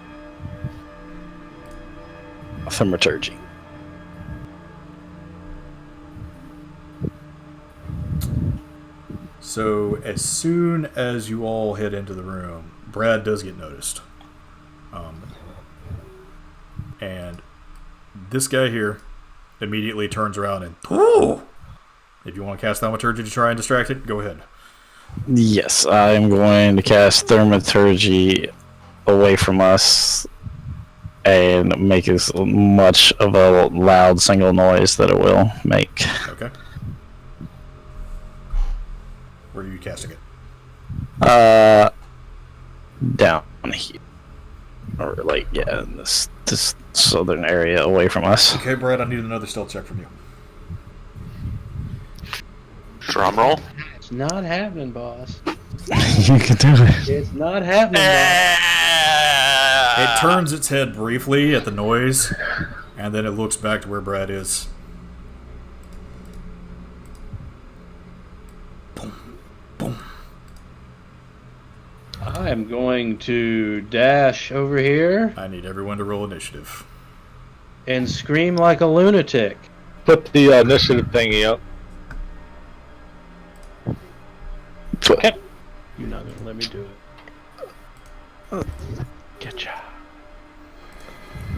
Thaumaturgy. So as soon as you all head into the room, Brad does get noticed. And this guy here immediately turns around and "Ooh!" If you want to cast Thaumaturgy to try and distract it, go ahead. Yes, I am going to cast Thaumaturgy away from us and make as much of a loud single noise that it will make. Okay. Where are you casting it? Down here. Or like, yeah, in this southern area away from us. Okay, Brad, I need another stealth check from you. Drum roll. It's not happening, boss. You can do it. It's not happening, boss. It turns its head briefly at the noise, and then it looks back to where Brad is. I am going to dash over here I need everyone to roll initiative. and scream like a lunatic. Put the initiative thingy up. You're not gonna let me do it. Getcha.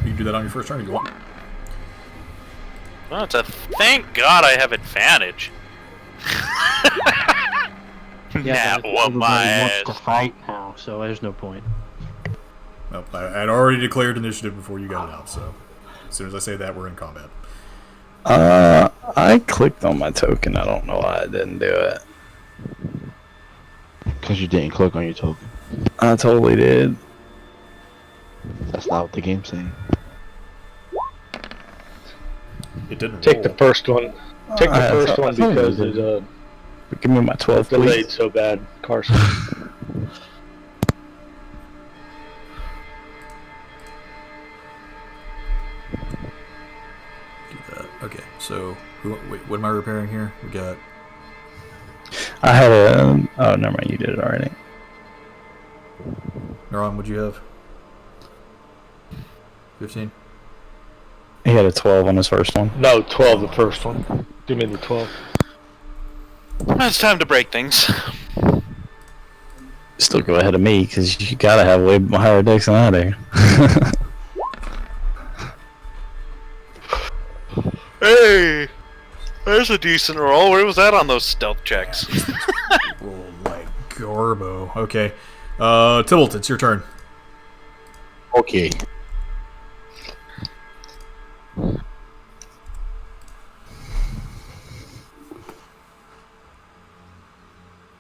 You can do that on your first turn if you want. Well, thank God I have advantage. Yeah, Nah, whoop my everybody wants ass. to fight now, so there's no point. Well, I had already declared initiative before you got it out, so as soon as I say that, we're in combat. I clicked on my token. I don't know why I didn't do it. Because you didn't click on your token. I totally did. That's not what the game's saying. It didn't Take roll. the first one. Take the I first thought- one I thought because it it Give me my 12, delayed please. so bad, Carson. Do that. Okay, so wait, what am I repairing here? We got I had a. Oh, never mind. You did it already. Neuron. What'd you have? 15. He had a 12 on his first one. No, 12 the first one. Give me the 12. It's time to break things. Still go ahead of me because you gotta have way higher decks than I do. Hey, there's a decent roll. Where was that on those stealth checks? Rolled like Garbo. Okay. Tybalt, it's your turn. Okay.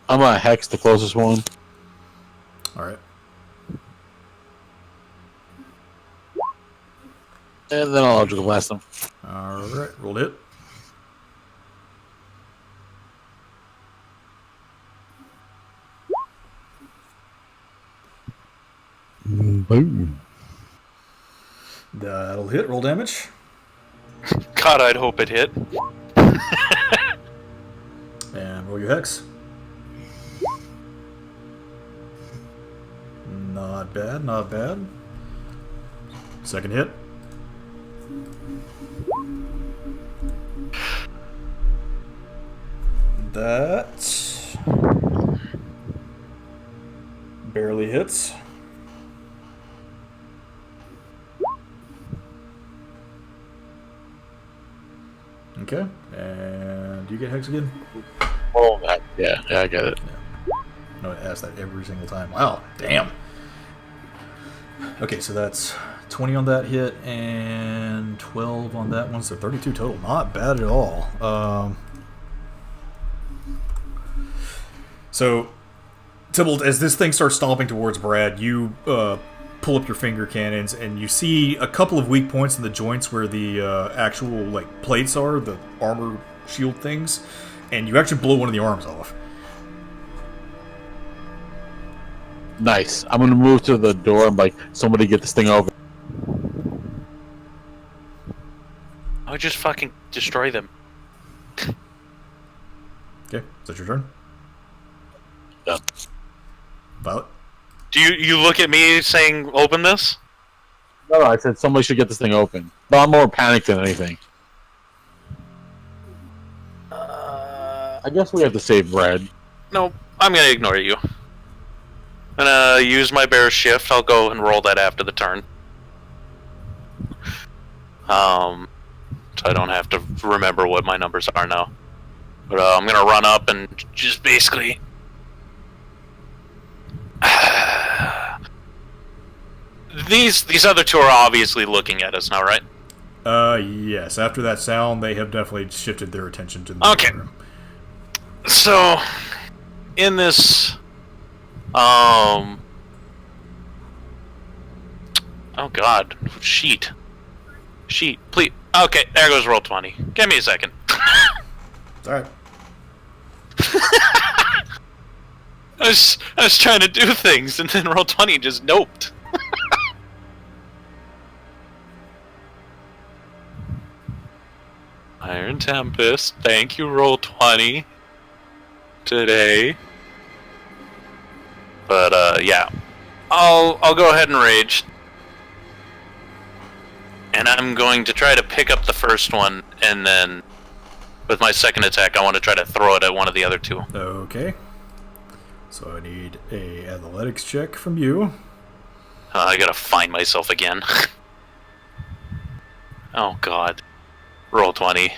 I'm gonna hex the closest one. Alright. And then I'll Eldritch Blast them. Alright, rolled hit. Boom. That'll hit. Roll damage. God, I'd hope it hit. And roll your hex. Not bad, not bad. Second hit. That barely hits. Okay, and do you get hex again? Oh, that. Yeah, I get it. No, I ask that every single time. Wow, damn. Okay, so that's 20 on that hit and 12 on that one, so 32 total. Not bad at all. So, Tybalt, as this thing starts stomping towards Brad, you pull up your finger cannons and you see a couple of weak points in the joints where the actual like plates are, the armor shield things, and you actually blow one of the arms off. Nice. I'm gonna move to the door and like somebody get this thing over. I would just fucking destroy them. Okay, is that your turn? Done. Violet? Do you look at me saying open this? No, I said somebody should get this thing open. But I'm more panicked than anything. I guess we have to save Brad. No, I'm gonna ignore you. I'm gonna use my bear shift. I'll go and roll that after the turn. So I don't have to remember what my numbers are now. But I'm gonna run up and just basically. These other two are obviously looking at us now, right? Yes. After that sound, they have definitely shifted their attention to the Okay. room. So, in this, oh god, sheet, please. Okay, there goes roll 20. Give me a second. It's alright. I was trying to do things, and then roll 20 just noped. Iron Tempest, thank you, roll 20 today. But Yeah. I'll go ahead and rage. And I'm going to try to pick up the first one, and then with my second attack, I want to try to throw it at one of the other two. Okay. So I need a athletics check from you. I gotta find myself again. Oh god. Roll 20.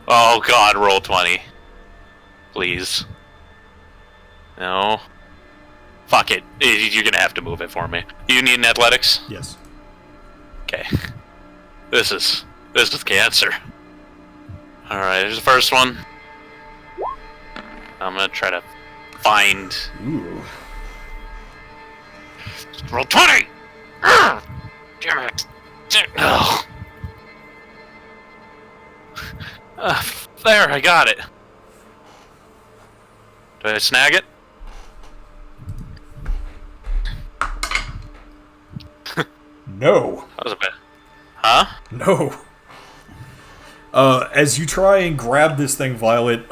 Oh god, roll 20. Please. No. Fuck it. You're gonna have to move it for me. You need an athletics? Yes. Okay. This is cancer. Alright, here's the first one. I'm gonna try to find... Ooh. Roll 20! Damn it! Ugh. There, I got it. Do I snag it? No. That was a bit. Huh? No. As you try and grab this thing, Violet,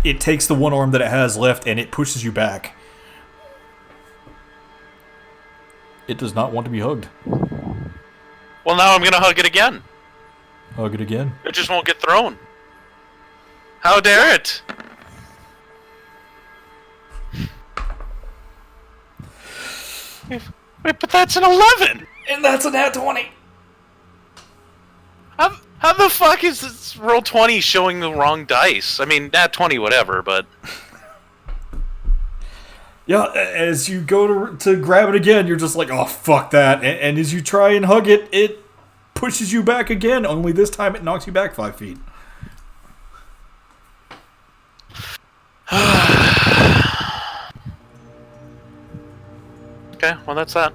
it takes the one arm that it has left and it pushes you back. It does not want to be hugged. Well, now I'm gonna hug it again. Hug it again. It just won't get thrown. How dare it? Wait, but that's an 11! And that's a nat 20! How the fuck is this roll 20 showing the wrong dice? I mean, nat 20, whatever, but... Yeah, as you go to grab it again, you're just like, oh, fuck that. And as you try and hug it, it pushes you back again, only this time it knocks you back 5 feet. Okay, well that's that.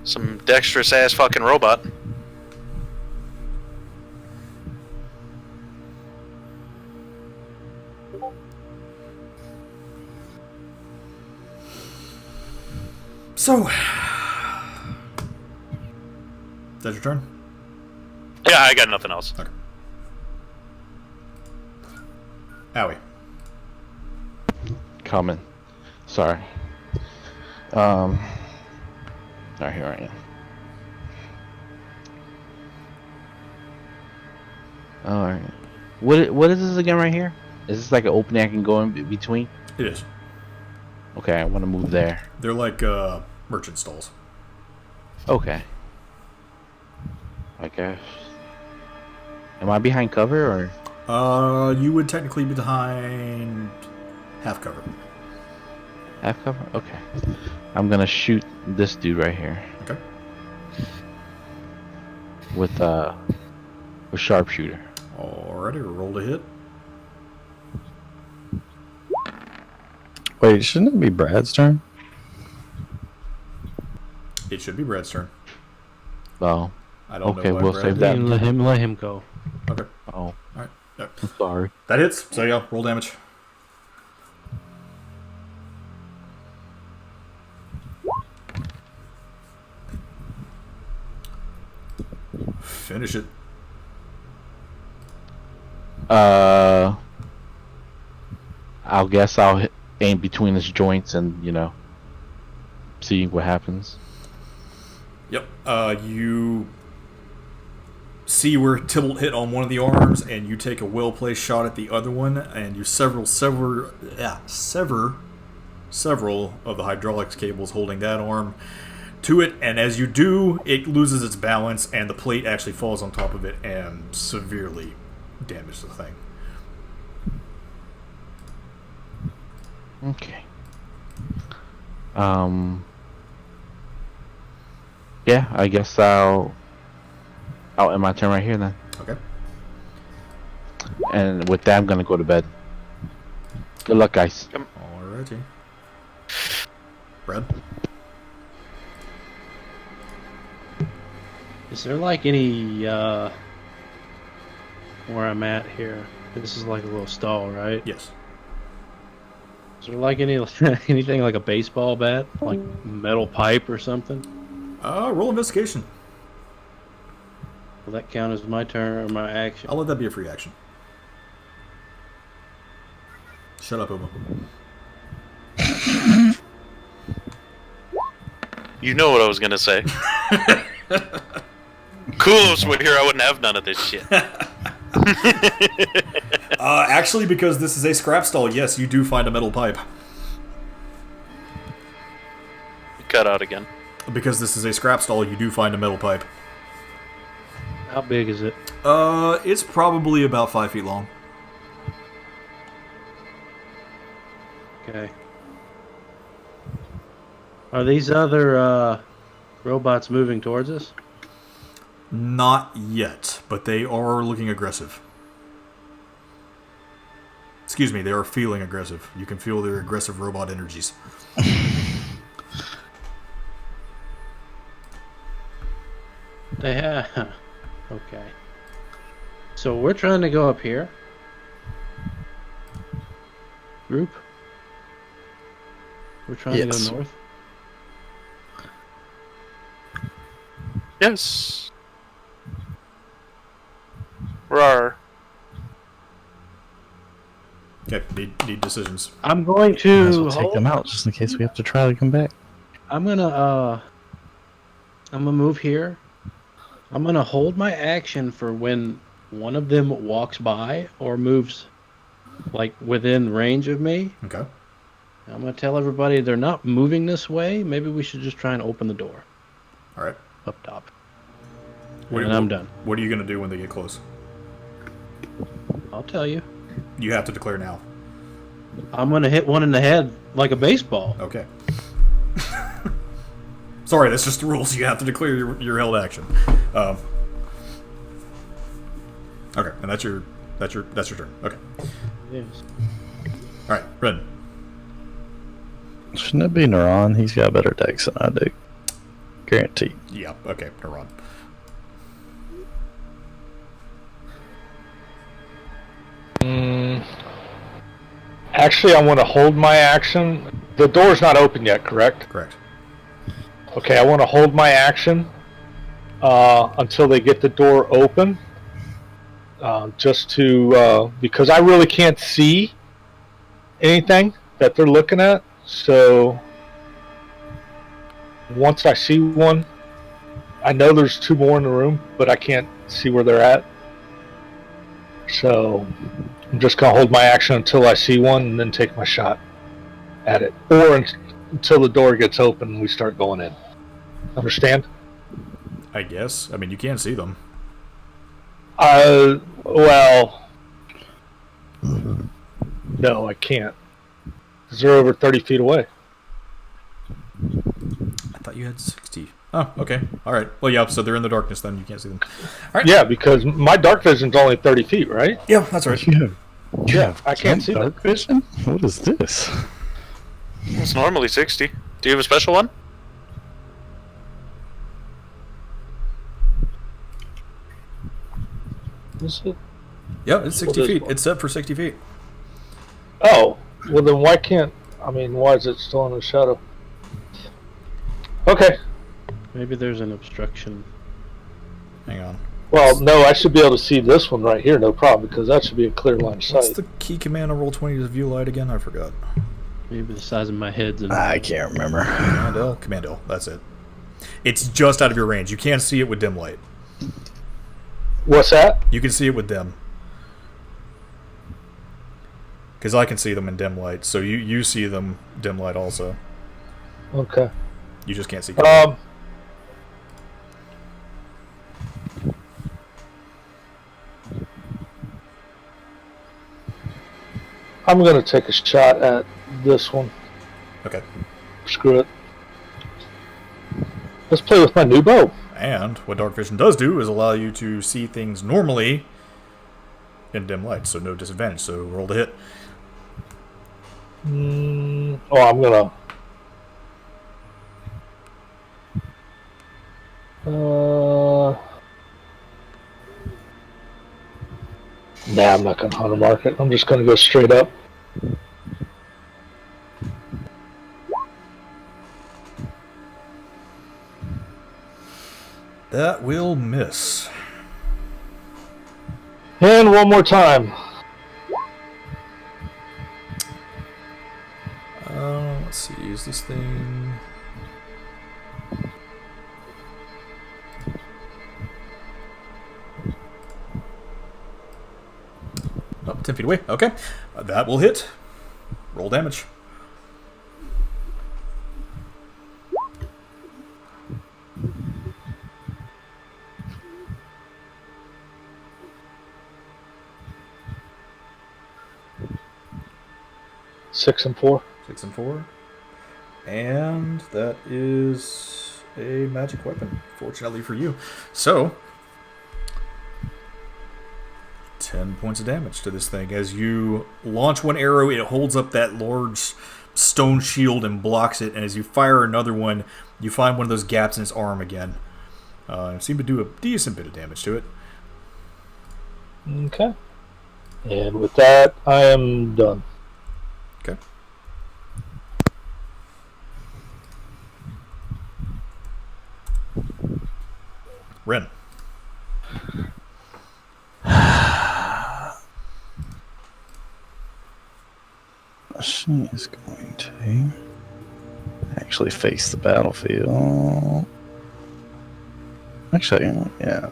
Some dexterous ass fucking robot. So, is that your turn? Yeah, I got nothing else. Okay. Owie. Coming. Sorry. Alright, here I am. Alright. What is this again right here? Is this like an opening I can go in between? It is. Okay, I want to move there. They're like merchant stalls. Okay. I guess. Am I behind cover or? You would technically be behind half cover. Half cover? Okay. I'm gonna shoot this dude right here. Okay. With sharpshooter. Alrighty, roll to hit. Wait, shouldn't it be Brad's turn? It should be Brad's turn. Oh. I don't Okay, know why we'll Brad save didn't. that. Let him go. Okay. Oh, Alright. Yep. I'm sorry. That hits. So yeah, roll damage. Finish it. I'll guess I'll aim between his joints and, see what happens. Yep. You see where Tybalt hit on one of the arms, and you take a well-placed shot at the other one, and you sever several of the hydraulics cables holding that arm to it, and as you do, it loses its balance, and the plate actually falls on top of it and severely damages the thing. Okay. Yeah, I guess I'll end my turn right here then. Okay. And with that, I'm gonna go to bed. Good luck, guys. Alrighty. Brad? Is there like any where I'm at here? This is like a little stall, right? Yes. Is there like anything like a baseball bat, like metal pipe or something? Roll investigation. Will that count as my turn or my action? I'll let that be a free action. Shut up, Uma. You know what I was gonna say. Kulos were here, I wouldn't have none of this shit. Actually, because this is a scrap stall, yes, you do find a metal pipe. Cut out again. Because this is a scrap stall, you do find a metal pipe. How big is it? It's probably about 5 feet long. Okay. Are these other robots moving towards us? Not yet, but they are looking aggressive. Excuse me, they are feeling aggressive. You can feel their aggressive robot energies. They have. Okay. So we're trying to go up here. Group. We're trying to Yes. go north. Yes. Rar. Okay, need decisions. I'm going Might as to well take them out just in case we have to try to come back. I'm gonna move here. I'm gonna hold my action for when one of them walks by or moves like within range of me. Okay. I'm gonna tell everybody they're not moving this way. Maybe we should just try and open the door All right. up top. What, I'm done. What are you going to do when they get close? I'll tell you. You have to declare now. I'm gonna hit one in the head like a baseball. Okay. Sorry, that's just the rules. You have to declare your held action. Okay, and that's your turn. Okay. Yes. All right, Ren. Shouldn't it be Neuron? He's got better decks than I do. Guaranteed. Yeah. Okay, Neuron. Actually, I want to hold my action. The door's not open yet, correct? Correct. Okay, I want to hold my action until they get the door open. Just to, because I really can't see anything that they're looking at. So once I see one, I know there's two more in the room, but I can't see where they're at. So I'm just going to hold my action until I see one and then take my shot at it. Or until the door gets open and we start going in. Understand? I guess. I mean, you can see them. Well, no, I can't. 'Cause they're over 30 feet away. I thought you had 60. Oh, okay. All right. Well, yeah, so they're in the darkness then. You can't see them. All right. Yeah, because my dark vision's only 30 feet, right? Yeah, that's right. Yeah, I can't see dark vision. What is this? It's normally 60. Do you have a special one? Is it? Yeah, it's 60 Well, feet. there's- It's set for 60 feet. Oh, well then why can't, why is it still in the shadow? Okay. Maybe there's an obstruction. Hang on. Well, no, I should be able to see this one right here, no problem, because that should be a clear line of What's sight. the key command on Roll20 to view light again? I forgot. Maybe the size of my head's in I can't remember. Command L? Command L. That's it. It's just out of your range. You can't see it with dim light. What's that? You can see it with dim. Because I can see them in dim light, so you see them dim light also. Okay. You just can't see. I'm going to take a shot at this one. Okay. Screw it. Let's play with my new bow. And what dark vision does do is allow you to see things normally in dim light, so no disadvantage. So roll to hit. I'm gonna. Nah, I'm not gonna hunter mark it. I'm just gonna go straight up. That will miss. And one more time. is this thing? Oh, 10 feet away. Okay. That will hit. Roll damage. Six and four. 6 and 4. And that is a magic weapon, fortunately for you. So, 10 points of damage to this thing. As you launch one arrow, it holds up that large stone shield and blocks it. And as you fire another one, you find one of those gaps in its arm again. Seem to do a decent bit of damage to it. Okay. And with that, I am done. Okay. Ren. She is going to actually face the battlefield. Actually, yeah.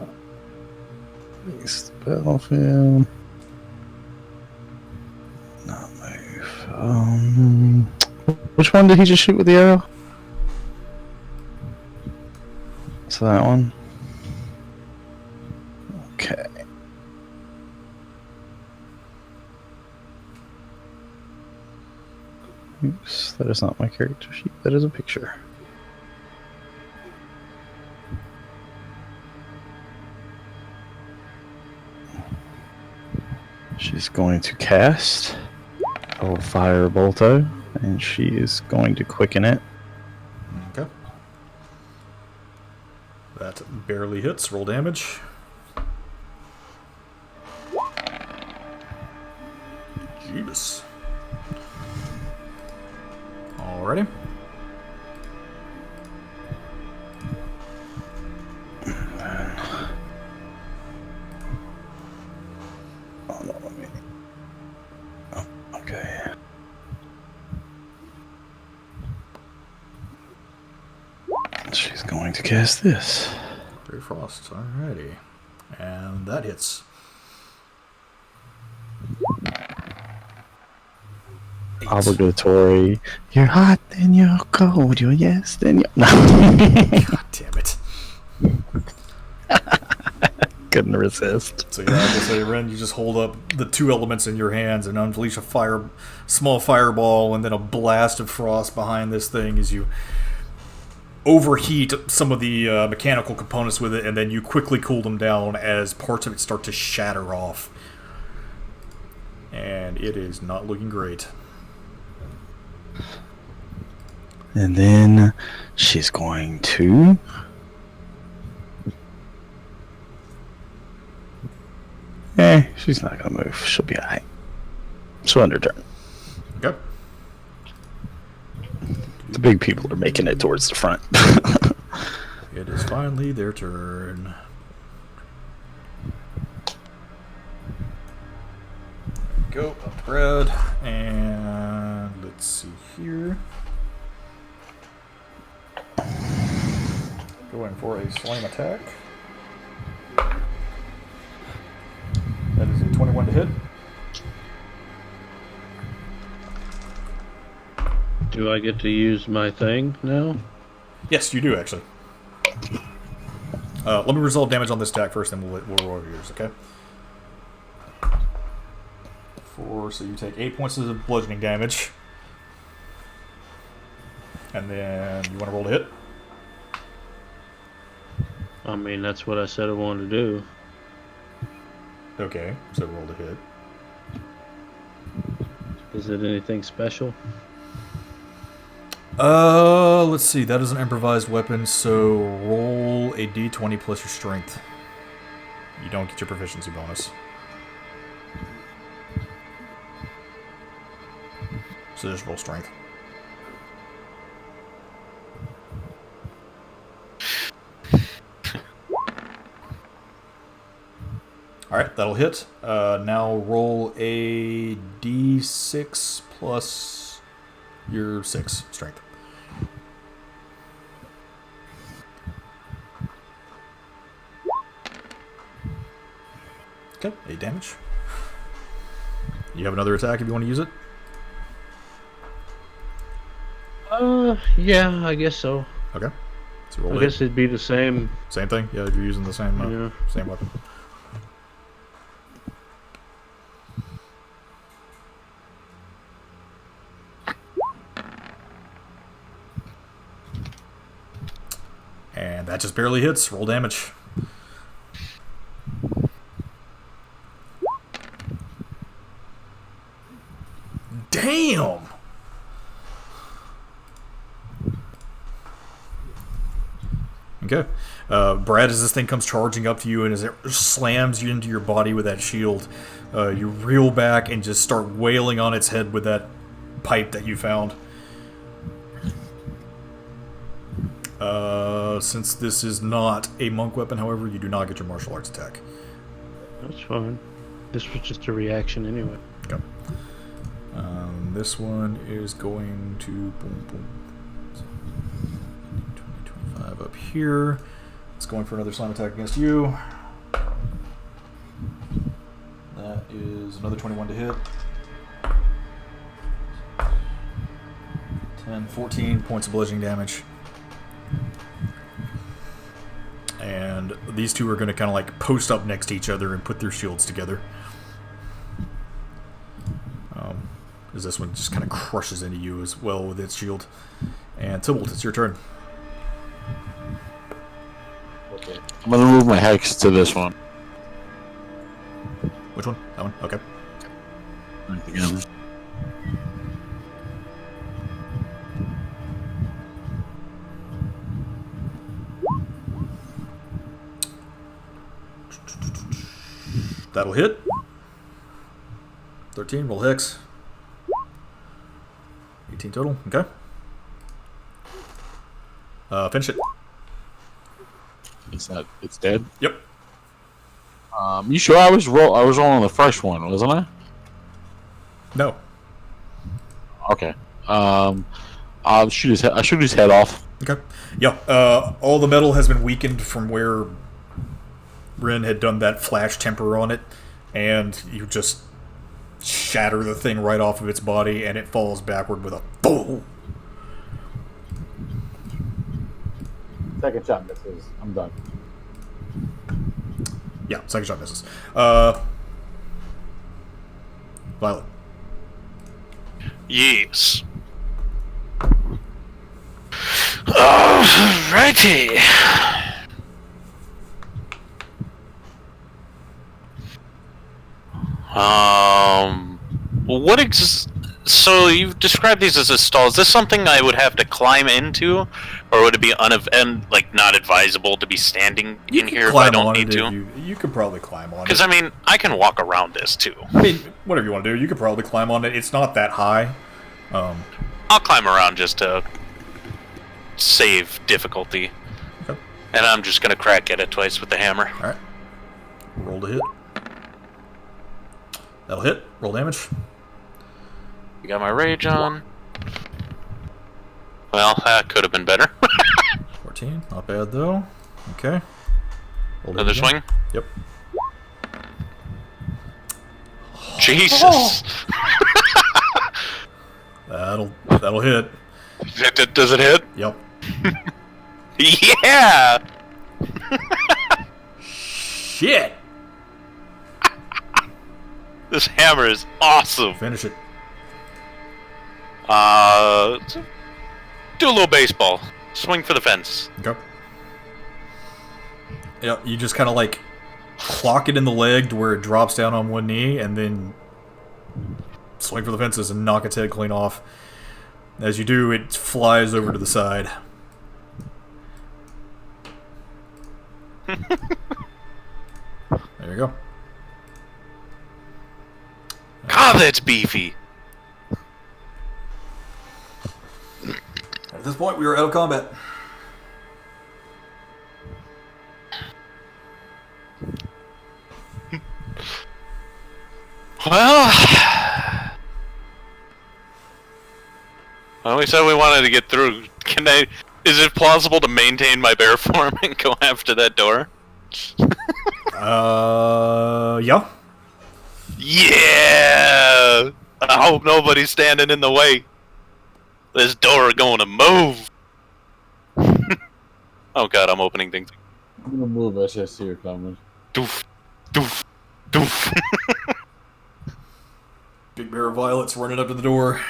Face the battlefield. Not move. Which one did he just shoot with the arrow? So that one. Okay. Oops, that is not my character sheet. That is a picture. She's going to cast a fire bolto, and she is going to quicken it. Okay. That barely hits. Roll damage. Jeebus. Alrighty. Oh, no, let me... Oh, okay. She's going to cast this. Three frost. Alrighty. And that hits. Obligatory. You're hot, then you're cold. You're yes, then you're... No. God damn it. Couldn't resist. So yeah, I will say, Ren, you just hold up the two elements in your hands and unleash a small fireball and then a blast of frost behind this thing as you overheat some of the mechanical components with it, and then you quickly cool them down as parts of it start to shatter off. And it is not looking great. And then she's going to... she's not going to move. She'll be alright. She'll end her turn. Okay. The big people are making it towards the front. It is finally their turn. Go up red, and let's see here. Going for a slam attack. That is a 21 to hit. Do I get to use my thing now? Yes, you do actually. Let me resolve damage on this attack first, then we'll roll over yours, okay? 4, so you take 8 points of bludgeoning damage. And then you want to roll to hit? I mean, that's what I said I wanted to do. Okay, so roll to hit. Is it anything special? Let's see. That is an improvised weapon, so roll a d20 plus your strength. You don't get your proficiency bonus. So just roll strength. Alright, that'll hit. Now roll a d6 plus your 6 strength. Okay, 8 damage. You have another attack if you want to use it? Yeah, I guess so. Okay. So roll I guess it'd be the same. Same thing? Yeah, if you're using the same, Yeah. same weapon. And that just barely hits. Roll damage. Damn! Okay. Brad, as this thing comes charging up to you and as it slams you into your body with that shield, you reel back and just start wailing on its head with that pipe that you found. Since this is not a monk weapon, however, you do not get your martial arts attack. That's fine. This was just a reaction anyway. Okay. This one is going to boom, boom. 20, 25 up here. It's going for another slam attack against you. That is another 21 to hit. 10, 14 points of bludgeoning damage. And these two are going to kind of like post up next to each other and put their shields together. As this one just kind of crushes into you as well with its shield. And Tybalt, it's your turn. Okay. I'm gonna move my hex to this one. Which one? That one? Okay. Again. That'll hit. 13, roll hex. 18 total, okay. Finish it. It's dead? Yep. You sure I was rolling the fresh one, wasn't I? No. Okay. I'll shoot his head off. Okay. Yeah, all the metal has been weakened from where Rin had done that flash temper on it, and you just shatter the thing right off of its body, and it falls backward with a boom. Second shot misses. I'm done. Yeah, second shot misses. Violet. Yes. Alrighty. So you've described these as a stall. Is this something I would have to climb into, or would it be not advisable to be standing in here if I don't need to? You could probably climb on it. Because I mean, I can walk around this too. I mean, whatever you want to do, you could probably climb on it. It's not that high. I'll climb around just to save difficulty. Okay. And I'm just gonna crack at it twice with the hammer. All right. Roll to hit. That'll hit. Roll damage. You got my rage on. Well, that could have been better. 14. Not bad though. Okay. Roll Another damage again. swing. Yep. Jesus. That'll hit. Does it hit? Yep. Yeah. Shit. This hammer is awesome. Finish it. Do a little baseball. Swing for the fence. Okay. Yeah, you just kind of like clock it in the leg to where it drops down on one knee, and then swing for the fences and knock its head clean off. As you do, it flies over to the side. There you go. God, that's beefy. At this point, we are out of combat. Well, we said we wanted to get through. Is it plausible to maintain my bear form and go after that door? Yeah. Yeah! I hope nobody's standing in the way. This door gonna move. Oh god, I'm opening things. I'm gonna move. I just see her coming. Doof, doof, doof. Big bear of violets running up to the door.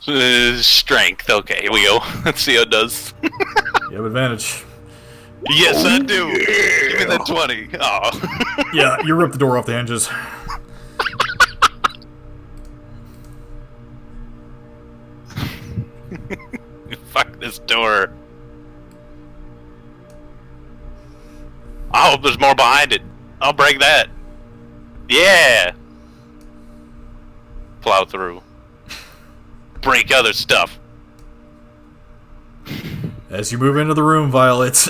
Strength. Okay, here we go. Let's see how it does. You have advantage. Yes, I do. Give me that 20. Oh. Yeah, you rip the door off the hinges. Fuck this door. I hope there's more behind it. I'll break that. Yeah. Plow through. Break other stuff. As you move into the room, Violet,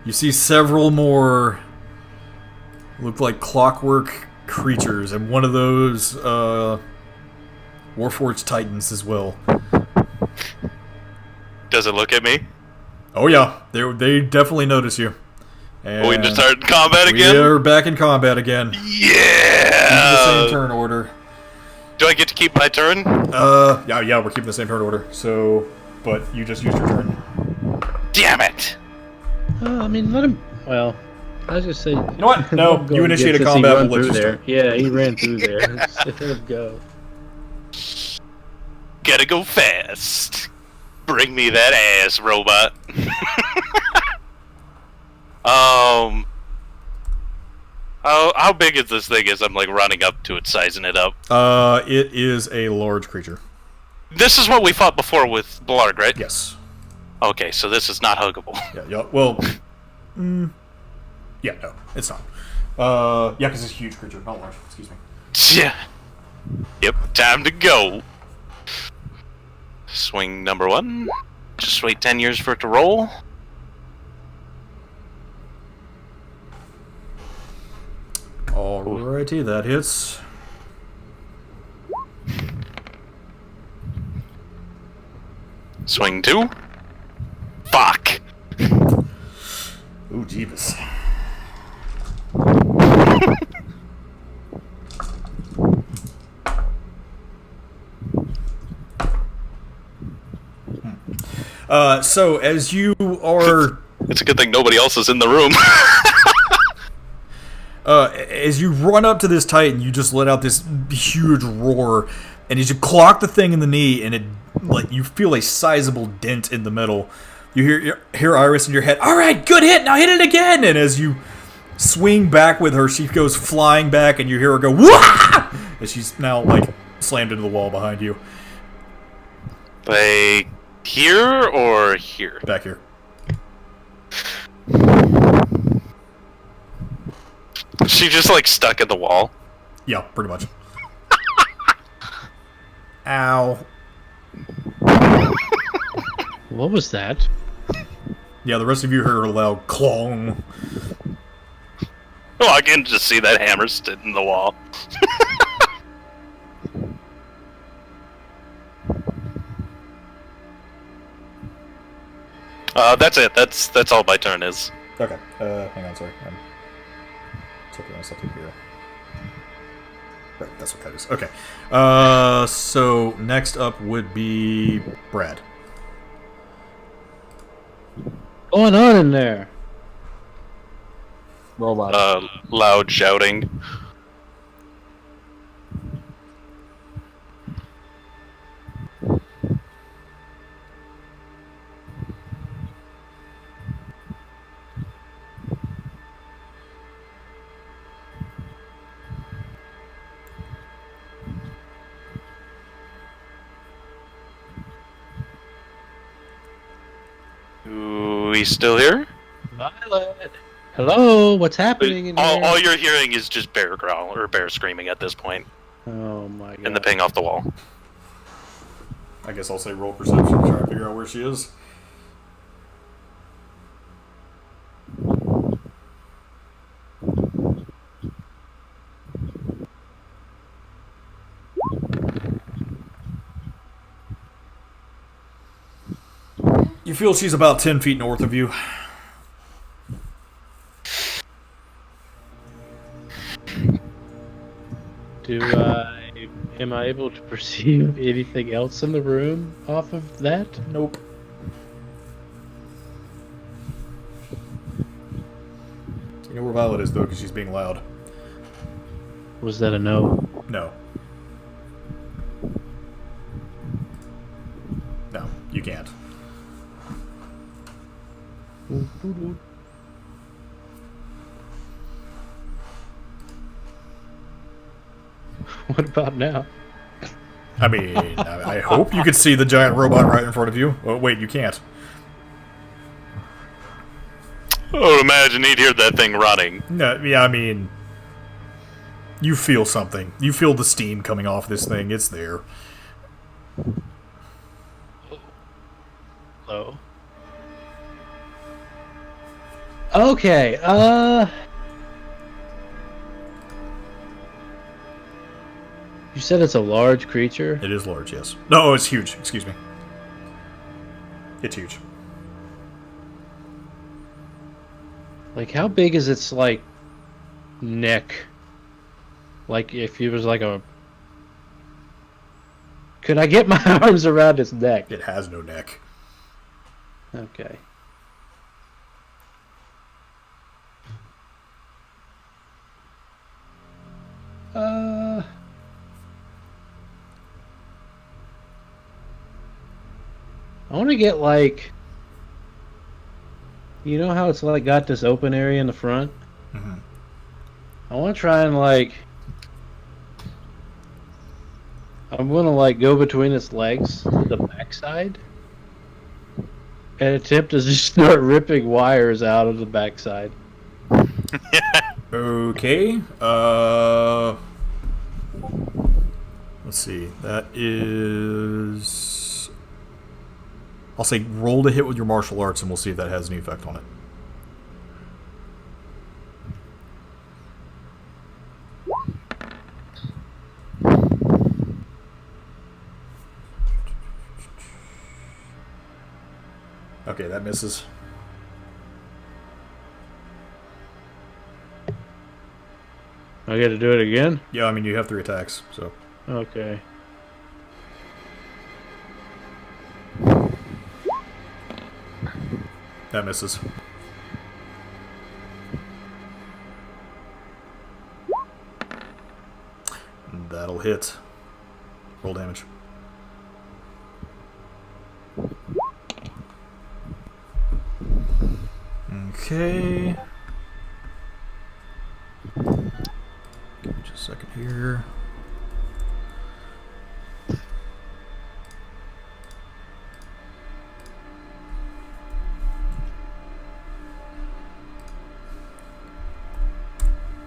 you see several more look like clockwork creatures, and one of those Warforged Titans as well. Does it look at me? Oh yeah, they definitely notice you. And We just started combat again? we are back in combat again. Yeah! The same turn order. Do I get to keep my turn? Yeah, we're keeping the same turn order. So, but you just used your turn. Damn it! I mean, let him. Well, I was just saying. You know what? No, you initiated combat. We'll let you there. start. Yeah, he ran through there. Let him go. Gotta go fast. Bring me that ass, robot. How big is this thing as I'm like running up to it, sizing it up? It is a large creature. This is what we fought before with Blarg, right? Yes. Okay, so this is not huggable. Yeah. Well. Yeah. No, it's not. Yeah, because it's a huge creature, not large. Excuse me. Yeah. Yep. Time to go. Swing number 1. Just wait 10 years for it to roll. Alrighty, that hits. Swing 2. Fuck. Ooh, Jeebus. So as you are, It's a good thing nobody else is in the room. as you run up to this Titan, you just let out this huge roar, and as you clock the thing in the knee, and it like you feel a sizable dent in the metal. You hear Iris in your head. All right, good hit. Now hit it again. And as you swing back with her, she goes flying back, and you hear her go wah! As she's now like slammed into the wall behind you. Like here or here? Back here. She just like stuck in the wall. Yeah, pretty much. Ow. What was that? Yeah, the rest of you heard a loud clong. Oh, I can just see that hammer stood in the wall. That's it. That's all my turn is. Okay. Hang on, sorry. I'm taking myself through here. Right, that's what that is. Okay. So next up would be Brad. What's going on in there? Robot. Loud shouting. We still here? Violet. Hello, what's happening in here? All you're hearing is just bear growl or bear screaming at this point, Oh my god. and the ping off the wall. I guess I'll say roll perception to try to figure out where she is. You feel she's about 10 feet north of you. Am I able to perceive anything else in the room off of that? Nope. You know where Violet is, though, because she's being loud. Was that a no? No. No, you can't. What about now? I mean, I hope you could see the giant robot right in front of you. Oh, wait, you can't. Oh, imagine he'd hear that thing running. No, yeah, I mean, you feel something. You feel the steam coming off this thing. It's there. Hello. Okay, you said it's a large creature? It is large, yes. No, it's huge. Excuse me. It's huge. Like, how big is its, like, neck? Like, if it was like a... Could I get my arms around its neck? It has no neck. Okay. I want to get, like... You know how it's, like, got this open area in the front? Mm-hmm. I want to try and, like... I'm going to, like, go between its legs to the backside and attempt to just start ripping wires out of the backside. Okay. Let's see. That is... I'll say roll to hit with your martial arts, and we'll see if that has any effect on it. Okay, that misses. I get to do it again? Yeah, I mean, you have 3 attacks, so... Okay. That misses. That'll hit. Roll damage. Okay. Give me just a second here.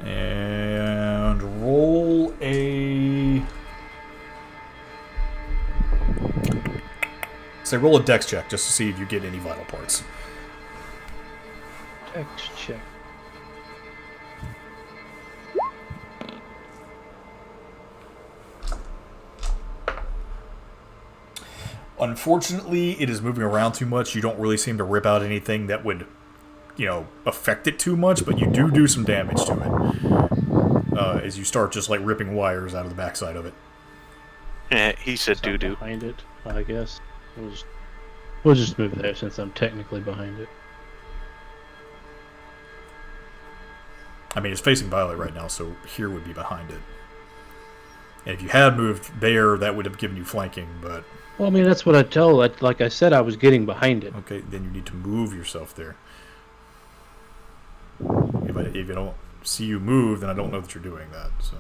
And roll a... Say roll a dex check just to see if you get any vital parts. Dex check. Unfortunately, it is moving around too much. You don't really seem to rip out anything that would, you know, affect it too much, but you do some damage to it. As you start just, like, ripping wires out of the backside of it. Yeah, he said So I'm doo-doo. behind it, I guess. We'll just move there since I'm technically behind it. I mean, it's facing Violet right now, so here would be behind it. And if you had moved there, that would have given you flanking, but... Well, I mean, that's what I told. Like I said, I was getting behind it. Okay, then you need to move yourself there. If I don't see you move, then I don't know that you're doing that, so...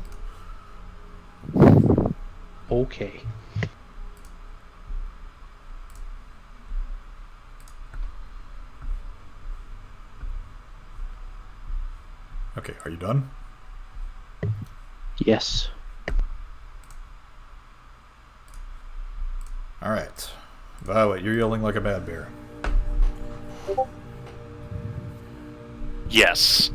Okay. Okay, are you done? Yes. Alright. Violet, you're yelling like a bad bear. Yes.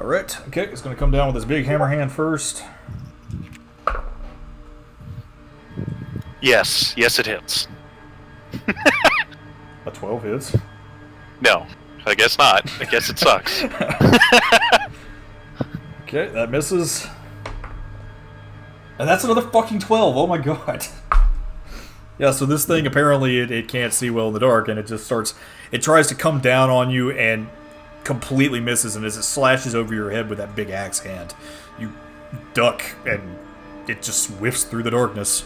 Alright, okay, it's going to come down with his big hammer hand first. Yes, it hits. A 12 hits. No, I guess not. I guess it sucks. Okay, that misses. And that's another fucking 12, oh my god. Yeah, so this thing, apparently, it can't see well in the dark, and it just starts... It tries to come down on you and completely misses, and as it slashes over your head with that big axe hand, you duck, and it just whiffs through the darkness.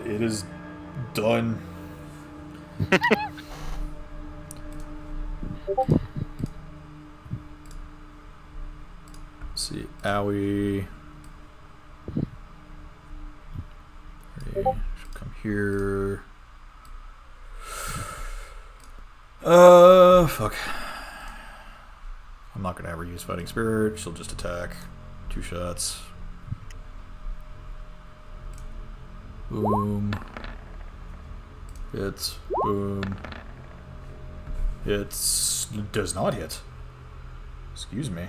It is done. Let's see, Owie. She'll come here. Fuck. I'm not gonna ever use Fighting Spirit. She'll just attack. 2 shots. Boom. Hits. Boom. Hits. Does not hit. Excuse me.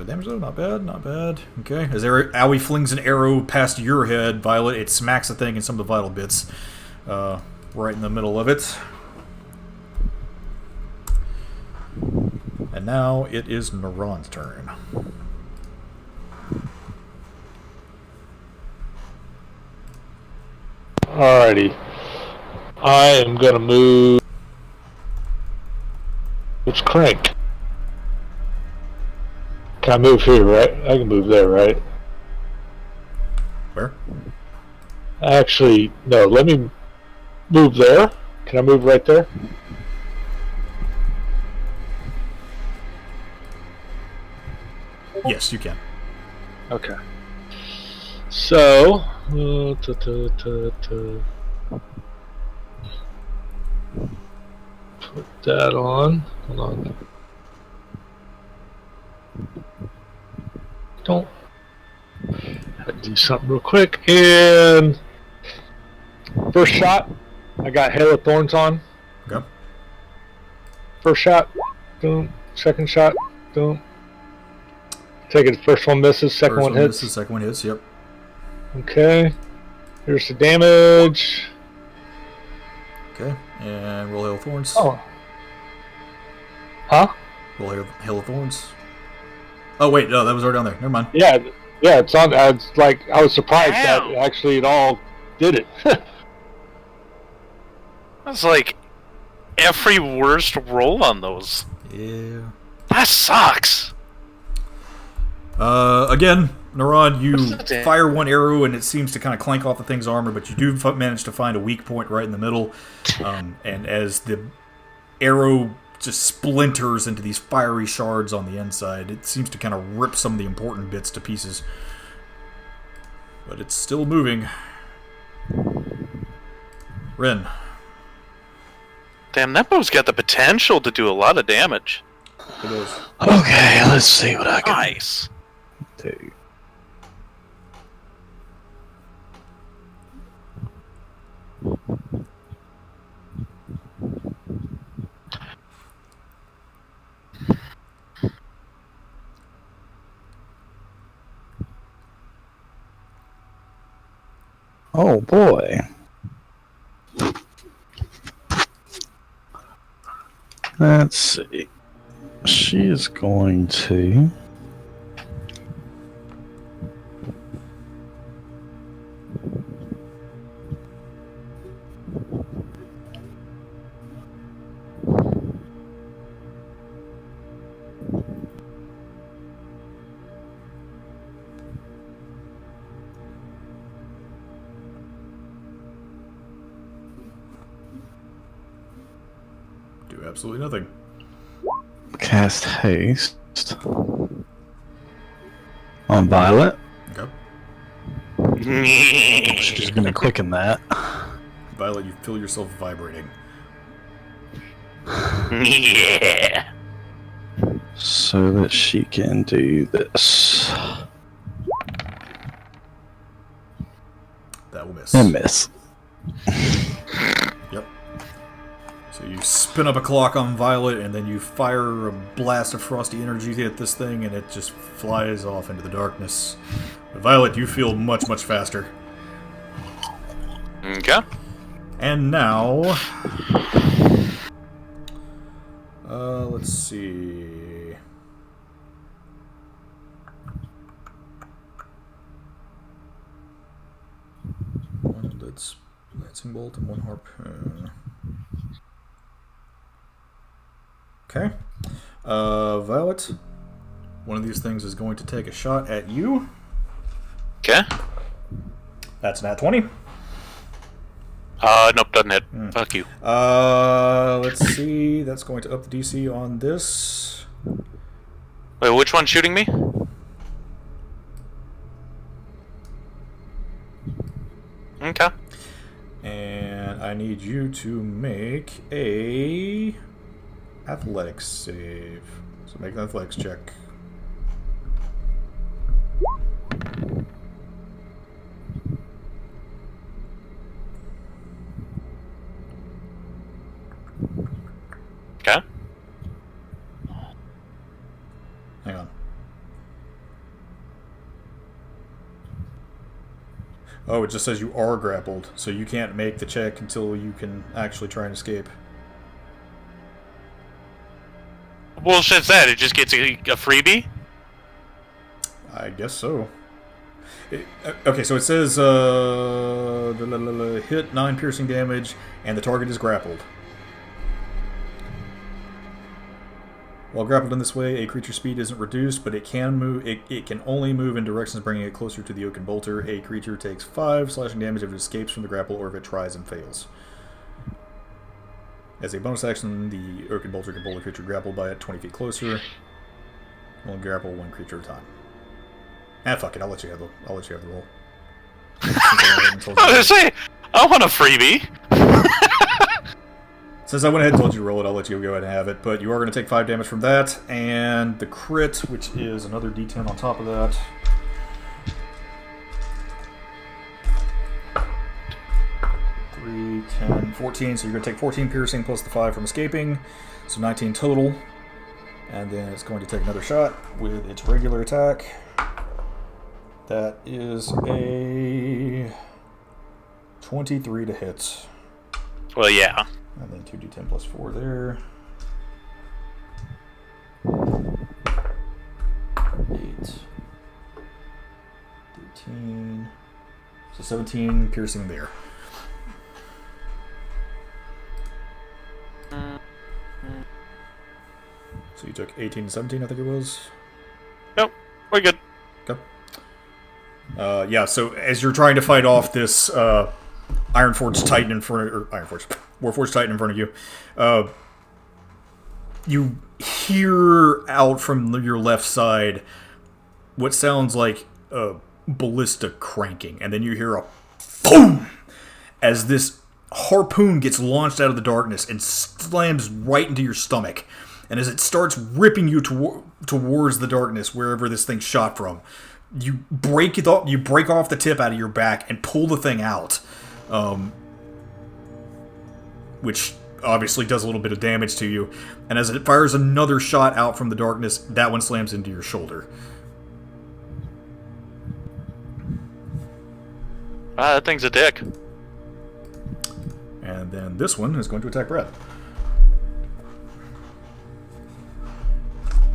Damage though, not bad, not bad. Okay, as Owie flings an arrow past your head, Violet, it smacks the thing in some of the vital bits. Right in the middle of it. And now it is Naran's turn. Alrighty. I am gonna move. It's Crank. Can I move here, right? I can move there, right? Where? Actually, no, let me move there. Can I move right there? Yes, you can. Okay. So, put that on. Hold on. Don't. Had to do something real quick. And first shot, I got Hail of Thorns on. Okay. First shot, boom. Second shot, boom. Take it. First one misses. Second one hits. Misses, second one hits. Yep. Okay. Here's the damage. Okay. And roll Hail of Thorns. Oh. Huh? Roll Hail of Thorns. Oh wait, no, that was already on there. Never mind. Yeah, it's on. It's like I was surprised Ow. that actually it all did it. That's like every worst roll on those. Yeah. That sucks. Again, Naran, you Damn. fire one arrow and it seems to kind of clank off the thing's armor, but you do manage to find a weak point right in the middle. And as the arrow just splinters into these fiery shards on the inside, it seems to kind of rip some of the important bits to pieces. But it's still moving. Ren. Damn, that bow's got the potential to do a lot of damage. It is. Okay, let's see what I can Nice. do. Oh boy. Let's see. She is going to... Do absolutely nothing. cast haste on Violet. Okay. She's gonna quicken that. Violet, you feel yourself vibrating. Yeah. So that she can do this. That will miss. And miss. Yep. So you spin up a clock on Violet, and then you fire a blast of frosty energy at this thing, and it just flies off into the darkness. But Violet, you feel much, much faster. Okay. And now... let's see... One lancing bolt and one harpoon. Okay. Violet, one of these things is going to take a shot at you. Okay. That's nat 20. Nope, doesn't hit. Fuck you. Let's see. That's going to up the DC on this. Wait, which one's shooting me? Okay. And I need you to make a athletics save. So make an athletics check. Okay. Hang on. Oh, it just says you are grappled, so you can't make the check until you can actually try and escape. Bullshit's that? It just gets a freebie? I guess so. Okay, so it says hit 9 piercing damage, and the target is grappled. While grappled in this way, a creature's speed isn't reduced, but it can move. It can only move in directions bringing it closer to the oaken bolter. A creature takes 5 slashing damage if it escapes from the grapple or if it tries and fails. As a bonus action, the oaken bolter can pull a creature grappled by it 20 feet closer. Only grapple one creature at a time. Ah, fuck it. I'll let you have the roll. I was gonna say, I want a freebie. Since I went ahead and told you to roll it, I'll let you go ahead and have it. But you are going to take 5 damage from that, and the crit, which is another d10 on top of that. Three, 10, 14. So you're going to take 14 piercing plus the 5 from escaping, so 19 total. And then it's going to take another shot with its regular attack. That is a 23 to hit. Well, yeah. And then 2d10 plus 4 there. 8. 13. So 17 piercing there. So you took 18 and 17, I think it was? Nope, we're good. Okay. Yeah, so as you're trying to fight off this Ironforged Titan in front of... Or Warforged Titan in front of you, you hear out from your left side what sounds like a ballista cranking, and then you hear a boom as this harpoon gets launched out of the darkness and slams right into your stomach. And as it starts ripping you towards the darkness, wherever this thing shot from, you break off the tip out of your back and pull the thing out, which obviously does a little bit of damage to you. And as it fires another shot out from the darkness, that one slams into your shoulder. That thing's a dick. And then this one is going to attack Brad.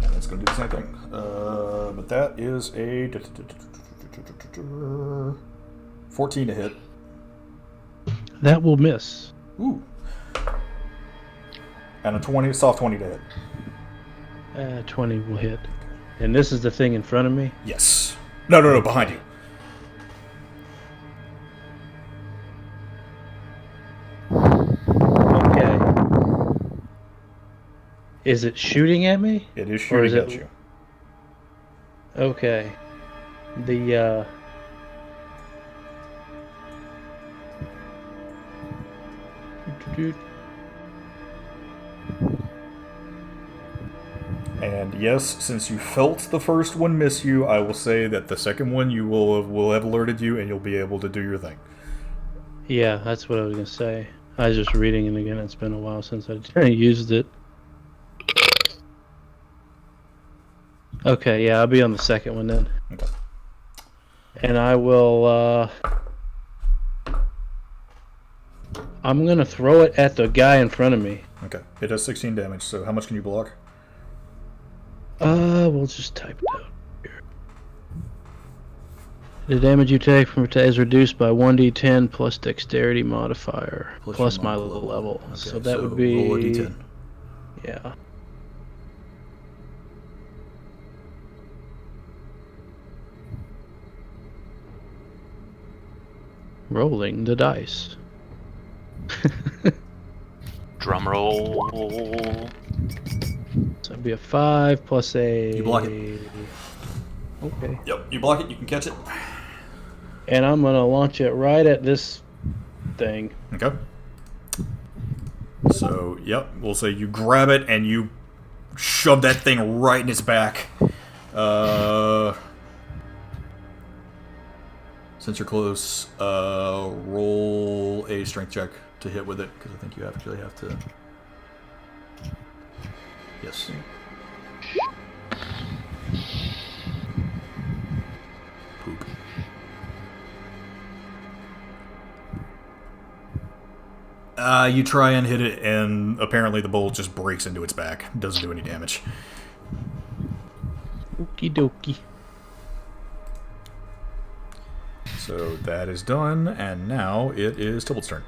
And it's going to do the same thing. But that is a 14 to hit. That will miss. Ooh. And a soft 20 to hit. 20 will hit. And this is the thing in front of me? Yes. No, behind you. Okay. Is it shooting at me? It is shooting at you. Okay. The, And yes, since you felt the first one miss you, I will say that the second one you will have alerted you, and you'll be able to do your thing. Yeah, that's what I was gonna say. I was just reading it again. It's been a while since I used it. Okay, yeah, I'll be on the second one then. Okay. And I will, I'm gonna throw it at the guy in front of me. Okay. It does 16 damage, so how much can you block? We'll just type it out here. The damage you take from attack is reduced by 1d10 plus dexterity modifier, plus your my level. level. Okay, So that would be... roll a d10. Yeah. Rolling the dice. Drum roll. So it'd be a 5 plus a... You block it. Okay. Yep, you block it, you can catch it. And I'm gonna launch it right at this thing. Okay. So, yep, we'll say you grab it and you shove that thing right in its back. Since you're close, roll a strength check to hit with it, because I think you actually have to... Yes. Poop. You try and hit it, and apparently the bolt just breaks into its back. Doesn't do any damage. Okie dokie. So that is done, and now it is Tibble's turn.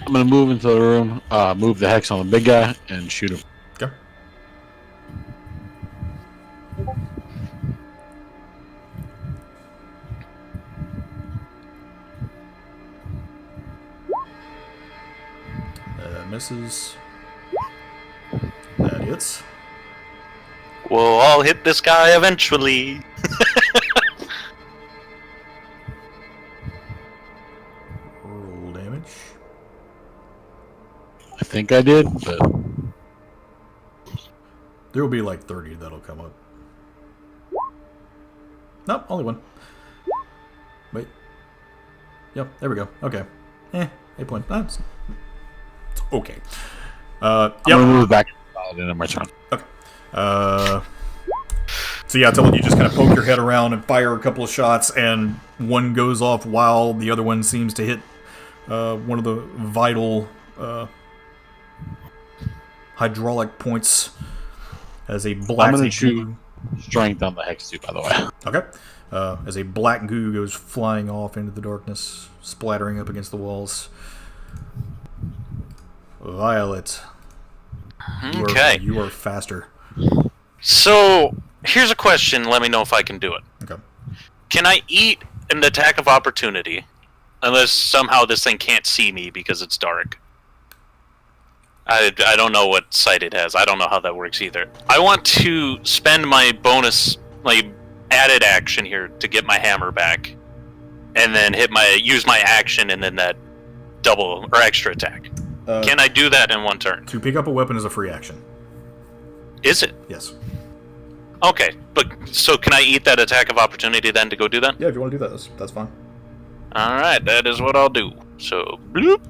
I'm gonna move into the room, move the hex on the big guy, and shoot him. Okay. That misses. That hits. We'll all hit this guy eventually. Roll damage. I think I did, but There will be like 30 that'll come up. Nope, only one. Wait. Yep, there we go. Okay. 8 points. That's it's okay. I'm Yep. gonna move back in my turn. So yeah, you just kind of poke your head around and fire a couple of shots, and one goes off while the other one seems to hit one of the vital hydraulic points as a black. I'm gonna shoot strength on the hex too, by the way. Okay. As a black goo goes flying off into the darkness, splattering up against the walls. Violet. Okay. You are faster. So, here's a question. Let me know if I can do it. Okay. Can I eat an attack of opportunity? Unless somehow this thing can't see me because it's dark. I don't know what sight it has. I don't know how that works either. I want to spend my bonus, like, added action here to get my hammer back. And then use my action and then that double or extra attack. Can I do that in one turn? To pick up a weapon is a free action. Is it? Yes. Okay, but so can I eat that attack of opportunity then to go do that? Yeah, if you want to do that, that's fine. Alright, that is what I'll do. So, bloop.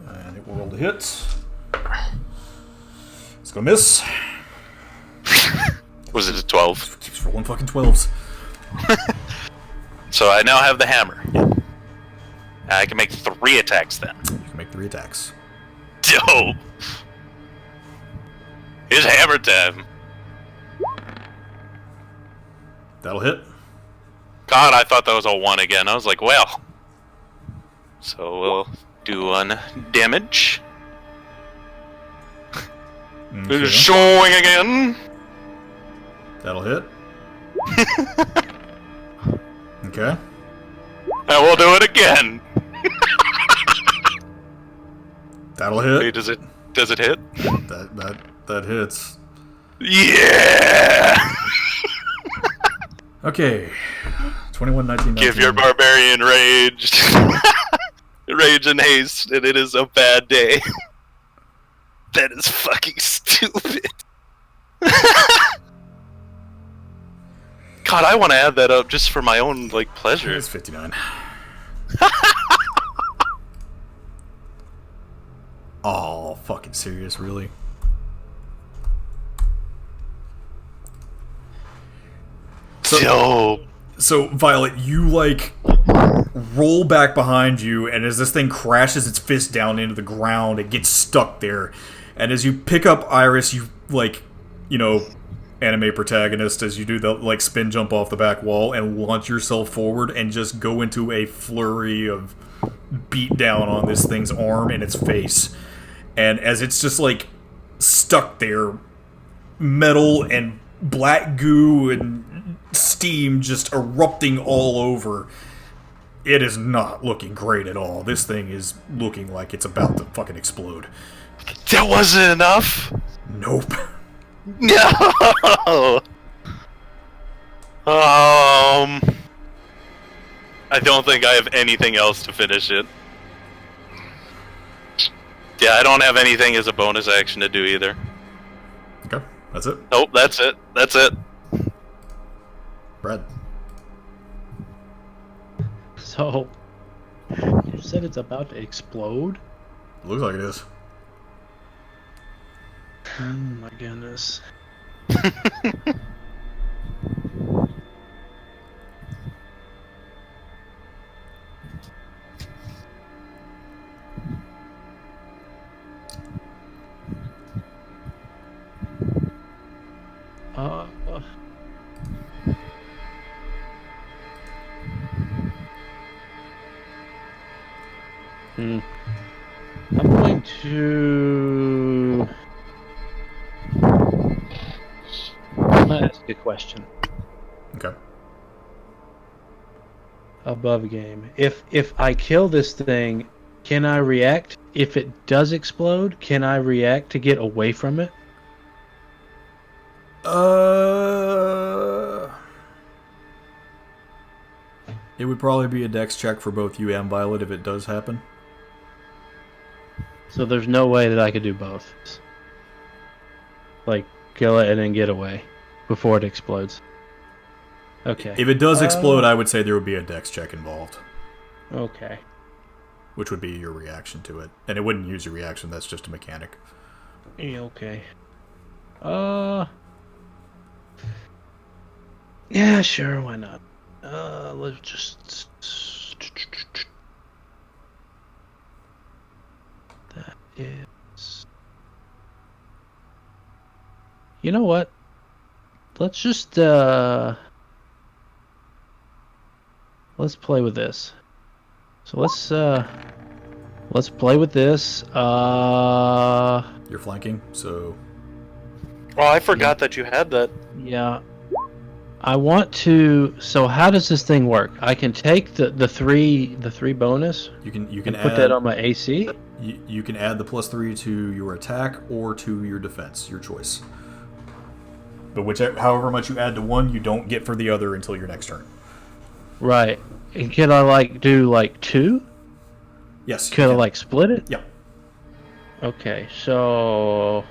And it will roll the hit. It's gonna miss. Was it a 12? Keeps rolling fucking 12s. So I now have the hammer. I can make 3 attacks then. You can make 3 attacks. Dope! It's hammer time. That'll hit. God, I thought that was a 1 again. I was like, well. So we'll do 1 damage. Okay. Showing again. That'll hit. Okay. And we'll do it again. That'll hit. Wait, does it hit? That hits. Yeah! Okay. 21, 19, 19. Give your barbarian rage. Rage and haste, and it is a bad day. That is fucking stupid. God, I want to add that up just for my own, like, pleasure. It's 59. Oh, fucking serious, really? So, Violet, you, like, roll back behind you, and as this thing crashes its fist down into the ground, it gets stuck there. And as you pick up Iris, you, like, you know, anime protagonist, as you do the, like, spin jump off the back wall and launch yourself forward and just go into a flurry of beat down on this thing's arm and its face. And as it's just, like, stuck there, metal and black goo and steam just erupting all over. It is not looking great at all. This thing is looking like it's about to fucking explode. That wasn't enough? Nope. No! I don't think I have anything else to finish it. Yeah, I don't have anything as a bonus action to do either. Okay, that's it. Nope, that's it. That's it. Brad. So, you said it's about to explode? Looks like it is. Oh my goodness. I'm going to... I'm going to ask a question. Okay. Above game. If I kill this thing, can I react? If it does explode, can I react to get away from it? It would probably be a dex check for both you and Violet if it does happen. So there's no way that I could do both. Like, kill it and then get away before it explodes. Okay. If it does explode, I would say there would be a dex check involved. Okay. Which would be your reaction to it. And it wouldn't use your reaction, that's just a mechanic. Yeah, okay. Yeah, sure, why not? Let's just... That is... You know what? Let's just, let's play with this. So let's play with this. You're flanking, so... Well, I forgot that you had that. Yeah. I want to... So how does this thing work? I can take the three bonus. You can and add, put that on my AC. You can add the +3 to your attack or to your defense, your choice. But however much you add to one, you don't get for the other until your next turn. Right. And can I do 2? Yes. Can I split it? Yeah. Okay, so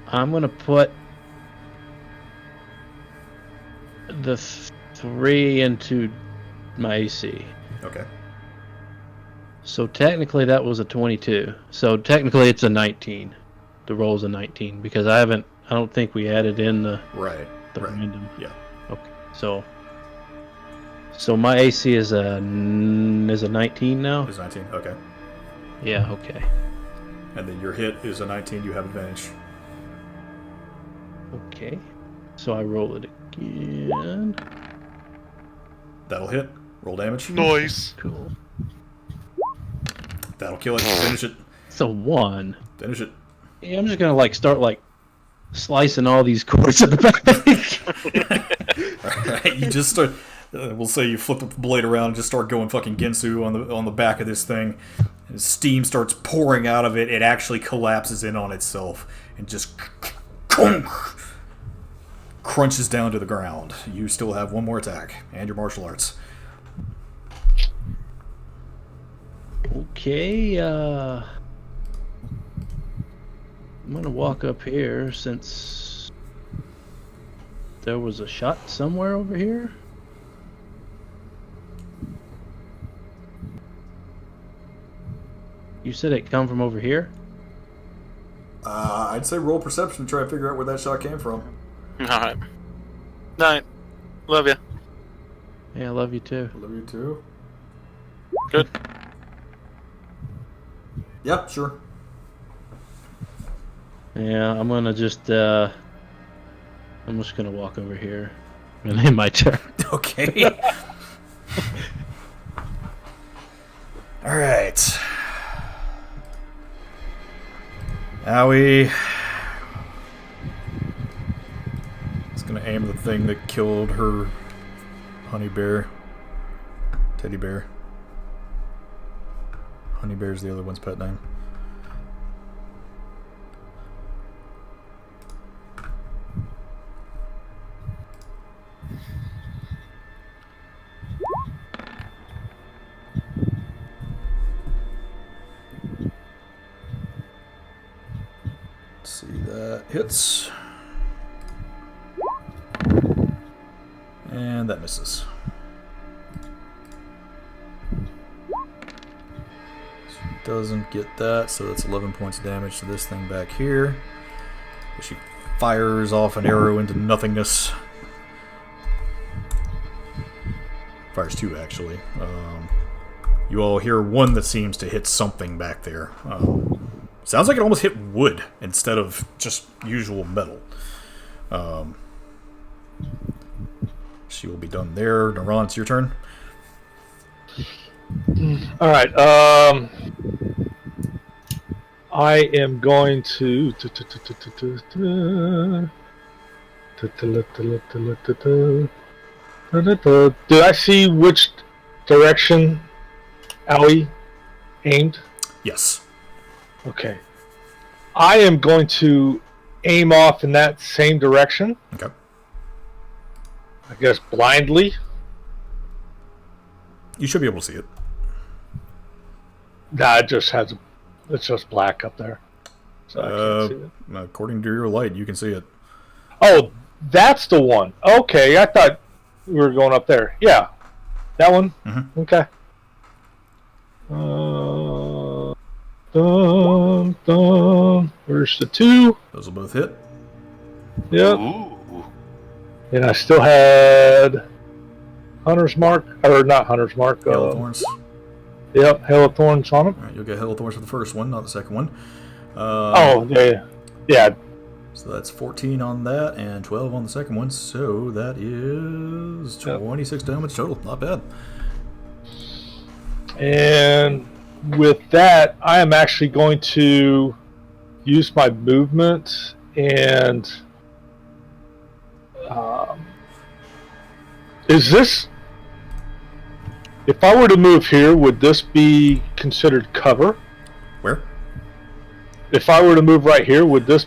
I'm gonna put the 3 into my AC. Okay. So technically that was a 22. So technically it's a 19. The roll's a 19 because I don't think we added in the random. Yeah. Okay. So my AC is a 19 now. Is 19. Okay. Yeah. Okay. And then your hit is a 19. You have advantage. Okay. So I roll it again. That'll hit. Roll damage. Nice. Cool. That'll kill it. Finish it. It's a 1. Finish it. Yeah, I'm just gonna start slicing all these cords in the back. Alright, you just start. We'll say you flip the blade around and just start going fucking Ginsu on the back of this thing. And steam starts pouring out of it. It actually collapses in on itself and just crunches down to the ground. You still have one more attack and your martial arts. Okay, I'm gonna walk up here since there was a shot somewhere over here. You said it come from over here? I'd say roll perception to try to figure out where that shot came from. Alright. Night. Love you. Yeah, I love you too. Love you too. Good. Yep, sure. Yeah, I'm gonna just gonna walk over here. And end my turn. Okay. Alright. Owie. It's gonna aim the thing that killed her honey bear. Teddy bear. Honey bear's the other one's pet name. See, that hits. And that misses. Doesn't get that, so that's 11 points of damage to this thing back here. She fires off an arrow into nothingness. Fires two, actually. You all hear one that seems to hit something back there. Sounds like it almost hit wood instead of just usual metal. She will be done there. Naran, it's your turn. All right. I am going to. Did I see which direction Owie aimed? Yes. Okay. I am going to aim off in that same direction. Okay. I guess blindly. You should be able to see it. Nah, it's just black up there. So I can't see it. According to your light, you can see it. Oh, that's the one. Okay, I thought we were going up there. Yeah, that one. Mm-hmm. Okay. Dum, dum. Where's the two? Those will both hit. Yep. Ooh. And I still had Hunter's Mark, or not Hunter's Mark. Hail of Thorns. Yep, Hail of Thorns on them. All right, you'll get Hail of Thorns for the first one, not the second one. Oh, yeah. Yeah. So that's 14 on that and 12 on the second one. So that is 26 damage total. Not bad. And with that, I am actually going to use my movement and is this, if I were to move here, would this be considered cover? Where? If I were to move right here, would this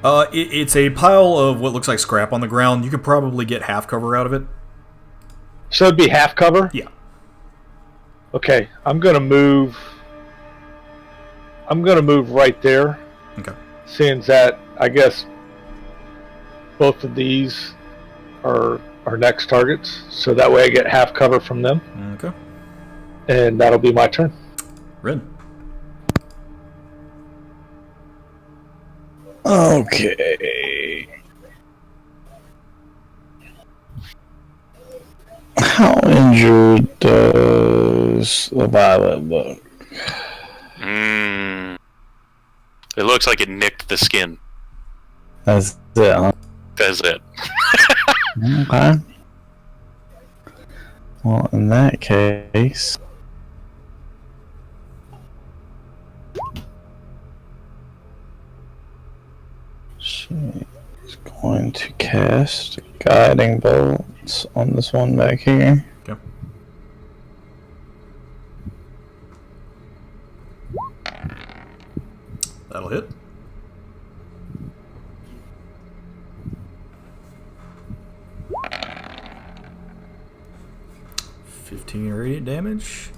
it's a pile of what looks like scrap on the ground. You could probably get half cover out of it. So it'd be half cover? Yeah. Okay, I'm gonna move right there. Okay. Seeing that, I guess both of these are our next targets, so that way I get half cover from them. Okay. And that'll be my turn. Rin. Okay. How injured does the violet look? It looks like it nicked the skin. That's it, huh? That's it. Okay. Well, in that case... she's going to cast Guiding Bolts on this one back here. Okay. That'll hit. $15 radiant damage.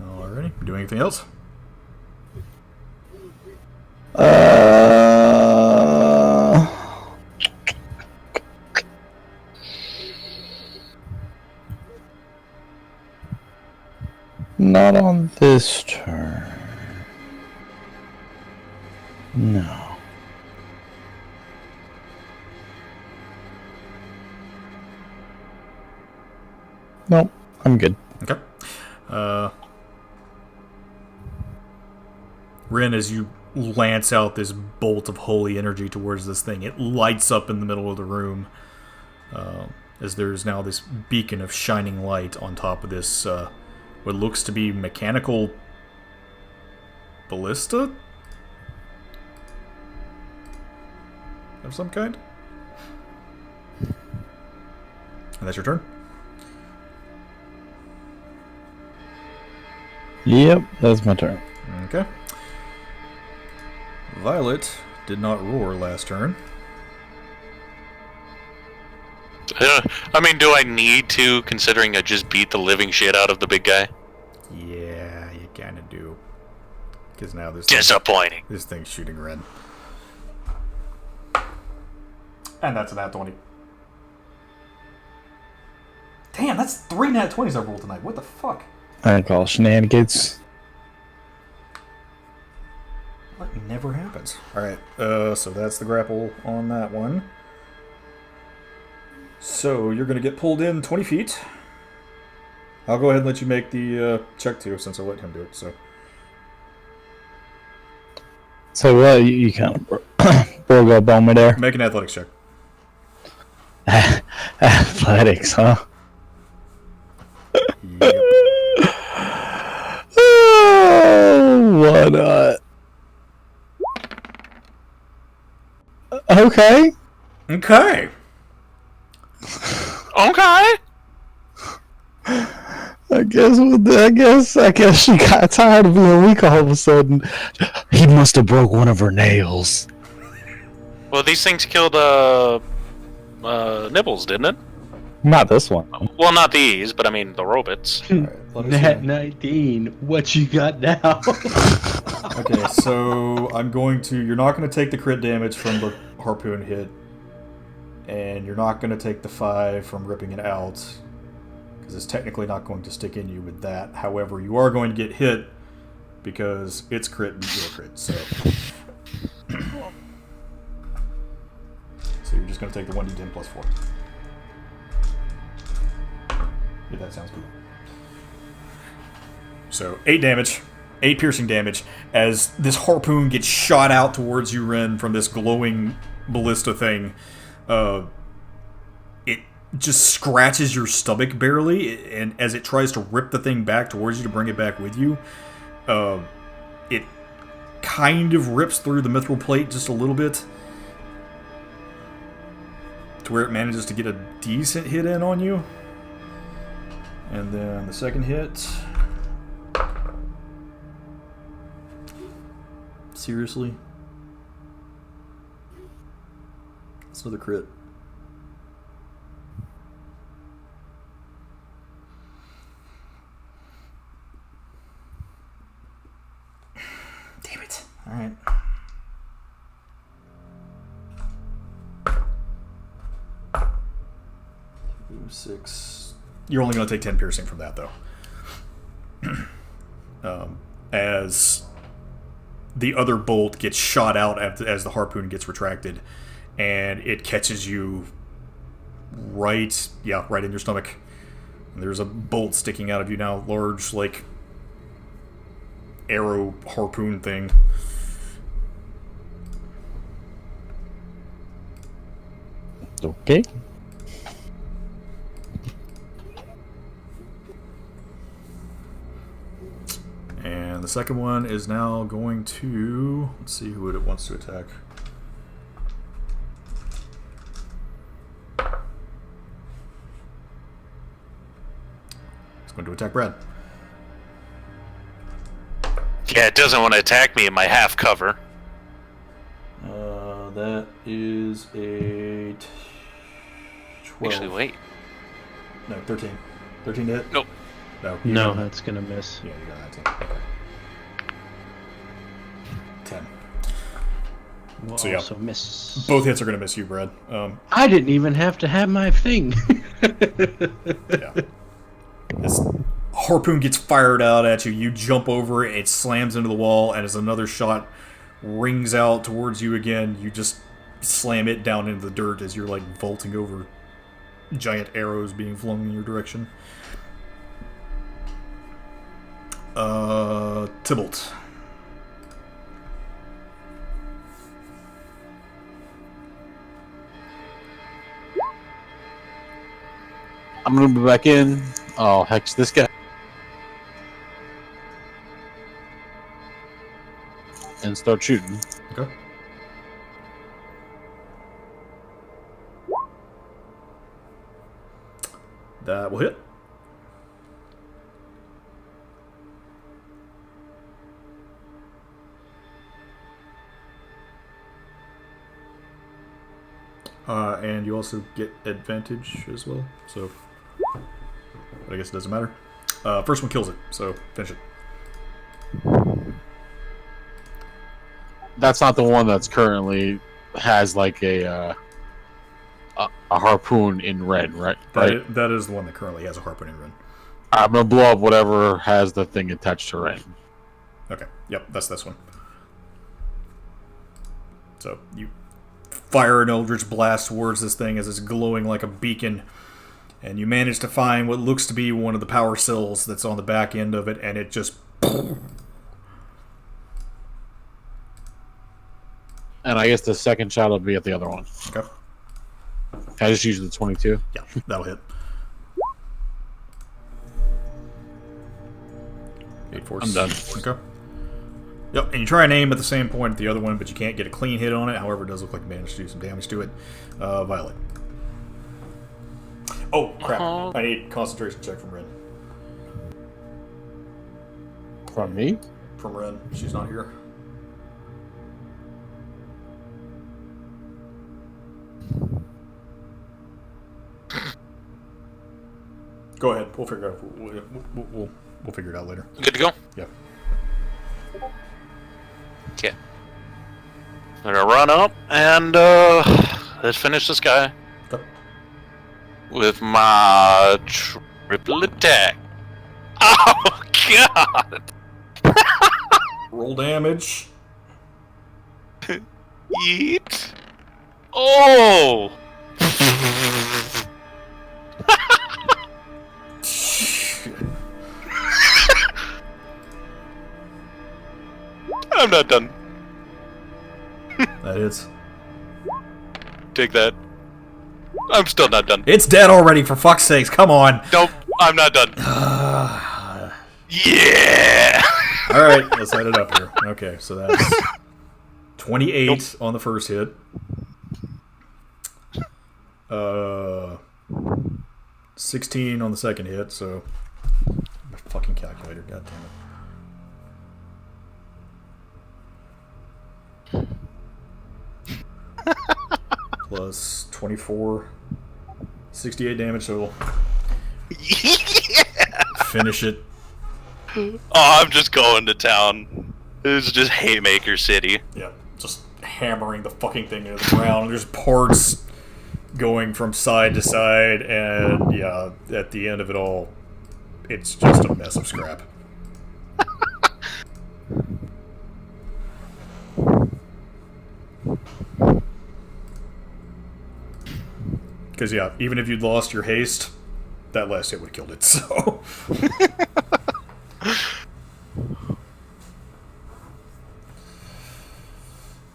Alrighty. Do anything else? This turn. No. Nope, I'm good. Okay. Ren, as you lance out this bolt of holy energy towards this thing, it lights up in the middle of the room. As there's now this beacon of shining light on top of this, what looks to be mechanical ballista of some kind. And that's your turn. Yep, that's my turn. Okay. Violet did not roar last turn. I mean, do I need to, considering I just beat the living shit out of the big guy? Yeah, you kind of do. Because now Disappointing. This thing's shooting red. And that's a nat 20. Damn, that's 3 nat 20s I've rolled tonight. What the fuck? I call shenanigans. That never happens. Alright, so that's the grapple on that one. So you're going to get pulled in 20 feet. I'll go ahead and let you make the check too, since I let him do it. So what? You kind of broke up on me there. Make an athletics check. Athletics, huh? Yep. Oh, why not? Okay. Okay. Okay. I guess she got tired of being weak all of a sudden. He must have broke one of her nails. Well, these things killed Nibbles, didn't it? Not this one. Well, not these, but I mean the robots. Nat 19. What you got now? Okay, so you're not going to take the crit damage from the harpoon hit, and you're not going to take the 5 from ripping it out, because it's technically not going to stick in you with that. However, you are going to get hit, because it's crit and your crit, so... So you're just going to take the 1d10 plus 4. If that sounds good. So 8 damage, 8 piercing damage, as this harpoon gets shot out towards you, Ren, from this glowing ballista thing. It just scratches your stomach barely, and as it tries to rip the thing back towards you to bring it back with you, it kind of rips through the mithril plate just a little bit, to where it manages to get a decent hit in on you. And then the second hit. Seriously? It's another crit. Damn it. Alright. Ooh, 6. You're only going to take 10 piercing from that, though. As the other bolt gets shot out as the harpoon gets retracted, and it catches you right in your stomach. And there's a bolt sticking out of you now, large, like, arrow harpoon thing. Okay. And the second one is now going to... Let's see who it wants to attack. It's going to attack Brad. Yeah, it doesn't want to attack me in my half cover. That is a 12. Actually, wait. No, 13. 13 to hit? Nope. No, that's gonna miss. Yeah, you got 19. Okay. 10. Will So, yeah. also miss. Both hits are going to miss you, Brad. I didn't even have to have my thing. Yeah. This harpoon gets fired out at you. You jump over it, it slams into the wall, and as another shot rings out towards you again, you just slam it down into the dirt as you're like vaulting over giant arrows being flung in your direction. Tybalt. I'm gonna be back in. I'll hex this guy. And start shooting. Okay. That will hit. And you also get advantage as well, so but I guess it doesn't matter. First one kills it, so finish it. That's not the one that's currently has like a harpoon in red, right? That is the one that currently has a harpoon in red. I'm gonna blow up whatever has the thing attached to red. Okay, yep, that's this one. So you fire an eldritch blast towards this thing as it's glowing like a beacon, and you manage to find what looks to be one of the power cells that's on the back end of it, and it just... And I guess the second shot will be at the other one. Okay. I just used the 22. Yeah, that'll hit. 8 force. I'm done. Okay. Yep, and you try and aim at the same point at the other one, but you can't get a clean hit on it. However, it does look like you managed to do some damage to it. Violet. Oh, crap. I need concentration check from Ren. From me? From Ren. She's not here. Go ahead. We'll figure it out. We'll figure it out later. Good to go? Yep. Okay. I'm gonna run up and let's finish this guy Okay. with my triple attack. Oh god! Roll damage. Yeet! Oh! I'm not done. That is. Take that. I'm still not done. It's dead already, for fuck's sakes. Come on. Nope, I'm not done. Yeah! Alright, let's add it up here. Okay, so that's 28 on the first hit. 16 on the second hit, so... My fucking calculator, goddammit. Plus 24. 68 damage total. Yeah! Finish it. Oh, I'm just going to town. This is just Haymaker City. Yeah, just hammering the fucking thing into the ground. There's parts going from side to side, and yeah, at the end of it all, it's just a mess of scrap. Because yeah, even if you'd lost your haste, that last hit would have killed it, so...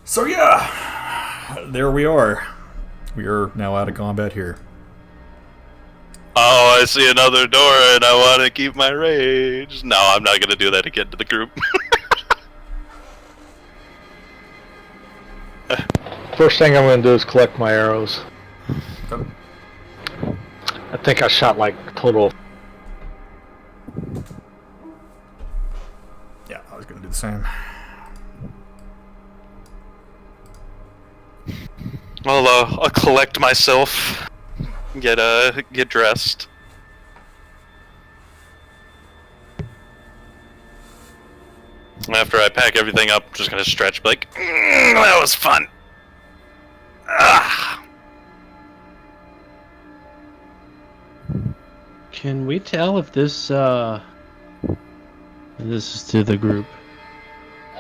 So yeah, there we are. We are now out of combat here. Oh, I see another door and I want to keep my rage. No, I'm not going to do that again to the group. First thing I'm going to do is collect my arrows. Okay. I think I shot like a total of... Yeah, I was going to do the same. I'll collect myself. Get dressed. After I pack everything up, I'm just gonna stretch, be like, that was fun. Ah. Can we tell if this And this is to the group.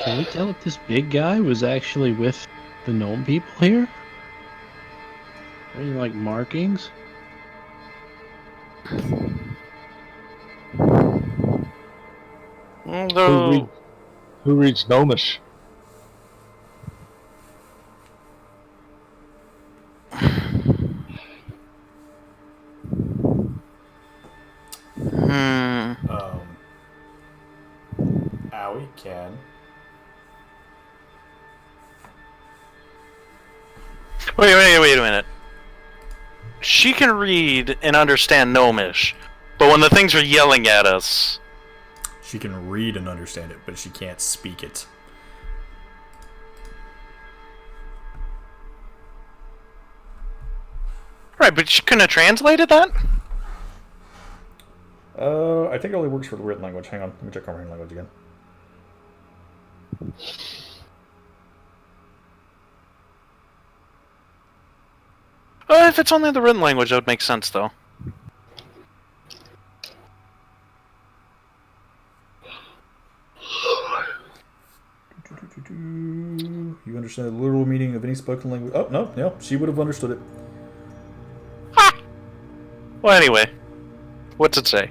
Can we tell if this big guy was actually with the gnome people here? Any, like, markings? Although, Who reads Gnomish? Owie can. wait a minute. She can read and understand Gnomish, but when the things are yelling at us, She can read and understand it, but she can't speak it. right? But she couldn't have translated that. I think it only works for the written language. Hang on, let me check comprehend language again. If it's only the written language, that would make sense, though. You understand the literal meaning of any spoken language? Oh, no, she would have understood it. Well, anyway, what's it say?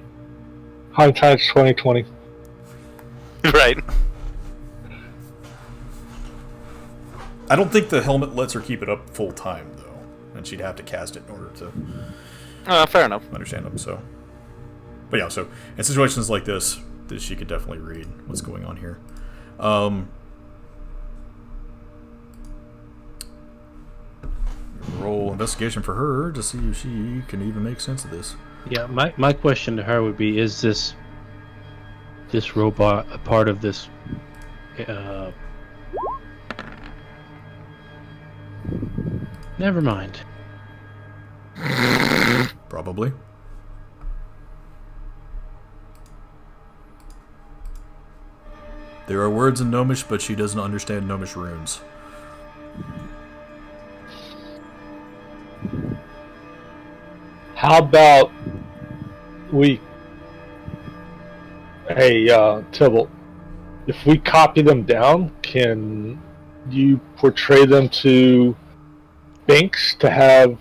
High Tides 2020. Right. I don't think the helmet lets her keep it up full time, though. And she'd have to cast it in order to Fair enough. understand them, so. But yeah, so in situations like this she could definitely read what's going on here. Roll investigation for her to see if she can even make sense of this. Yeah, my question to her would be, is this robot a part of this never mind. Probably. There are words in Gnomish, but she doesn't understand Gnomish runes. How about hey, Tybalt, if we copy them down, can you portray them to Binks to have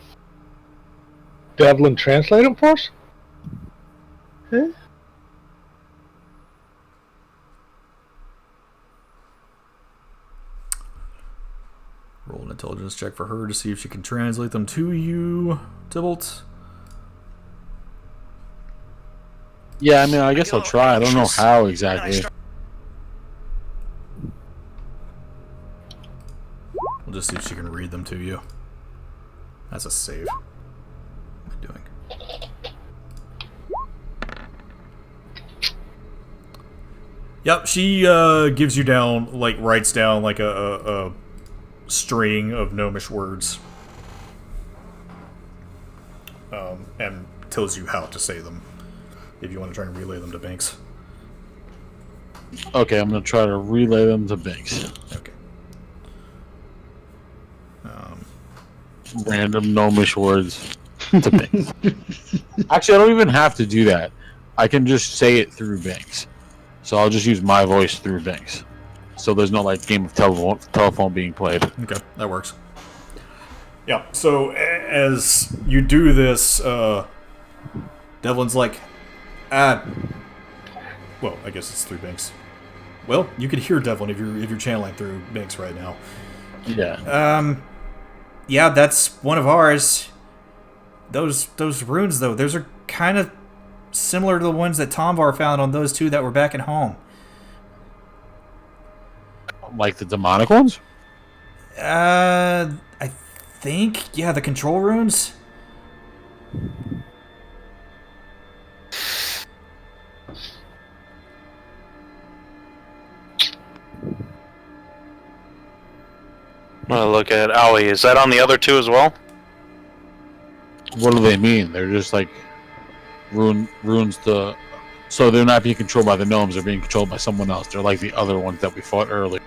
Devlin translate them for us? Huh? Roll an intelligence check for her to see if she can translate them to you, Tybalt. Yeah, I mean, I guess I'll try. I don't know how exactly. We'll just see if she can read them to you. That's a save. What am I doing? Yep, she gives you down, like, writes down, like, a string of Gnomish words. And tells you how to say them, if you want to try and relay them to Banks. Okay, I'm gonna try to relay them to Binks. Okay. Random Gnomish words to Binks. Actually, I don't even have to do that. I can just say it through Binks. So I'll just use my voice through Binks. So there's no like game of telephone being played. Okay, that works. Yeah, so as you do this, Devlin's like, well, I guess it's through Binks. Well, you can hear Devlin if you're channeling through Binks right now. Yeah. Yeah, that's one of ours. Those runes, though, those are kind of similar to the ones that Tomvar found on those two that were back at home. Like the demonic ones? I think, yeah, the control runes. I'm gonna look at Owie. Is that on the other two as well? What do they mean? They're just like runes to. So they're not being controlled by the gnomes. They're being controlled by someone else. They're like the other ones that we fought earlier.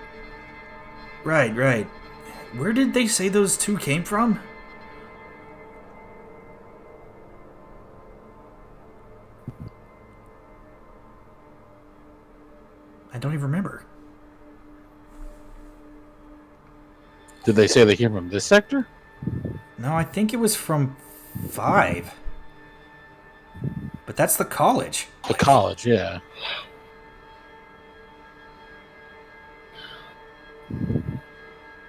Right. Where did they say those two came from? don't even remember. Did they say they came from this sector? No, I think it was from 5. But that's the college. The college, yeah.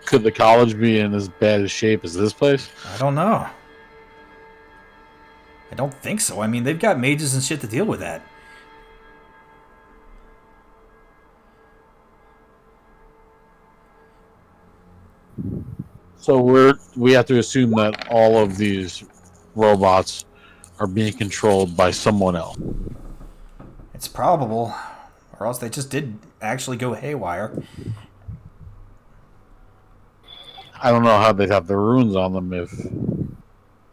Could the college be in as bad a shape as this place? I don't know. I don't think so. I mean, they've got mages and shit to deal with that. So we have to assume that all of these robots are being controlled by someone else. It's probable. Or else they just did actually go haywire. I don't know how they'd have the runes on them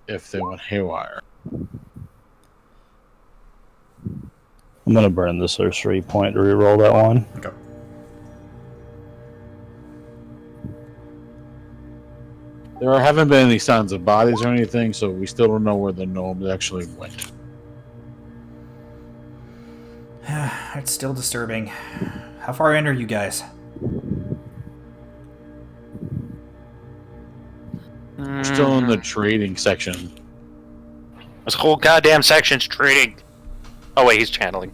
if they went haywire. I'm gonna burn the sorcery point to reroll that one. Okay. There haven't been any signs of bodies or anything, so we still don't know where the gnomes actually went. It's still disturbing. How far in are you guys? We're still in the trading section. This whole goddamn section's trading. Oh wait, he's channeling.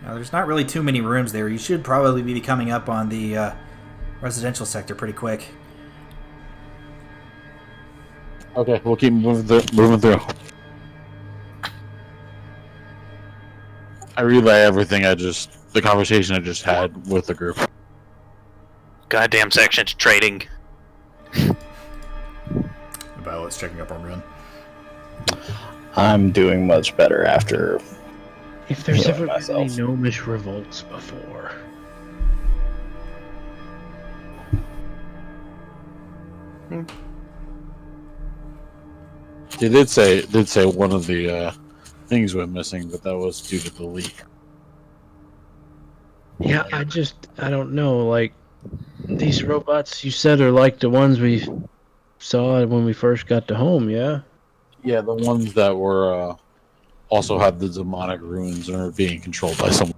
Now, there's not really too many rooms there. You should probably be coming up on the residential sector pretty quick. Okay, we'll keep moving through. I relay everything the conversation I just had with the group. Goddamn section's trading. Violet's checking up on Ren. I'm doing much better after. If there's healing ever been myself. any gnomish revolts before. They did say one of the things went missing, but that was due to the leak. Yeah, I don't know, like, these robots you said are like the ones we saw when we first got to home, yeah? Yeah, the ones that were also had the demonic runes and are being controlled by someone.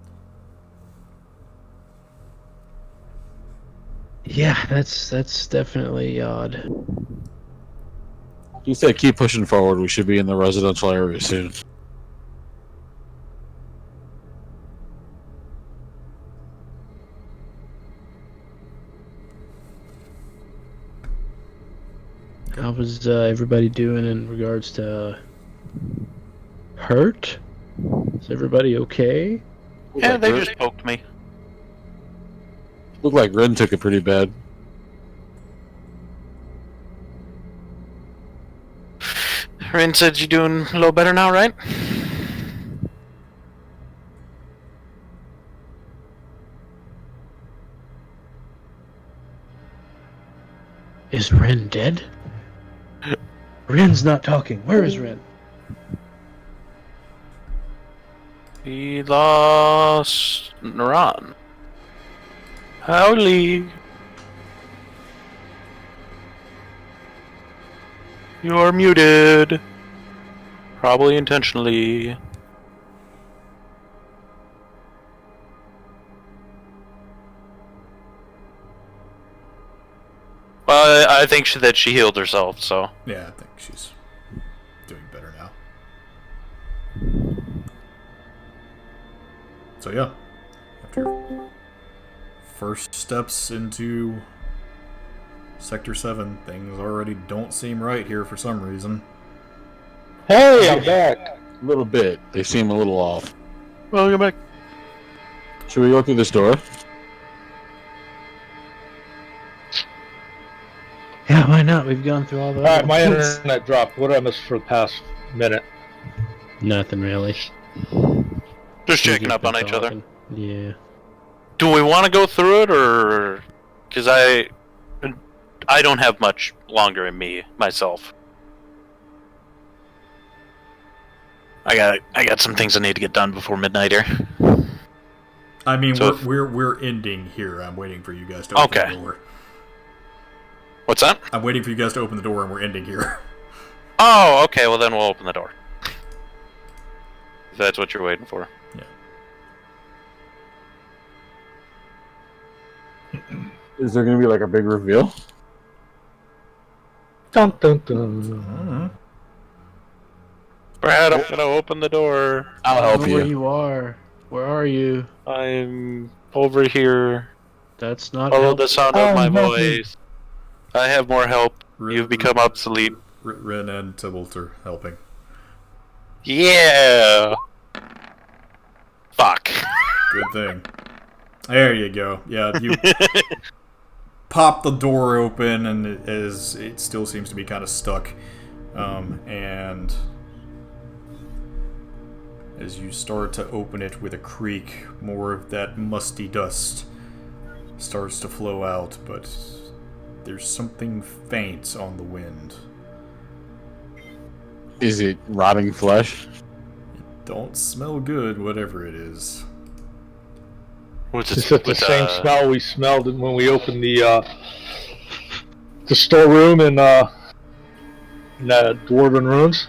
Yeah, that's definitely odd. You said keep pushing forward. We should be in the residential area soon. How was everybody doing in regards to hurt? Is everybody okay? Yeah, they just poked me. Looked like Ren took it pretty bad. Rin said you're doing a little better now, right? Is Ren dead? Ren's not talking. Where is Ren? He lost Naran. Howley. You're muted. Probably intentionally. Well, I think that she healed herself, so. Yeah, I think she's doing better now. So yeah, after your first steps into Sector 7, things already don't seem right here for some reason. Hey, I'm back. A little bit. They seem a little off. Welcome back. Should we go through this door? Yeah, why not? We've gone through all the. Alright, my internet dropped. What did I miss for the past minute? Nothing really. Just checking up on each other. Talking. Yeah. Do we want to go through it, or because I don't have much longer in me myself. I got some things I need to get done before midnight here. I mean, So we're ending here. I'm waiting for you guys to open Okay. the door. What's that? I'm waiting for you guys to open the door, and we're ending here. Oh, okay. Well, then we'll open the door. If that's what you're waiting for. Is there gonna be like a big reveal? Dun, dun, dun. Brad, I'm gonna open the door. I'll I help know where you. you are. Where are you? I'm over here. That's not Follow help. the sound of my voice. I have more help. You've become obsolete. Ren and Tybalt are helping. Yeah. Fuck. Good thing. There you go. Yeah, you pop the door open, and it still seems to be kind of stuck. And as you start to open it with a creak, more of that musty dust starts to flow out, but there's something faint on the wind. Is it rotting flesh? Don't smell good, whatever it is. What's Is it the same smell we smelled when we opened the storeroom in the Dwarven Ruins?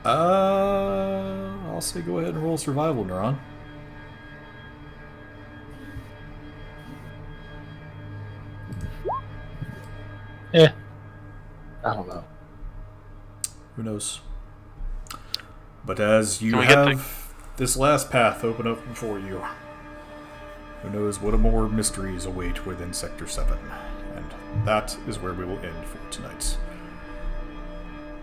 I'll say go ahead and roll survival, Neuron. I don't know. Who knows? But as you Can we get have this last path open up before you, who knows what more mysteries await within Sector 7. And that is where we will end for tonight's